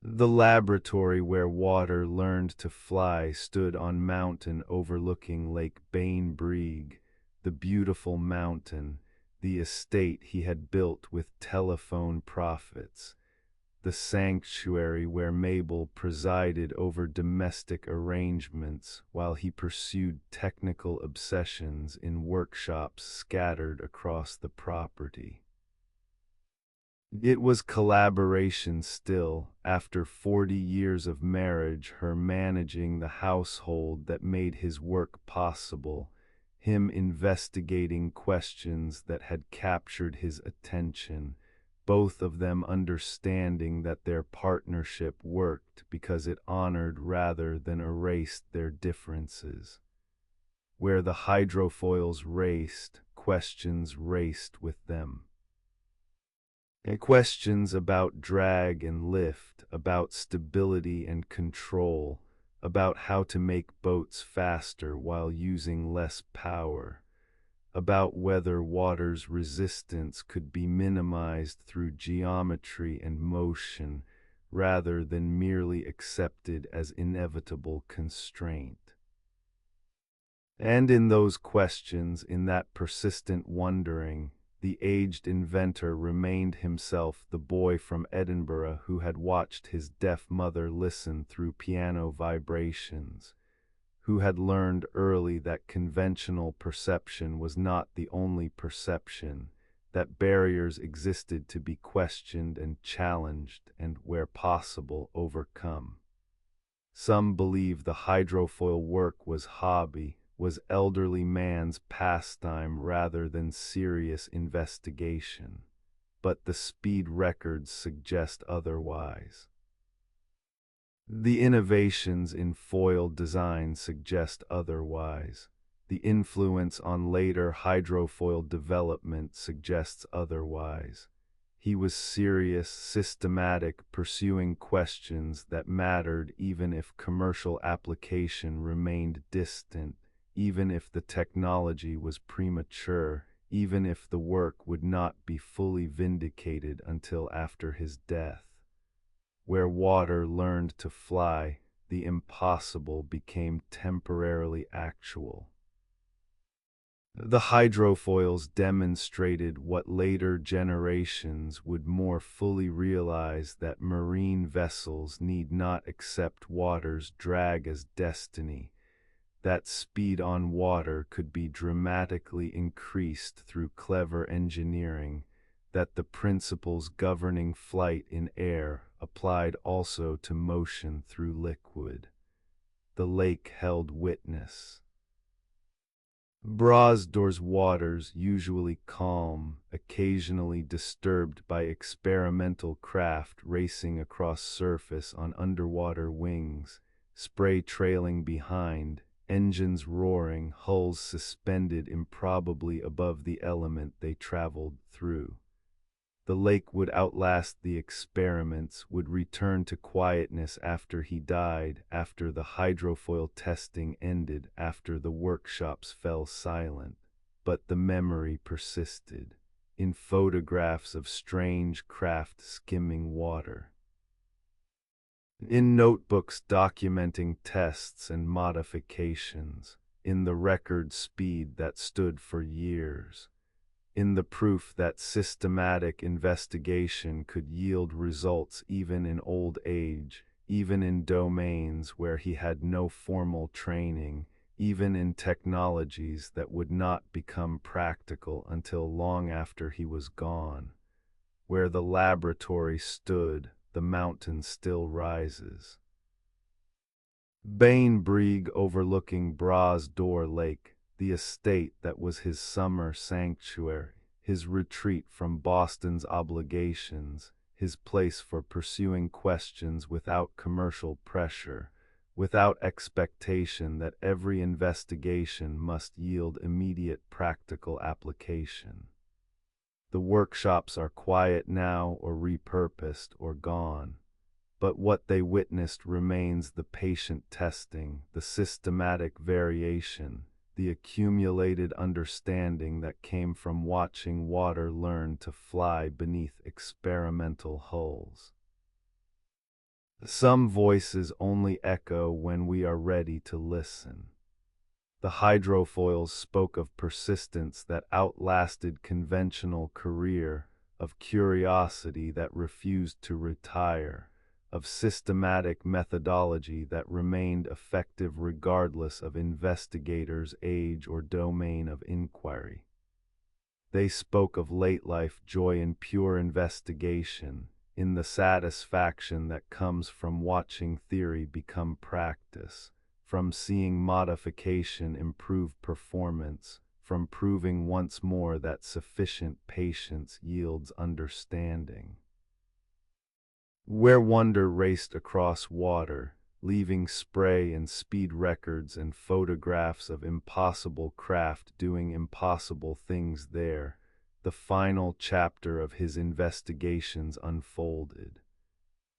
The laboratory where water learned to fly stood on mountain overlooking Lake Bainbridge, the beautiful mountain, the estate he had built with telephone profits, the sanctuary where Mabel presided over domestic arrangements while he pursued technical obsessions in workshops scattered across the property. It was collaboration still, after 40 years of marriage, her managing the household, that made his work possible, him investigating questions that had captured his attention, both of them understanding that their partnership worked because it honored rather than erased their differences. Where the hydrofoils raced, questions raced with them. Questions about drag and lift, about stability and control, about how to make boats faster while using less power, about whether water's resistance could be minimized through geometry and motion rather than merely accepted as inevitable constraint. And in those questions, in that persistent wondering, the aged inventor remained himself, the boy from Edinburgh who had watched his deaf mother listen through piano vibrations, who had learned early that conventional perception was not the only perception, that barriers existed to be questioned and challenged and, where possible, overcome. Some believe the hydrofoil work was hobby, was elderly man's pastime rather than serious investigation. But the speed records suggest otherwise. The innovations in foil design suggest otherwise. The influence on later hydrofoil development suggests otherwise. He was serious, systematic, pursuing questions that mattered even if commercial application remained distant, even if the technology was premature, even if the work would not be fully vindicated until after his death. Where water learned to fly, the impossible became temporarily actual. The hydrofoils demonstrated what later generations would more fully realize, that marine vessels need not accept water's drag as destiny, that speed on water could be dramatically increased through clever engineering, that the principles governing flight in air applied also to motion through liquid. The lake held witness. Brasdor's waters, usually calm, occasionally disturbed by experimental craft racing across surface on underwater wings, spray trailing behind, engines roaring, hulls suspended improbably above the element they traveled through. The lake would outlast the experiments, would return to quietness after he died, after the hydrofoil testing ended, after the workshops fell silent. But the memory persisted, in photographs of strange craft skimming water, in notebooks documenting tests and modifications, in the record speed that stood for years, in the proof that systematic investigation could yield results even in old age, even in domains where he had no formal training, even in technologies that would not become practical until long after he was gone. Where the laboratory stood, the mountain still rises. Bainbrig overlooking Bras d'Or Lake, the estate that was his summer sanctuary, his retreat from Boston's obligations, his place for pursuing questions without commercial pressure, without expectation that every investigation must yield immediate practical application. The workshops are quiet now, or repurposed, or gone. But what they witnessed remains: the patient testing, the systematic variation, the accumulated understanding that came from watching water learn to fly beneath experimental hulls. Some voices only echo when we are ready to listen. The hydrofoils spoke of persistence that outlasted conventional career, of curiosity that refused to retire, of systematic methodology that remained effective regardless of investigators' age or domain of inquiry. They spoke of late-life joy in pure investigation, in the satisfaction that comes from watching theory become practice, from seeing modification improve performance, from proving once more that sufficient patience yields understanding. Where wonder raced across water, leaving spray and speed records and photographs of impossible craft doing impossible things, there, the final chapter of his investigations unfolded.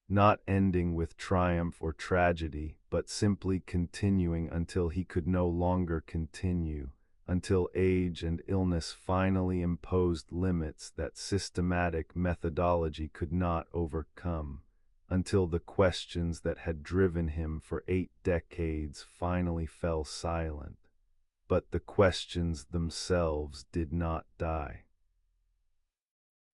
Not ending with triumph or tragedy, but simply continuing until he could no longer continue, until age and illness finally imposed limits that systematic methodology could not overcome, until the questions that had driven him for 8 decades finally fell silent. But the questions themselves did not die.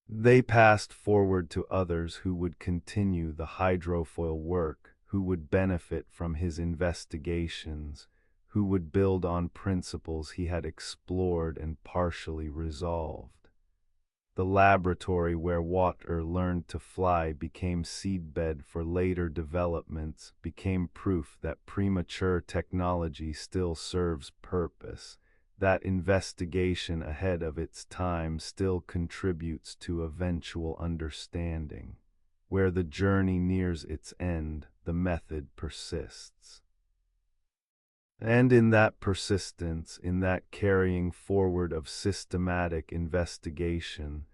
They passed forward to others who would continue the hydrofoil work, who would benefit from his investigations, who would build on principles he had explored and partially resolved. The laboratory where water learned to fly became seedbed for later developments, became proof that premature technology still serves purpose, that investigation ahead of its time still contributes to eventual understanding. Where the journey nears its end, the method persists. And in that persistence, in that carrying forward of systematic investigation,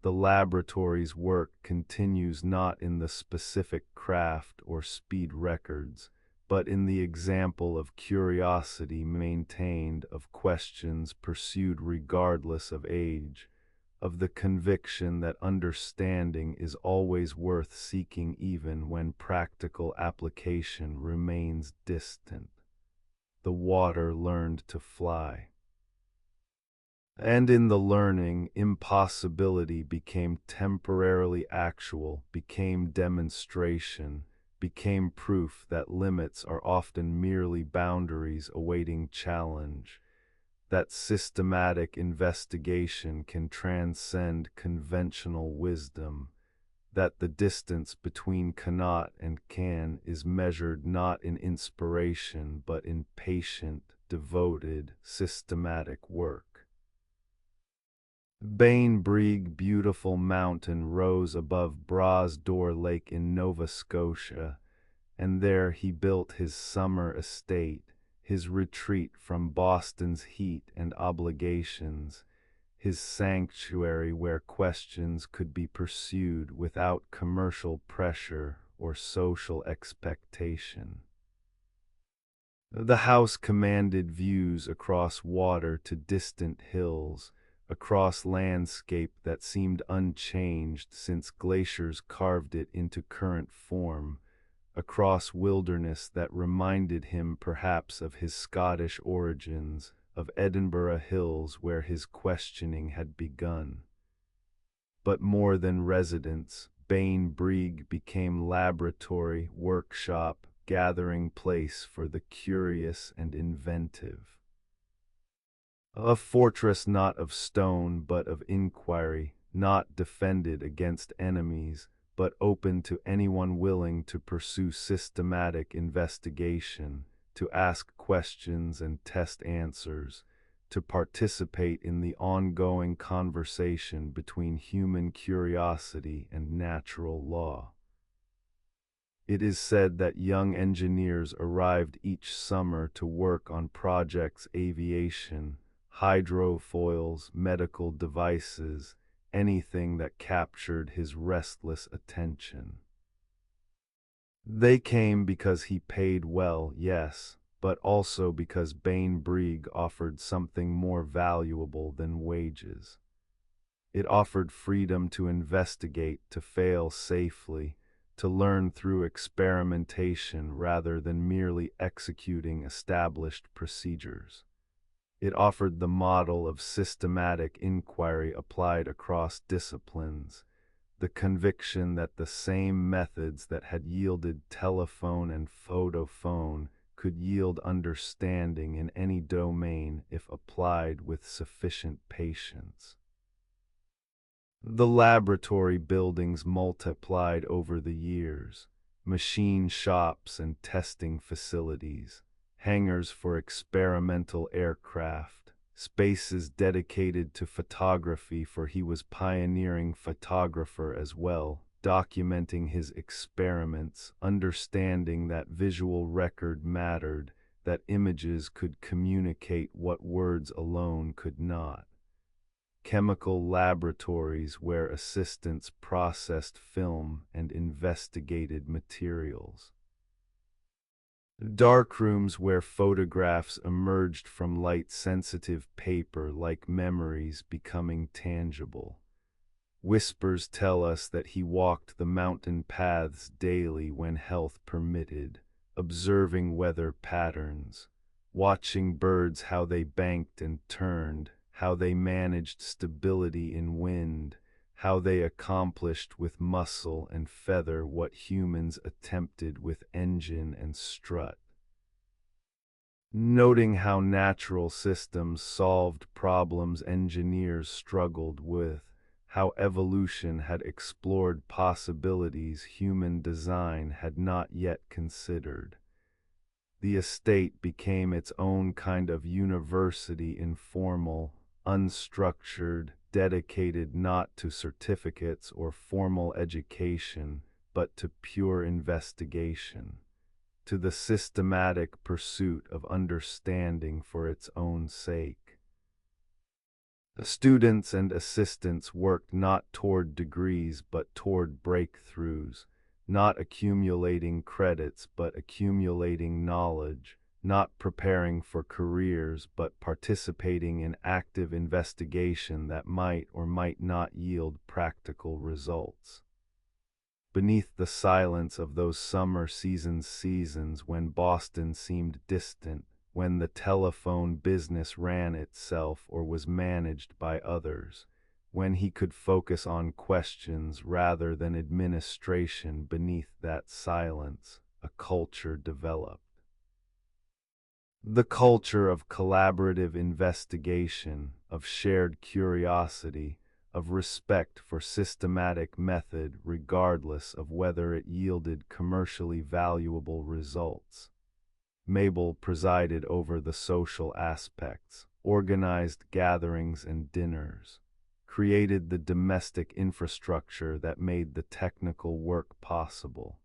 the laboratory's work continues not in the specific craft or speed records, but in the example of curiosity maintained, of questions pursued regardless of age, of the conviction that understanding is always worth seeking even when practical application remains distant. The water learned to fly. And in the learning, impossibility became temporarily actual, became demonstration, became proof that limits are often merely boundaries awaiting challenge, that systematic investigation can transcend conventional wisdom, that the distance between cannot and can is measured not in inspiration but in patient, devoted, systematic work. Bainbrig Beautiful Mountain rose above Bras d'Or Lake in Nova Scotia, and there he built his summer estate, his retreat from Boston's heat and obligations, his sanctuary where questions could be pursued without commercial pressure or social expectation. The house commanded views across water to distant hills, across landscape that seemed unchanged since glaciers carved it into current form, across wilderness that reminded him perhaps of his Scottish origins, of Edinburgh Hills where his questioning had begun. But more than residence, Bainbrig became laboratory, workshop, gathering place for the curious and inventive. A fortress not of stone but of inquiry, not defended against enemies, but open to anyone willing to pursue systematic investigation, to ask questions and test answers, to participate in the ongoing conversation between human curiosity and natural law. It is said that young engineers arrived each summer to work on projects aviation, hydrofoils, medical devices, anything that captured his restless attention. They came because he paid well, yes, but also because Bainbrig offered something more valuable than wages. It offered freedom to investigate, to fail safely, to learn through experimentation rather than merely executing established procedures. It offered the model of systematic inquiry applied across disciplines, the conviction that the same methods that had yielded telephone and photophone could yield understanding in any domain if applied with sufficient patience. The laboratory buildings multiplied over the years, machine shops and testing facilities, hangars for experimental aircraft, spaces dedicated to photography, for he was pioneering photographer as well, documenting his experiments, understanding that visual record mattered, that images could communicate what words alone could not. Chemical laboratories where assistants processed film and investigated materials. Darkrooms where photographs emerged from light-sensitive paper like memories becoming tangible. Whispers tell us that he walked the mountain paths daily when health permitted, observing weather patterns, watching birds how they banked and turned, how they managed stability in wind, how they accomplished with muscle and feather what humans attempted with engine and strut. Noting how natural systems solved problems engineers struggled with, how evolution had explored possibilities human design had not yet considered. The estate became its own kind of university, informal, unstructured, dedicated not to certificates or formal education, but to pure investigation, to the systematic pursuit of understanding for its own sake. The students and assistants worked not toward degrees but toward breakthroughs, not accumulating credits but accumulating knowledge, not preparing for careers but participating in active investigation that might or might not yield practical results. Beneath the silence of those summer seasons when Boston seemed distant, when the telephone business ran itself or was managed by others, when he could focus on questions rather than administration, beneath that silence, a culture developed. The culture of collaborative investigation, of shared curiosity, of respect for systematic method regardless of whether it yielded commercially valuable results. Mabel presided over the social aspects, organized gatherings and dinners, created the domestic infrastructure that made the technical work possible.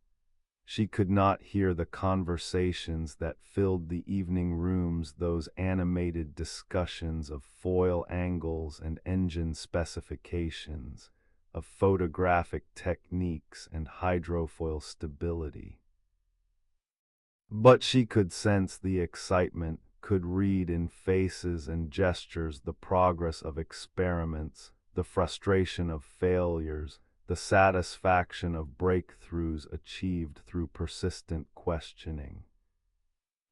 She could not hear the conversations that filled the evening rooms, those animated discussions of foil angles and engine specifications, of photographic techniques and hydrofoil stability. But she could sense the excitement, could read in faces and gestures the progress of experiments, the frustration of failures, the satisfaction of breakthroughs achieved through persistent questioning.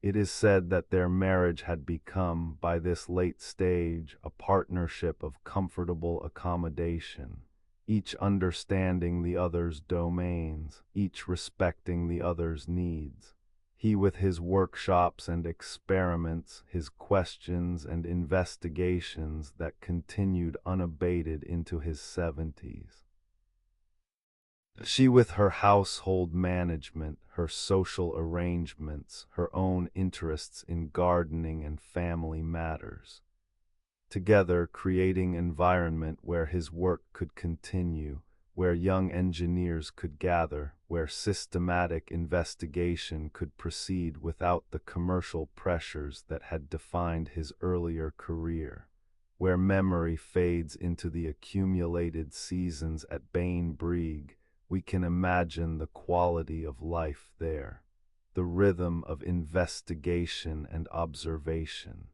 It is said that their marriage had become, by this late stage, a partnership of comfortable accommodation, each understanding the other's domains, each respecting the other's needs. He with his workshops and experiments, his questions and investigations that continued unabated into his 70s. She with her household management, her social arrangements, her own interests in gardening and family matters. Together creating environment where his work could continue, where young engineers could gather, where systematic investigation could proceed without the commercial pressures that had defined his earlier career, where memory fades into the accumulated seasons at Bainbridge. We can imagine the quality of life there, the rhythm of investigation and observation.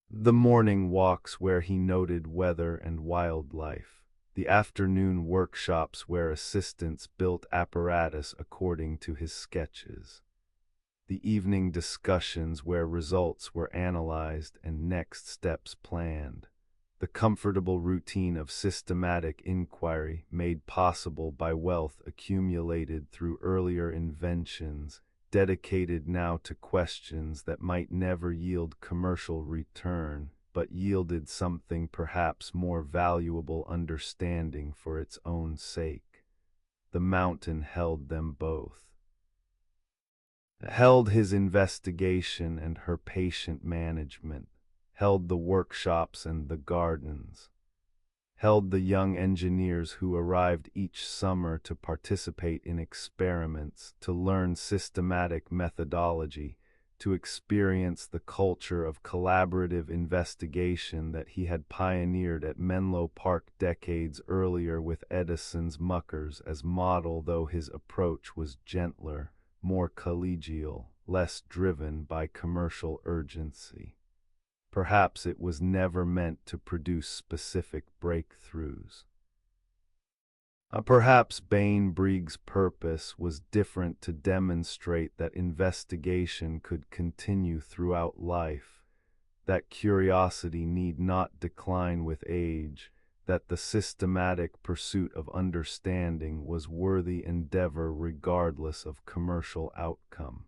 The morning walks where he noted weather and wildlife, the afternoon workshops where assistants built apparatus according to his sketches, the evening discussions where results were analyzed and next steps planned, the comfortable routine of systematic inquiry made possible by wealth accumulated through earlier inventions, dedicated now to questions that might never yield commercial return, but yielded something perhaps more valuable, understanding for its own sake. The mountain held them both. Held his investigation and her patient management, held the workshops and the gardens, held the young engineers who arrived each summer to participate in experiments, to learn systematic methodology, to experience the culture of collaborative investigation that he had pioneered at Menlo Park decades earlier with Edison's muckers as model, though his approach was gentler, more collegial, less driven by commercial urgency. Perhaps it was never meant to produce specific breakthroughs. Perhaps Bainbrigh's purpose was different, to demonstrate that investigation could continue throughout life, that curiosity need not decline with age, that the systematic pursuit of understanding was worthy endeavor regardless of commercial outcome.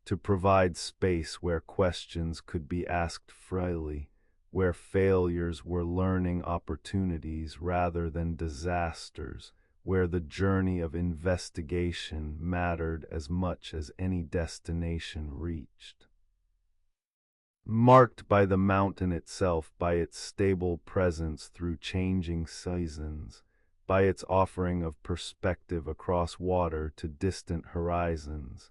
To provide space where questions could be asked freely, where failures were learning opportunities rather than disasters, where the journey of investigation mattered as much as any destination reached. Marked by the mountain itself, by its stable presence through changing seasons, by its offering of perspective across water to distant horizons,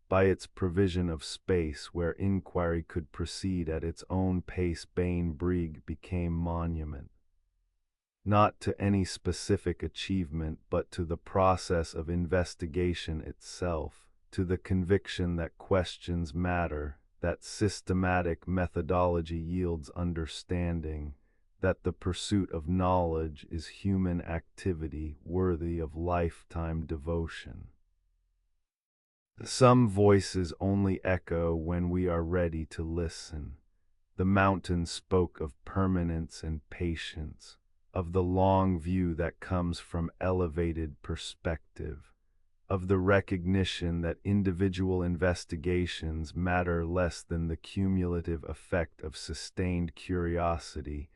by its provision of space where inquiry could proceed at its own pace, Bain Brig became monument, not to any specific achievement but to the process of investigation itself, to the conviction that questions matter, that systematic methodology yields understanding, that the pursuit of knowledge is human activity worthy of lifetime devotion. Some voices only echo when we are ready to listen. The mountain spoke of permanence and patience, of the long view that comes from elevated perspective, of the recognition that individual investigations matter less than the cumulative effect of sustained curiosity,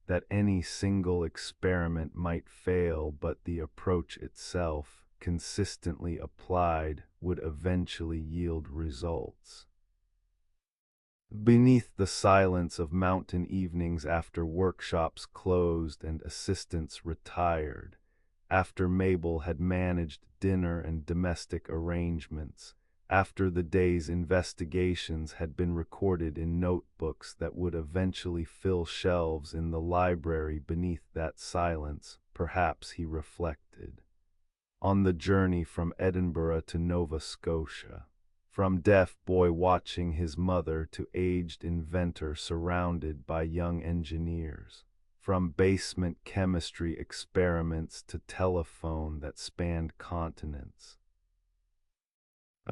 that any single experiment might fail but the approach itself, consistently applied, would eventually yield results. Beneath the silence of mountain evenings, after workshops closed and assistants retired, after Mabel had managed dinner and domestic arrangements, after the day's investigations had been recorded in notebooks that would eventually fill shelves in the library, beneath that silence, perhaps he reflected on the journey from Edinburgh to Nova Scotia, from deaf boy watching his mother to aged inventor surrounded by young engineers, from basement chemistry experiments to telephone that spanned continents,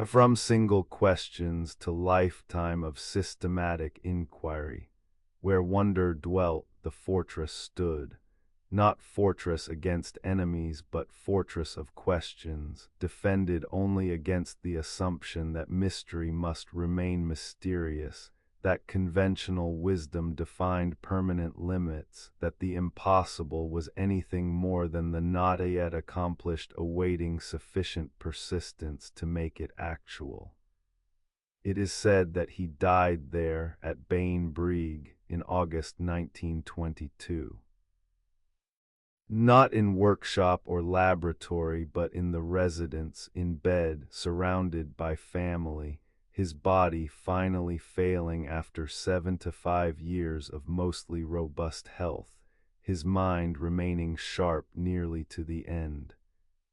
from single questions to lifetime of systematic inquiry. Where wonder dwelt, the fortress stood, not fortress against enemies but fortress of questions, defended only against the assumption that mystery must remain mysterious, that conventional wisdom defined permanent limits, that the impossible was anything more than the not yet accomplished awaiting sufficient persistence to make it actual. It is said that he died there at Bain Brig in August 1922. Not in workshop or laboratory, but in the residence, in bed, surrounded by family, his body finally failing after 7 to 5 years of mostly robust health, his mind remaining sharp nearly to the end.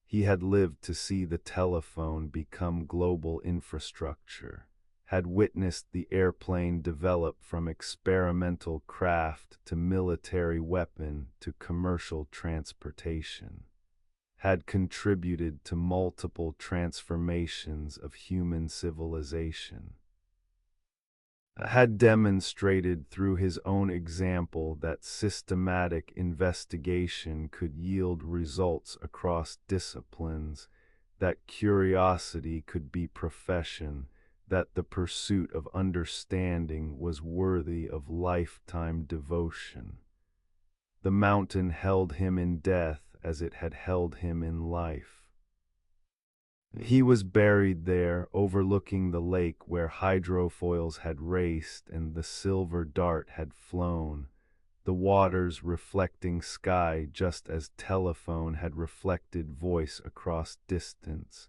He had lived to see the telephone become global infrastructure, had witnessed the airplane develop from experimental craft to military weapon to commercial transportation, had contributed to multiple transformations of human civilization, had demonstrated through his own example that systematic investigation could yield results across disciplines, that curiosity could be profession, that the pursuit of understanding was worthy of lifetime devotion. The mountain held him in death as it had held him in life. He was buried there, overlooking the lake where hydrofoils had raced and the silver dart had flown, the waters reflecting sky just as telephone had reflected voice across distance,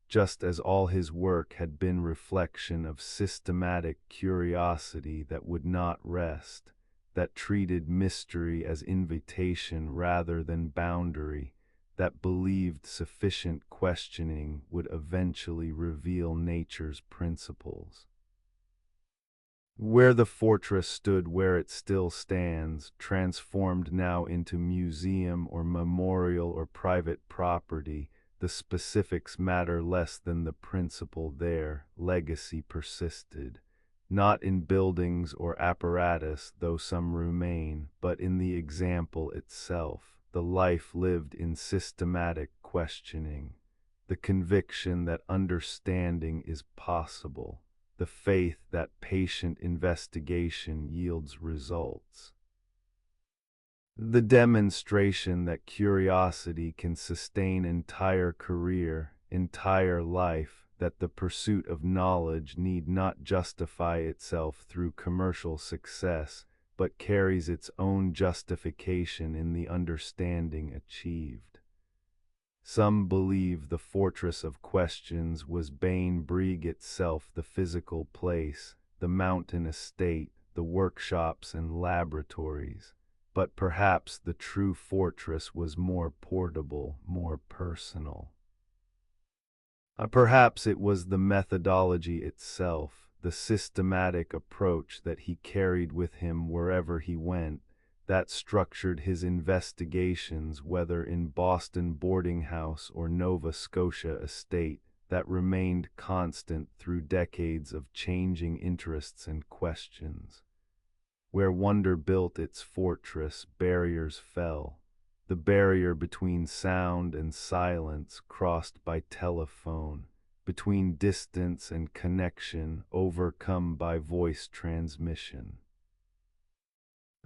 just as all his work had been reflection of systematic curiosity that would not rest, that treated mystery as invitation rather than boundary, that believed sufficient questioning would eventually reveal nature's principles. Where the fortress stood, where it still stands, transformed now into museum or memorial or private property, the specifics matter less than the principle there. Legacy persisted, not in buildings or apparatus, though some remain, but in the example itself, the life lived in systematic questioning, the conviction that understanding is possible, the faith that patient investigation yields results. The demonstration that curiosity can sustain entire career, entire life, that the pursuit of knowledge need not justify itself through commercial success, but carries its own justification in the understanding achieved. Some believe the fortress of questions was Bain Brig itself, the physical place, the mountain estate, the workshops and laboratories. But perhaps the true fortress was more portable, more personal. Perhaps it was the methodology itself, the systematic approach that he carried with him wherever he went, that structured his investigations, whether in Boston boarding house or Nova Scotia estate, that remained constant through decades of changing interests and questions. Where wonder built its fortress, barriers fell. The barrier between sound and silence crossed by telephone, between distance and connection overcome by voice transmission,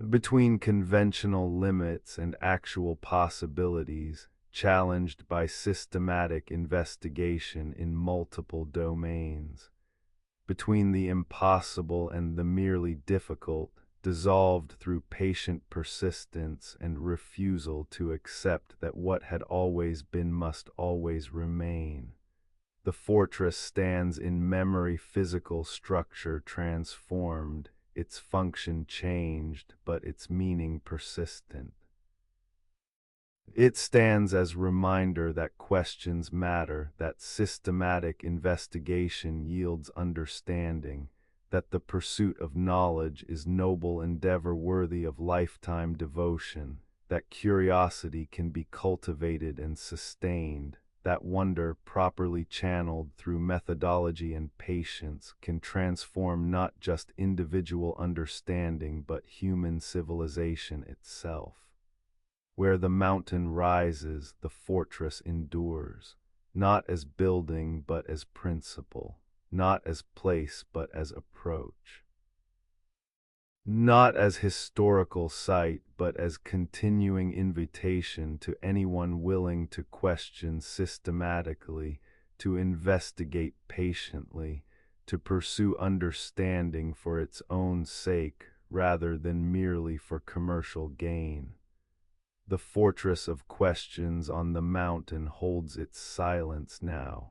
between conventional limits and actual possibilities, challenged by systematic investigation in multiple domains, between the impossible and the merely difficult, dissolved through patient persistence and refusal to accept that what had always been must always remain. The fortress stands in memory, physical structure transformed, its function changed, but its meaning persistent. It stands as reminder that questions matter, that systematic investigation yields understanding, that the pursuit of knowledge is noble endeavor worthy of lifetime devotion, that curiosity can be cultivated and sustained, that wonder, properly channeled through methodology and patience, can transform not just individual understanding but human civilization itself. Where the mountain rises, the fortress endures, not as building but as principle, not as place but as approach, not as historical site but as continuing invitation to anyone willing to question systematically, to investigate patiently, to pursue understanding for its own sake rather than merely for commercial gain. The fortress of questions on the mountain holds its silence now.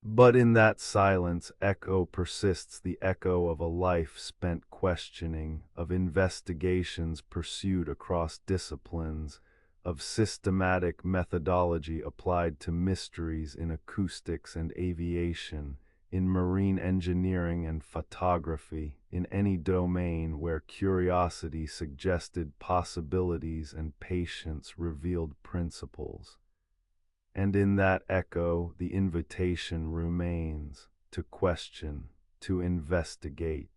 But in that silence echo persists, the echo of a life spent questioning, of investigations pursued across disciplines, of systematic methodology applied to mysteries in acoustics and aviation, in marine engineering and photography, in any domain where curiosity suggested possibilities and patience revealed principles. And in that echo, the invitation remains to question, to investigate,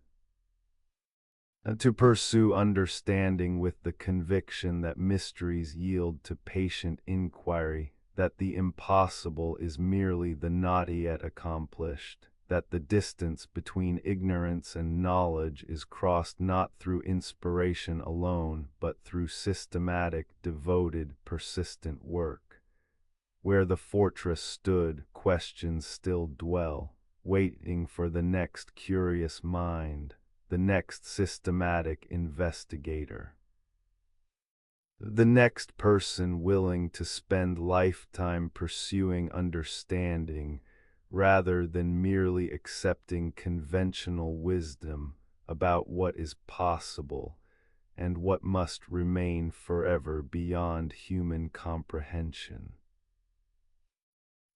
and to pursue understanding with the conviction that mysteries yield to patient inquiry, that the impossible is merely the not yet accomplished, that the distance between ignorance and knowledge is crossed not through inspiration alone, but through systematic, devoted, persistent work. Where the fortress stood, questions still dwell, waiting for the next curious mind, the next systematic investigator, the next person willing to spend lifetime pursuing understanding rather than merely accepting conventional wisdom about what is possible and what must remain forever beyond human comprehension.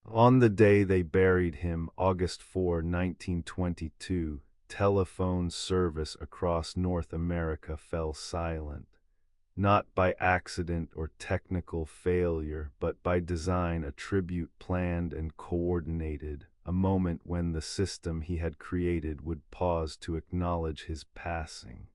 On the day they buried him, August 4, 1922, telephone service across North America fell silent, not by accident or technical failure, but by design, a tribute planned and coordinated, a moment when the system he had created would pause to acknowledge his passing.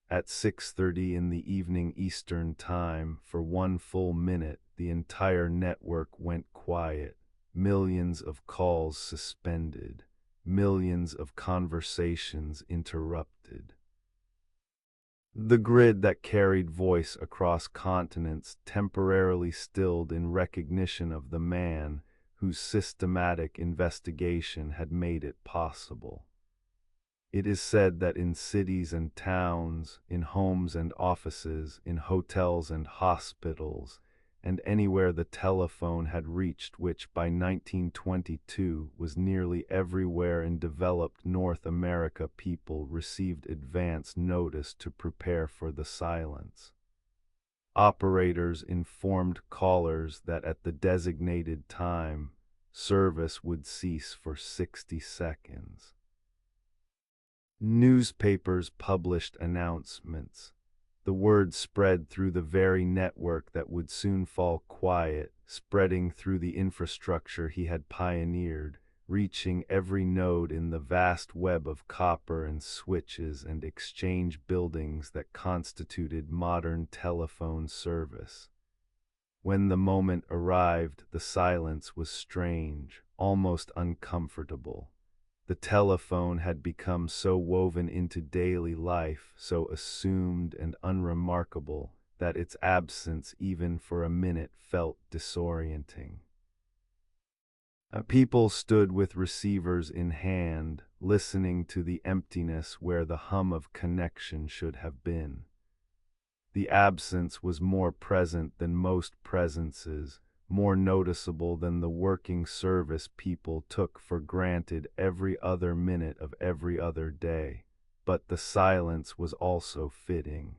At 6:30 in the evening Eastern Time, for one full minute, the entire network went quiet. Millions of calls suspended, millions of conversations interrupted. The grid that carried voice across continents temporarily stilled in recognition of the man whose systematic investigation had made it possible. It is said that in cities and towns, in homes and offices, in hotels and hospitals, and anywhere the telephone had reached, which by 1922 was nearly everywhere in developed North America, people received advance notice to prepare for the silence. Operators informed callers that at the designated time, service would cease for 60 seconds. Newspapers published announcements. The word spread through the very network that would soon fall quiet, spreading through the infrastructure he had pioneered, reaching every node in the vast web of copper and switches and exchange buildings that constituted modern telephone service. When the moment arrived, the silence was strange, almost uncomfortable. The telephone had become so woven into daily life, so assumed and unremarkable, that its absence even for a minute felt disorienting. People stood with receivers in hand, listening to the emptiness where the hum of connection should have been. The absence was more present than most presences, more noticeable than the working service people took for granted every other minute of every other day. But the silence was also fitting.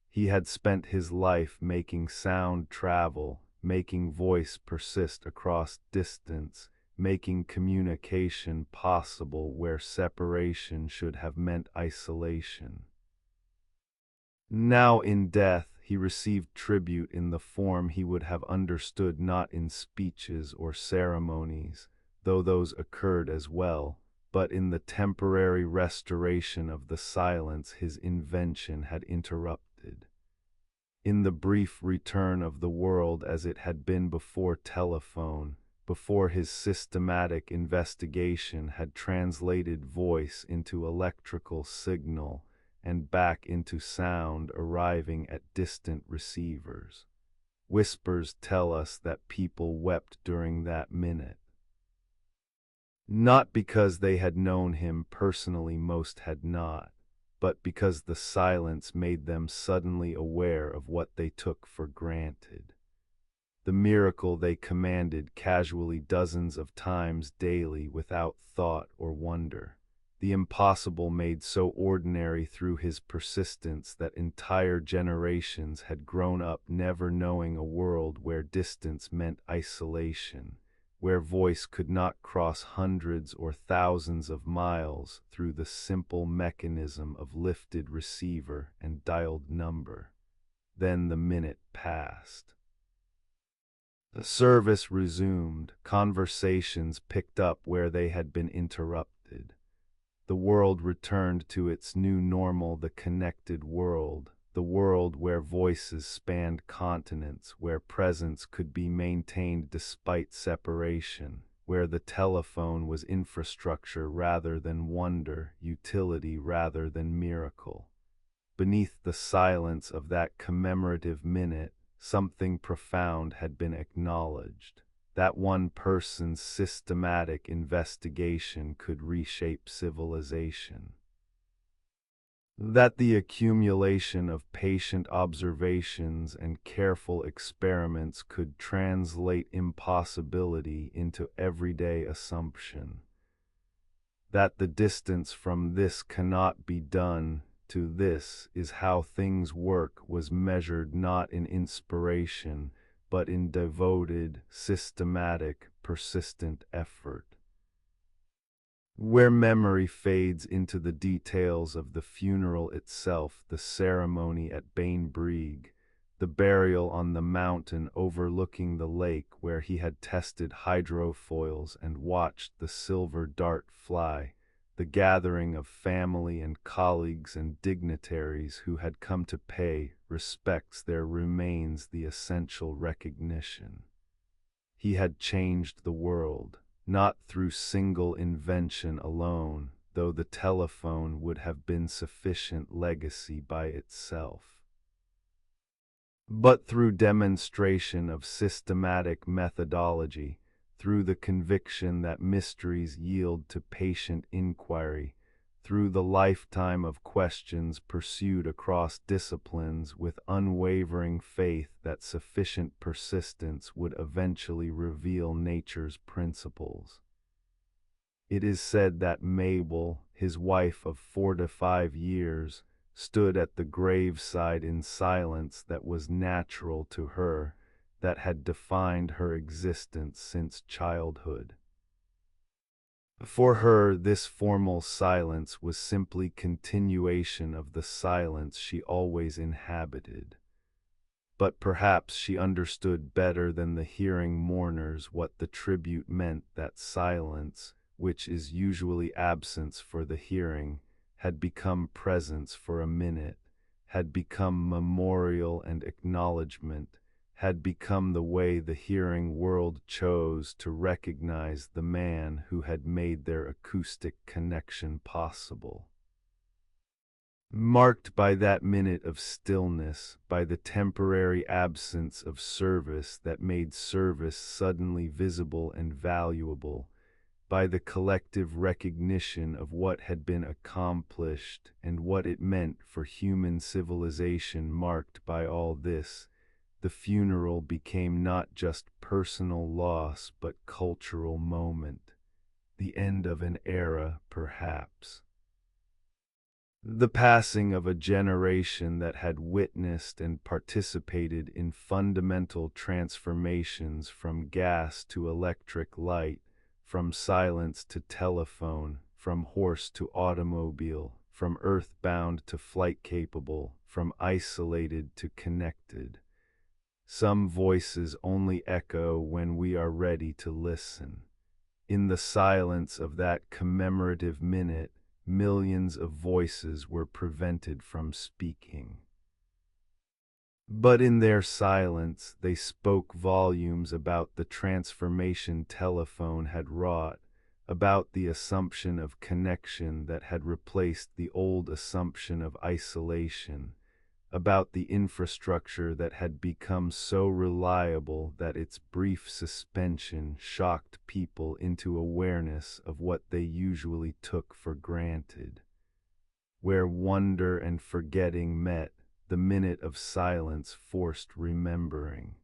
He had spent his life making sound travel, making voice persist across distance, making communication possible where separation should have meant isolation. Now in death, he received tribute in the form he would have understood, not in speeches or ceremonies, though those occurred as well, but in the temporary restoration of the silence his invention had interrupted. In the brief return of the world as it had been before telephone, before his systematic investigation had translated voice into electrical signal, and back into sound arriving at distant receivers. Whispers tell us that people wept during that minute. Not because they had known him personally, most had not, but because the silence made them suddenly aware of what they took for granted. The miracle they commanded casually dozens of times daily without thought or wonder. The impossible made so ordinary through his persistence that entire generations had grown up never knowing a world where distance meant isolation, where voice could not cross hundreds or thousands of miles through the simple mechanism of lifted receiver and dialed number. Then the minute passed. The service resumed, conversations picked up where they had been interrupted. The world returned to its new normal, the connected world, the world where voices spanned continents, where presence could be maintained despite separation, where the telephone was infrastructure rather than wonder, utility rather than miracle. Beneath the silence of that commemorative minute, something profound had been acknowledged. That one person's systematic investigation could reshape civilization. That the accumulation of patient observations and careful experiments could translate impossibility into everyday assumption. That the distance from this cannot be done to this is how things work was measured not in inspiration, but in devoted, systematic, persistent effort. Where memory fades into the details of the funeral itself, the ceremony at Bainbrig, the burial on the mountain overlooking the lake where he had tested hydrofoils and watched the silver dart fly, the gathering of family and colleagues and dignitaries who had come to pay respects, there remains the essential recognition. He had changed the world. not through single invention alone, though the telephone would have been sufficient legacy by itself, but through demonstration of systematic methodology, through the conviction that mysteries yield to patient inquiry, through the lifetime of questions pursued across disciplines with unwavering faith that sufficient persistence would eventually reveal nature's principles. It is said that Mabel, his wife of 4 to 5 years, stood at the graveside in silence that was natural to her, that had defined her existence since childhood. For her, this formal silence was simply continuation of the silence she always inhabited. But perhaps she understood better than the hearing mourners what the tribute meant, that silence, which is usually absence for the hearing, had become presence for a minute, had become memorial and acknowledgement, had become the way the hearing world chose to recognize the man who had made their acoustic connection possible. Marked by that minute of stillness, by the temporary absence of service that made service suddenly visible and valuable, by the collective recognition of what had been accomplished and what it meant for human civilization, marked by all this, the funeral became not just personal loss but cultural moment, the end of an era, perhaps. The passing of a generation that had witnessed and participated in fundamental transformations from gas to electric light, from silence to telephone, from horse to automobile, from earthbound to flight capable, from isolated to connected. Some voices only echo when we are ready to listen. In the silence of that commemorative minute, millions of voices were prevented from speaking. But in their silence, they spoke volumes about the transformation telephone had wrought, about the assumption of connection that had replaced the old assumption of isolation, about the infrastructure that had become so reliable that its brief suspension shocked people into awareness of what they usually took for granted. Where wonder and forgetting met, the minute of silence forced remembering.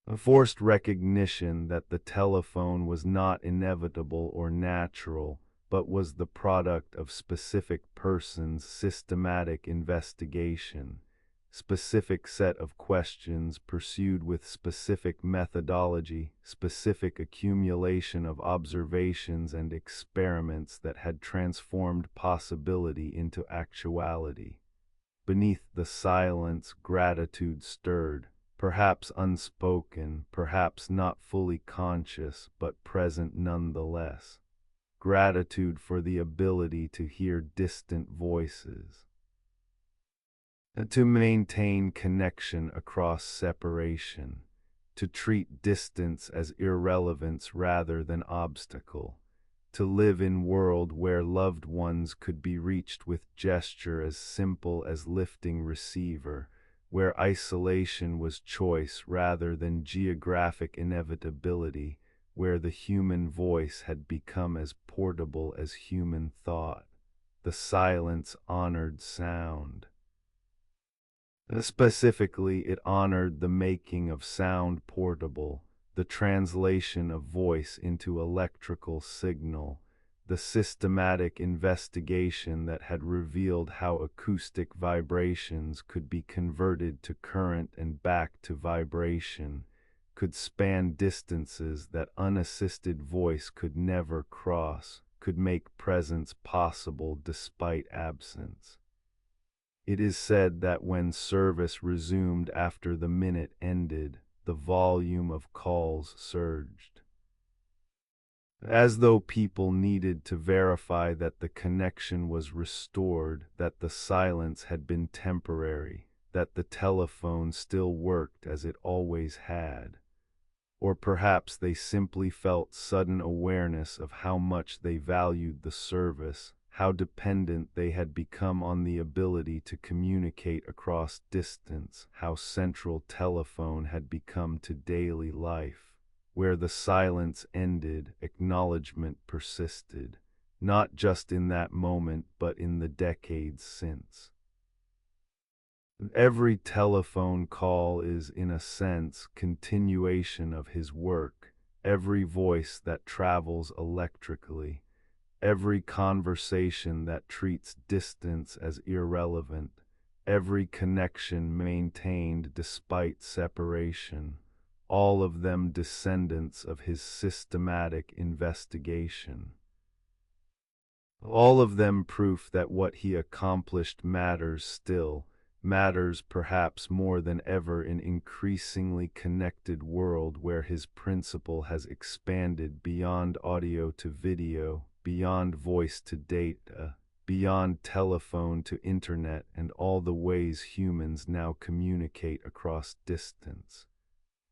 A forced recognition that the telephone was not inevitable or natural, but was the product of specific persons' systematic investigation, specific set of questions pursued with specific methodology, specific accumulation of observations and experiments that had transformed possibility into actuality. Beneath the silence, gratitude stirred, perhaps unspoken, perhaps not fully conscious, but present nonetheless. Gratitude for the ability to hear distant voices, to maintain connection across separation, to treat distance as irrelevance rather than obstacle, to live in world where loved ones could be reached with gesture as simple as lifting receiver, where isolation was choice rather than geographic inevitability, where the human voice had become as portable as human thought. The silence honored sound. Specifically, it honored the making of sound portable, the translation of voice into electrical signal, the systematic investigation that had revealed how acoustic vibrations could be converted to current and back to vibration, could span distances that unassisted voice could never cross, could make presence possible despite absence. It is said that when service resumed after the minute ended, the volume of calls surged, as though people needed to verify that the connection was restored, that the silence had been temporary, that the telephone still worked as it always had. Or perhaps they simply felt sudden awareness of how much they valued the service, how dependent they had become on the ability to communicate across distance, how central telephone had become to daily life. Where the silence ended, acknowledgement persisted, not just in that moment but in the decades since. Every telephone call is, in a sense, continuation of his work, every voice that travels electrically, every conversation that treats distance as irrelevant, every connection maintained despite separation, all of them descendants of his systematic investigation. All of them proof that what he accomplished matters still, matters perhaps more than ever in increasingly connected world where his principle has expanded beyond audio to video, beyond voice to data, beyond telephone to internet and all the ways humans now communicate across distance.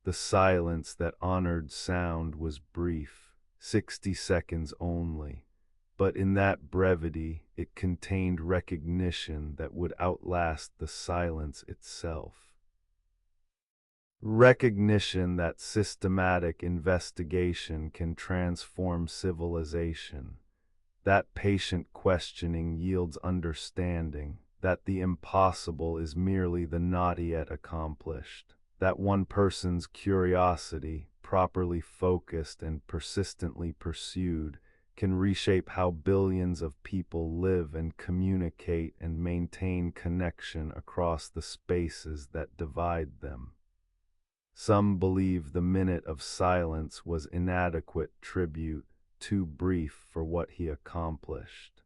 The silence that honored sound was brief, 60 seconds only. But in that brevity, it contained recognition that would outlast the silence itself. Recognition that systematic investigation can transform civilization, that patient questioning yields understanding, that the impossible is merely the not yet accomplished, that one person's curiosity, properly focused and persistently pursued, can reshape how billions of people live and communicate and maintain connection across the spaces that divide them. Some believe the minute of silence was inadequate tribute, too brief for what he accomplished.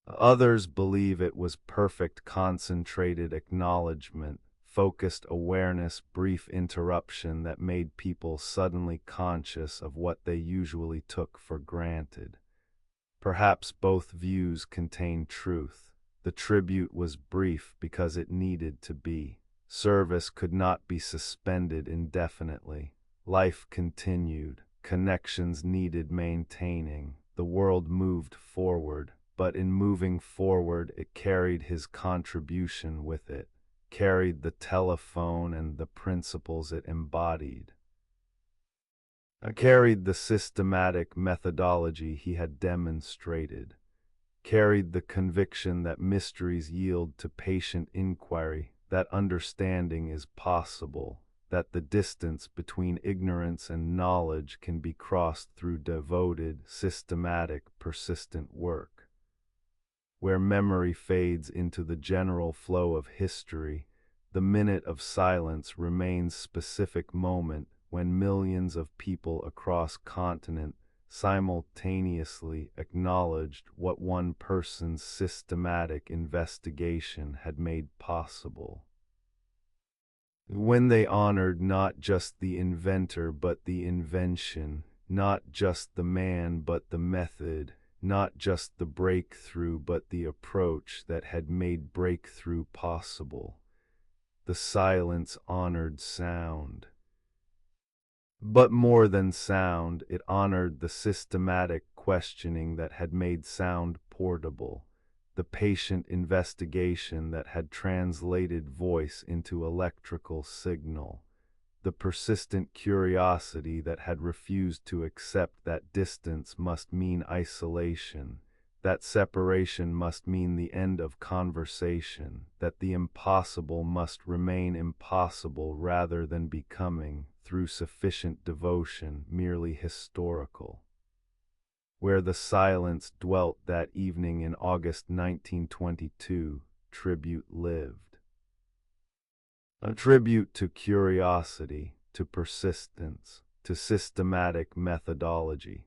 Others believe it was perfect concentrated acknowledgement, focused awareness, brief interruption that made people suddenly conscious of what they usually took for granted. Perhaps both views contain truth. The tribute was brief because it needed to be. Service could not be suspended indefinitely. Life continued. Connections needed maintaining. The world moved forward, but in moving forward it carried his contribution with it, carried the telephone and the principles it embodied, carried the systematic methodology he had demonstrated, carried the conviction that mysteries yield to patient inquiry, that understanding is possible, that the distance between ignorance and knowledge can be crossed through devoted, systematic, persistent work. Where memory fades into the general flow of history, the minute of silence remains specific moment when millions of people across continent simultaneously acknowledged what one person's systematic investigation had made possible. When they honored not just the inventor but the invention, not just the man but the method, not just the breakthrough but the approach that had made breakthrough possible. The silence honored sound. But more than sound, it honored the systematic questioning that had made sound portable, the patient investigation that had translated voice into electrical signal, the persistent curiosity that had refused to accept that distance must mean isolation, that separation must mean the end of conversation, that the impossible must remain impossible rather than becoming, through sufficient devotion, merely historical. Where the silence dwelt that evening in August 1922, tribute lived. A tribute to curiosity, to persistence, to systematic methodology,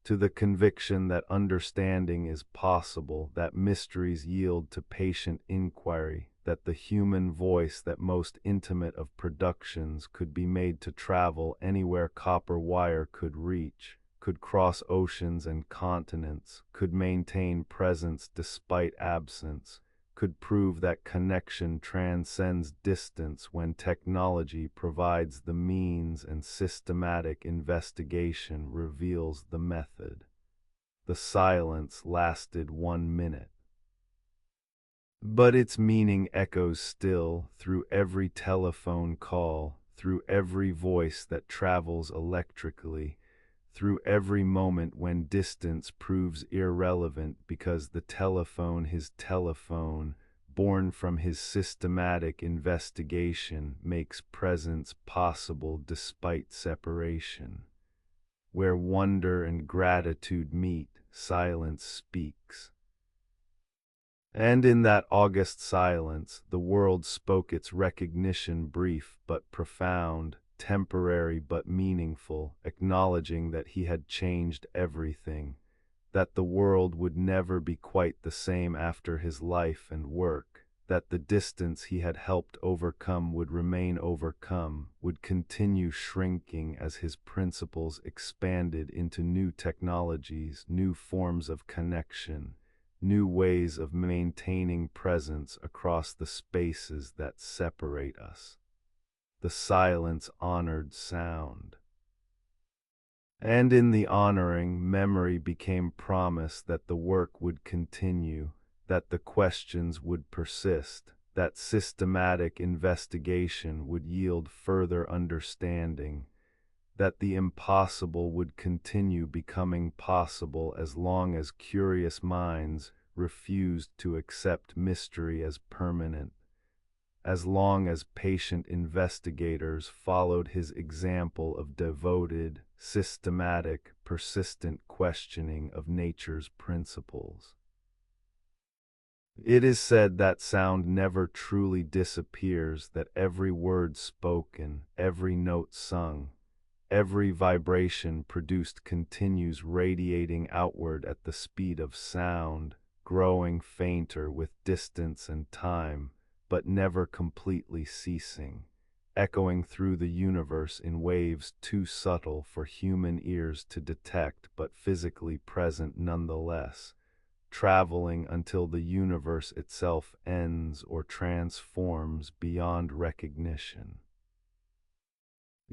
to the conviction that understanding is possible, that mysteries yield to patient inquiry, that the human voice that most intimate of productions could be made to travel anywhere copper wire could reach, could cross oceans and continents, could maintain presence despite absence, could prove that connection transcends distance when technology provides the means and systematic investigation reveals the method. The silence lasted 1 minute. But its meaning echoes still through every telephone call, through every voice that travels electrically, through every moment when distance proves irrelevant because the telephone, his telephone, born from his systematic investigation, makes presence possible despite separation. Where wonder and gratitude meet, silence speaks. And in that August silence, the world spoke its recognition, brief but profound, temporary but meaningful, acknowledging that he had changed everything, that the world would never be quite the same after his life and work, that the distance he had helped overcome would remain overcome, would continue shrinking as his principles expanded into new technologies, new forms of connection, new ways of maintaining presence across the spaces that separate us. The silence honored sound. And in the honoring, memory became promise that the work would continue, that the questions would persist, that systematic investigation would yield further understanding, that the impossible would continue becoming possible as long as curious minds refused to accept mystery as permanent, as long as patient investigators followed his example of devoted, systematic, persistent questioning of nature's principles. It is said that sound never truly disappears, that every word spoken, every note sung, every vibration produced continues radiating outward at the speed of sound, growing fainter with distance and time, but never completely ceasing, echoing through the universe in waves too subtle for human ears to detect but physically present nonetheless, traveling until the universe itself ends or transforms beyond recognition.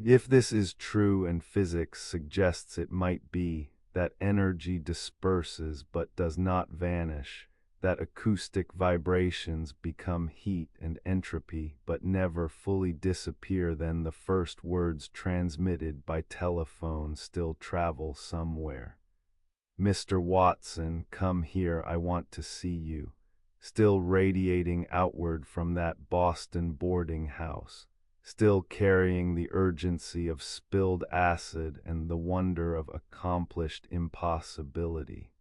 If this is true, and physics suggests it might be, that energy disperses but does not vanish, that acoustic vibrations become heat and entropy but never fully disappear, then the first words transmitted by telephone still travel somewhere. "Mr. Watson, come here, I want to see you," still radiating outward from that Boston boarding house, still carrying the urgency of spilled acid and the wonder of accomplished impossibility,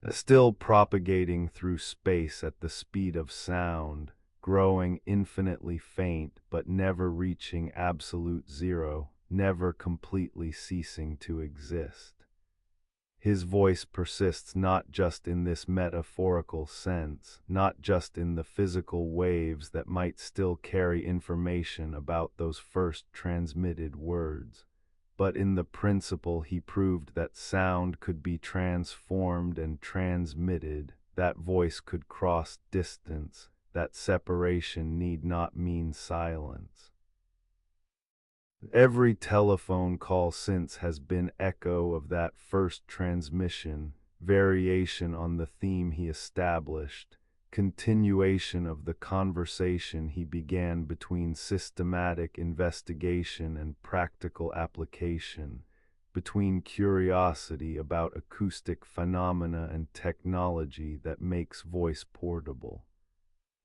still propagating through space at the speed of sound, growing infinitely faint but never reaching absolute zero, never completely ceasing to exist. His voice persists not just in this metaphorical sense, not just in the physical waves that might still carry information about those first transmitted words, but in the principle he proved that sound could be transformed and transmitted, that voice could cross distance, that separation need not mean silence. Every telephone call since has been echo of that first transmission, variation on the theme he established, continuation of the conversation he began between systematic investigation and practical application, between curiosity about acoustic phenomena and technology that makes voice portable.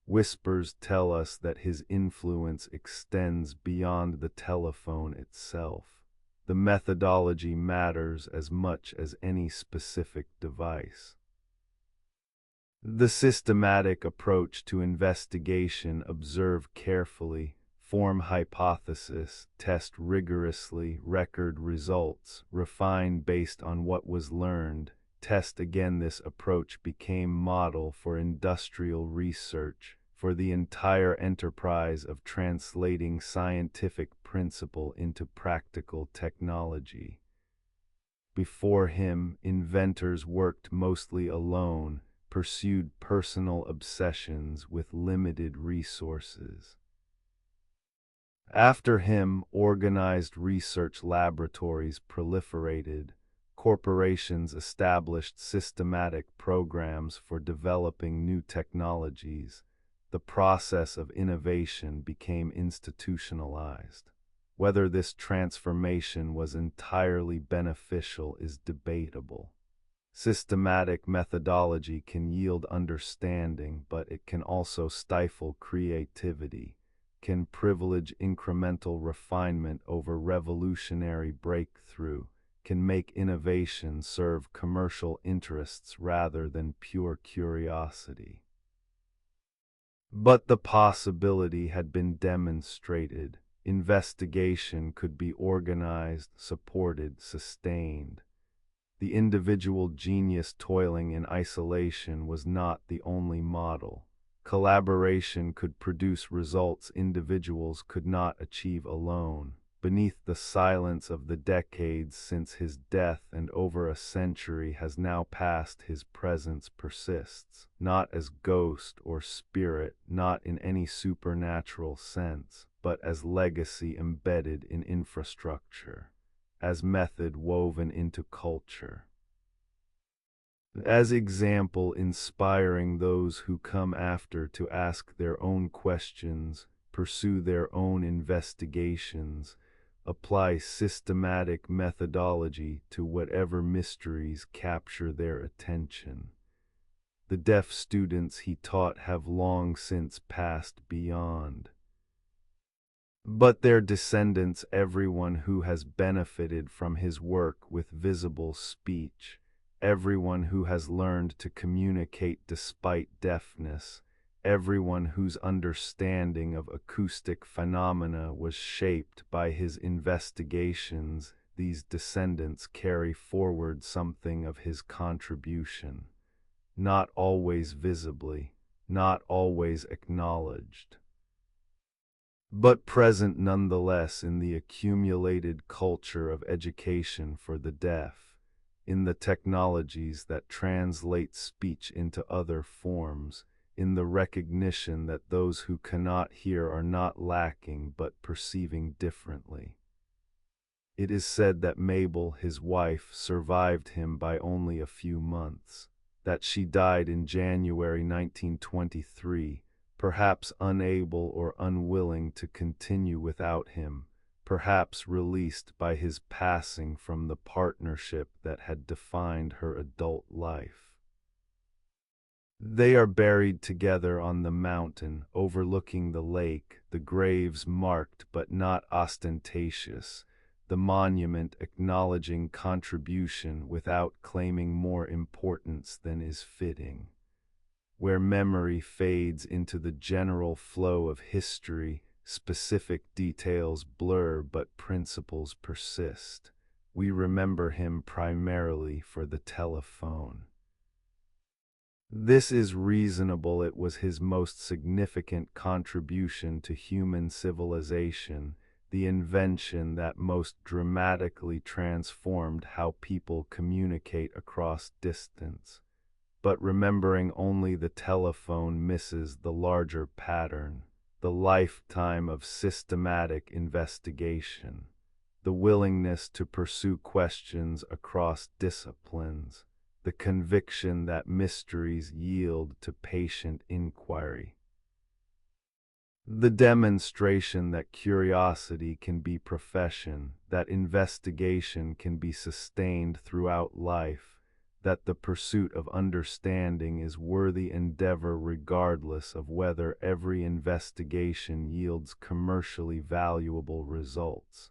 Whispers tell us that his influence extends beyond the telephone itself. The methodology matters as much as any specific device. The systematic approach to investigation: observe carefully, form hypothesis, test rigorously, record results, refine based on what was learned, test again. This approach became model for industrial research, for the entire enterprise of translating scientific principle into practical technology. Before him, inventors worked mostly alone, pursued personal obsessions with limited resources. After him, organized research laboratories proliferated. Corporations established systematic programs for developing new technologies. The process of innovation became institutionalized. Whether this transformation was entirely beneficial is debatable. Systematic methodology can yield understanding, but it can also stifle creativity, can privilege incremental refinement over revolutionary breakthrough, can make innovation serve commercial interests rather than pure curiosity. But the possibility had been demonstrated. Investigation could be organized, supported, sustained. The individual genius toiling in isolation was not the only model. Collaboration could produce results individuals could not achieve alone. Beneath the silence of the decades since his death and over a century has now passed, his presence persists, not as ghost or spirit, not in any supernatural sense, but as legacy embedded in infrastructure, as method woven into culture, as example inspiring those who come after to ask their own questions, pursue their own investigations, apply systematic methodology to whatever mysteries capture their attention. The deaf students he taught have long since passed beyond. But their descendants, everyone who has benefited from his work with visible speech, everyone who has learned to communicate despite deafness, everyone whose understanding of acoustic phenomena was shaped by his investigations, these descendants carry forward something of his contribution, not always visibly, not always acknowledged, but present nonetheless in the accumulated culture of education for the deaf, in the technologies that translate speech into other forms, in the recognition that those who cannot hear are not lacking but perceiving differently. It is said that Mabel, his wife, survived him by only a few months, that she died in January 1923, perhaps unable or unwilling to continue without him, perhaps released by his passing from the partnership that had defined her adult life. They are buried together on the mountain overlooking the lake, the graves marked but not ostentatious, the monument acknowledging contribution without claiming more importance than is fitting. Where memory fades into the general flow of history, specific details blur but principles persist. We remember him primarily for the telephone. This is reasonable. It was his most significant contribution to human civilization, the invention that most dramatically transformed how people communicate across distance. But remembering only the telephone misses the larger pattern, the lifetime of systematic investigation, the willingness to pursue questions across disciplines, the conviction that mysteries yield to patient inquiry. The demonstration that curiosity can be profession, that investigation can be sustained throughout life, that the pursuit of understanding is worthy endeavor regardless of whether every investigation yields commercially valuable results.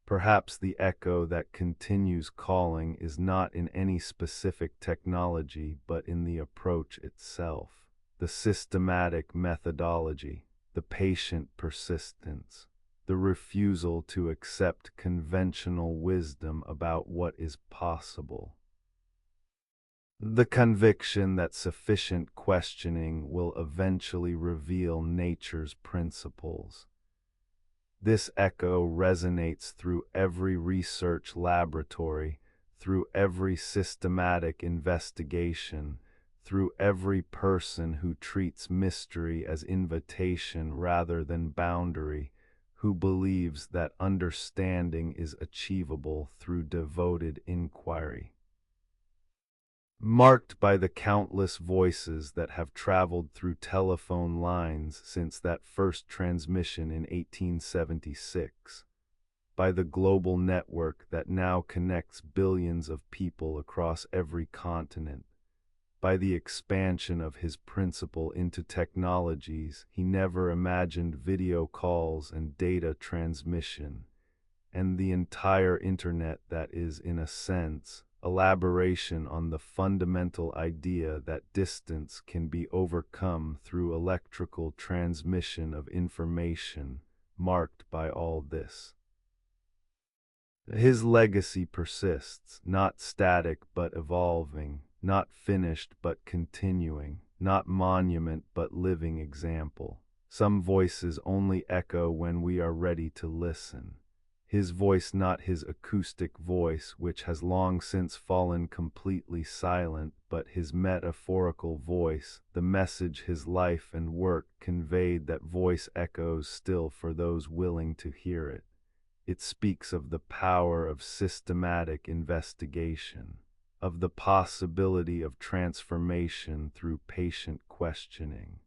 Perhaps the echo that continues calling is not in any specific technology but in the approach itself, the systematic methodology, the patient persistence, the refusal to accept conventional wisdom about what is possible. The conviction that sufficient questioning will eventually reveal nature's principles. This echo resonates through every research laboratory, through every systematic investigation, through every person who treats mystery as invitation rather than boundary, who believes that understanding is achievable through devoted inquiry. Marked by the countless voices that have traveled through telephone lines since that first transmission in 1876, by the global network that now connects billions of people across every continent, by the expansion of his principle into technologies he never imagined, video calls and data transmission, and the entire internet that is, in a sense, elaboration on the fundamental idea that distance can be overcome through electrical transmission of information, marked by all this. His legacy persists, not static but evolving, not finished but continuing, not monument but living example. Some voices only echo when we are ready to listen. His voice, not his acoustic voice, which has long since fallen completely silent, but his metaphorical voice, the message his life and work conveyed. That voice echoes still for those willing to hear it. It speaks of the power of systematic investigation, of the possibility of transformation through patient questioning,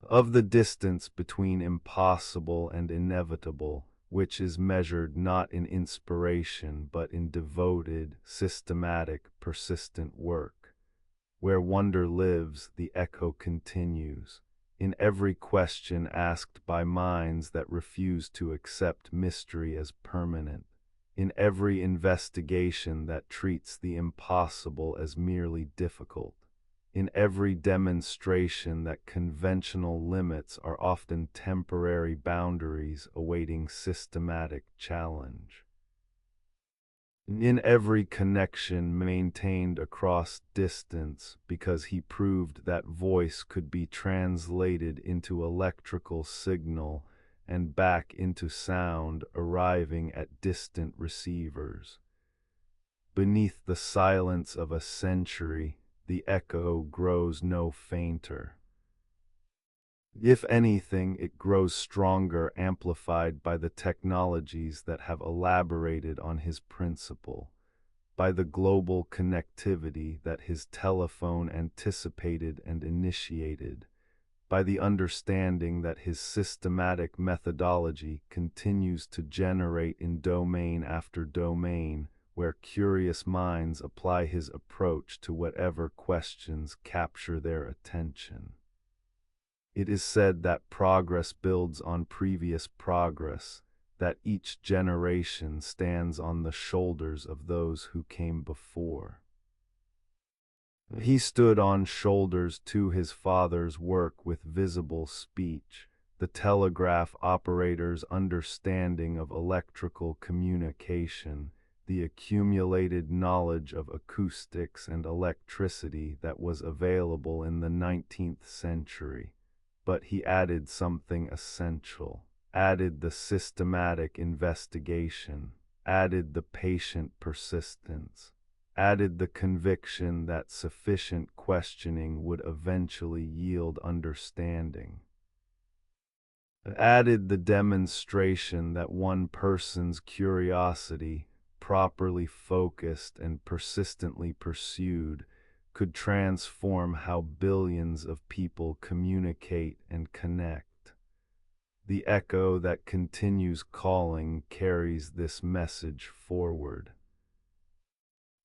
of the distance between impossible and inevitable, which is measured not in inspiration but in devoted, systematic, persistent work. Where wonder lives, the echo continues. In every question asked by minds that refuse to accept mystery as permanent, in every investigation that treats the impossible as merely difficult, in every demonstration that conventional limits are often temporary boundaries awaiting systematic challenge. In every connection maintained across distance, because he proved that voice could be translated into electrical signal and back into sound, arriving at distant receivers. Beneath the silence of a century, the echo grows no fainter. If anything, it grows stronger, amplified by the technologies that have elaborated on his principle, by the global connectivity that his telephone anticipated and initiated, by the understanding that his systematic methodology continues to generate in domain after domain, where curious minds apply his approach to whatever questions capture their attention. It is said that progress builds on previous progress, that each generation stands on the shoulders of those who came before. He stood on shoulders to his father's work with visible speech, the telegraph operator's understanding of electrical communication, the accumulated knowledge of acoustics and electricity that was available in the 19th century. But he added something essential, added the systematic investigation, added the patient persistence, added the conviction that sufficient questioning would eventually yield understanding, added the demonstration that one person's curiosity, properly focused and persistently pursued, could transform how billions of people communicate and connect. The echo that continues calling carries this message forward.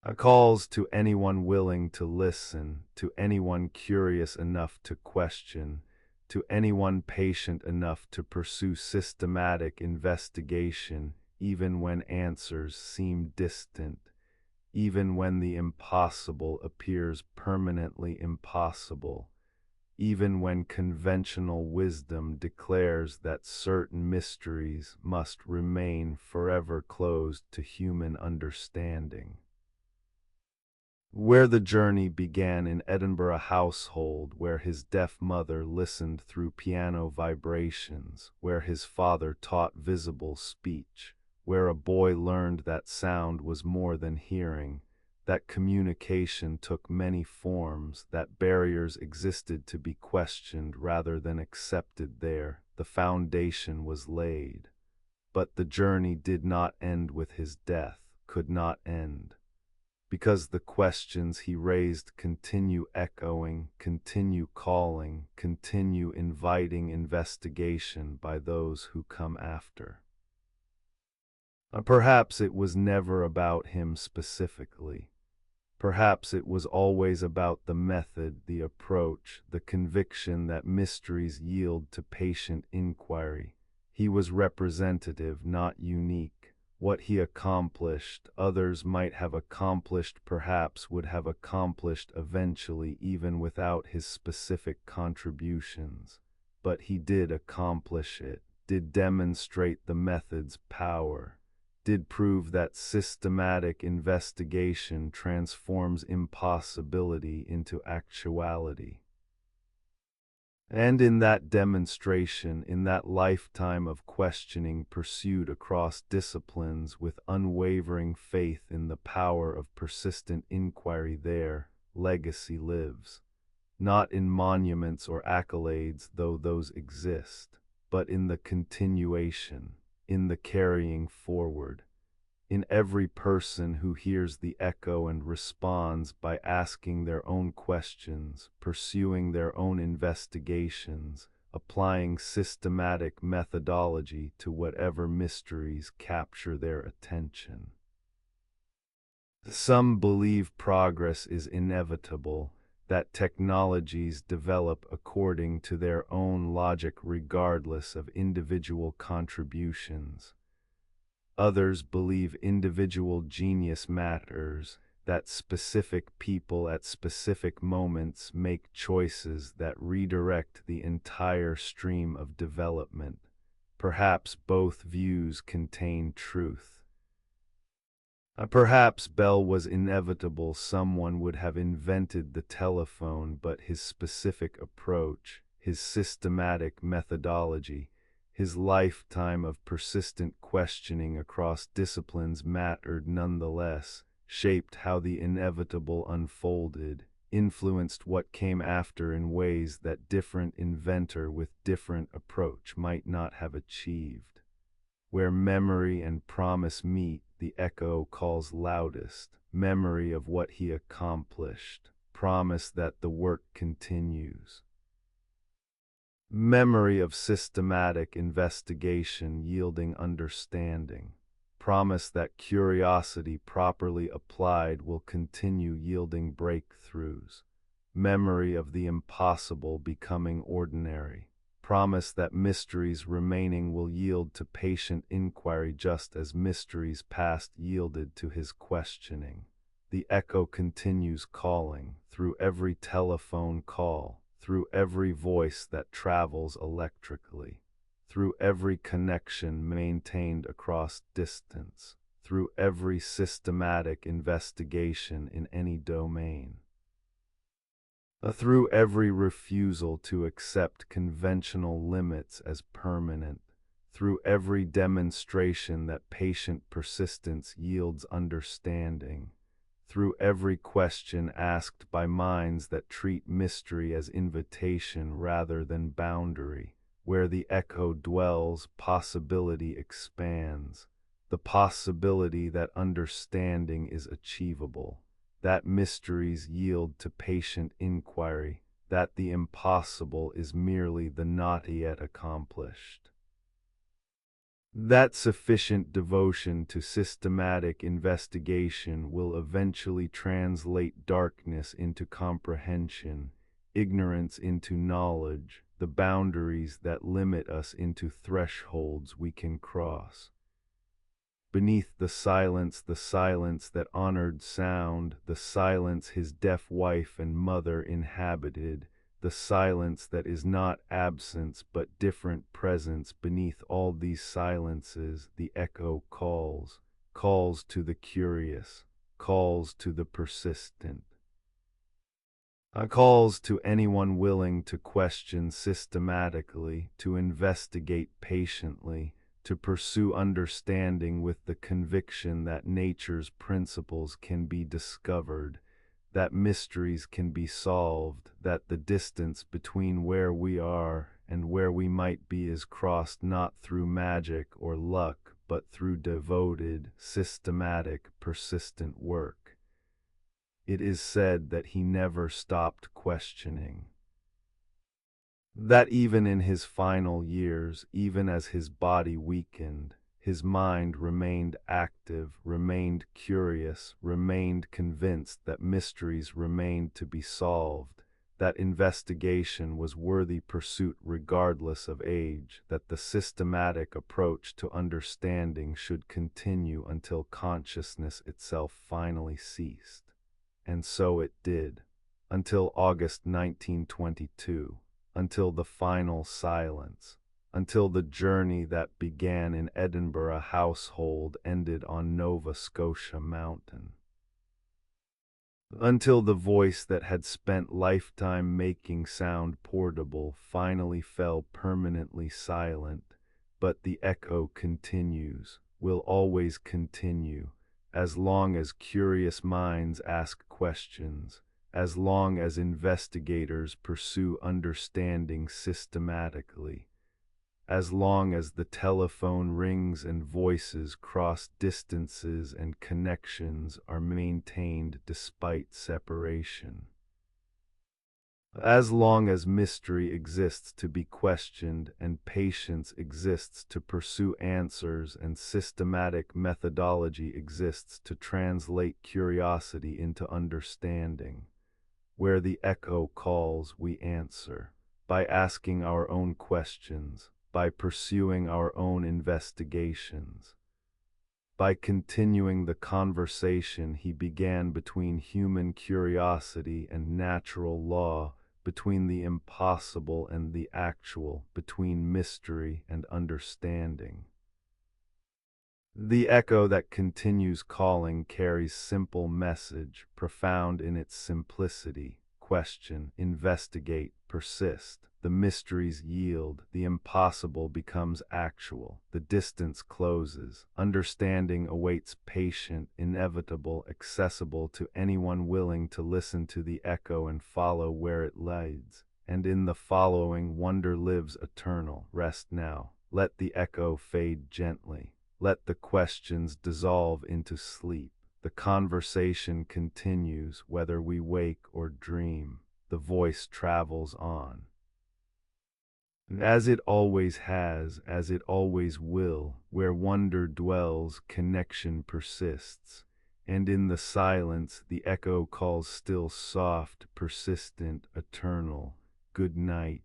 It calls to anyone willing to listen, to anyone curious enough to question, to anyone patient enough to pursue systematic investigation, even when answers seem distant, even when the impossible appears permanently impossible, even when conventional wisdom declares that certain mysteries must remain forever closed to human understanding. Where the journey began in Edinburgh household, where his deaf mother listened through piano vibrations, where his father taught visible speech, where a boy learned that sound was more than hearing, that communication took many forms, that barriers existed to be questioned rather than accepted there. The foundation was laid. But the journey did not end with his death, could not end. Because the questions he raised continue echoing, continue calling, continue inviting investigation by those who come after. Perhaps it was never about him specifically. Perhaps it was always about the method, the approach, the conviction that mysteries yield to patient inquiry. He was representative, not unique. What he accomplished, others might have accomplished, perhaps would have accomplished eventually, even without his specific contributions. But he did accomplish it, did demonstrate the method's power, did prove that systematic investigation transforms impossibility into actuality. And in that demonstration, in that lifetime of questioning pursued across disciplines with unwavering faith in the power of persistent inquiry, there, legacy lives. Not in monuments or accolades, though those exist, but in the continuation, in the carrying forward, in every person who hears the echo and responds by asking their own questions, pursuing their own investigations, applying systematic methodology to whatever mysteries capture their attention. Some believe progress is inevitable, that technologies develop according to their own logic regardless of individual contributions. Others believe individual genius matters, that specific people at specific moments make choices that redirect the entire stream of development. Perhaps both views contain truth. Perhaps Bell was inevitable. Someone would have invented the telephone, but his specific approach, his systematic methodology, his lifetime of persistent questioning across disciplines mattered nonetheless, shaped how the inevitable unfolded, influenced what came after in ways that different inventor with different approach might not have achieved. Where memory and promise meet, the echo calls loudest, memory of what he accomplished, promise that the work continues. Memory of systematic investigation yielding understanding, promise that curiosity properly applied will continue yielding breakthroughs, memory of the impossible becoming ordinary, promise that mysteries remaining will yield to patient inquiry just as mysteries past yielded to his questioning. The echo continues calling, through every telephone call, through every voice that travels electrically, through every connection maintained across distance, through every systematic investigation in any domain. Through every refusal to accept conventional limits as permanent, through every demonstration that patient persistence yields understanding, through every question asked by minds that treat mystery as invitation rather than boundary, where the echo dwells, possibility expands, the possibility that understanding is achievable, that mysteries yield to patient inquiry, that the impossible is merely the not yet accomplished. That sufficient devotion to systematic investigation will eventually translate darkness into comprehension, ignorance into knowledge, the boundaries that limit us into thresholds we can cross. Beneath the silence that honored sound, the silence his deaf wife and mother inhabited, the silence that is not absence but different presence, beneath all these silences, the echo calls, calls to the curious, calls to the persistent. Calls to anyone willing to question systematically, to investigate patiently, to pursue understanding with the conviction that nature's principles can be discovered, that mysteries can be solved, that the distance between where we are and where we might be is crossed not through magic or luck, but through devoted, systematic, persistent work. It is said that he never stopped questioning. That even in his final years, even as his body weakened, his mind remained active, remained curious, remained convinced that mysteries remained to be solved, that investigation was worthy pursuit regardless of age, that the systematic approach to understanding should continue until consciousness itself finally ceased. And so it did, until August 1922. Until the final silence, until the journey that began in Edinburgh household ended on Nova Scotia mountain. Until the voice that had spent lifetime making sound portable finally fell permanently silent, but the echo continues, will always continue, as long as curious minds ask questions, as long as investigators pursue understanding systematically, as long as the telephone rings and voices cross distances and connections are maintained despite separation. As long as mystery exists to be questioned and patience exists to pursue answers and systematic methodology exists to translate curiosity into understanding. Where the echo calls, we answer, by asking our own questions, by pursuing our own investigations, by continuing the conversation he began between human curiosity and natural law, between the impossible and the actual, between mystery and understanding. The echo that continues calling carries simple message, profound in its simplicity. Question, investigate, persist. The mysteries yield, the impossible becomes actual, the distance closes, understanding awaits patient, inevitable, accessible to anyone willing to listen to the echo and follow where it leads. And in the following, wonder lives eternal. Rest now. Let the echo fade gently. Let the questions dissolve into sleep. The conversation continues whether we wake or dream. The voice travels on. As it always has, as it always will, where wonder dwells, connection persists. And in the silence, the echo calls still soft, persistent, eternal. Good night.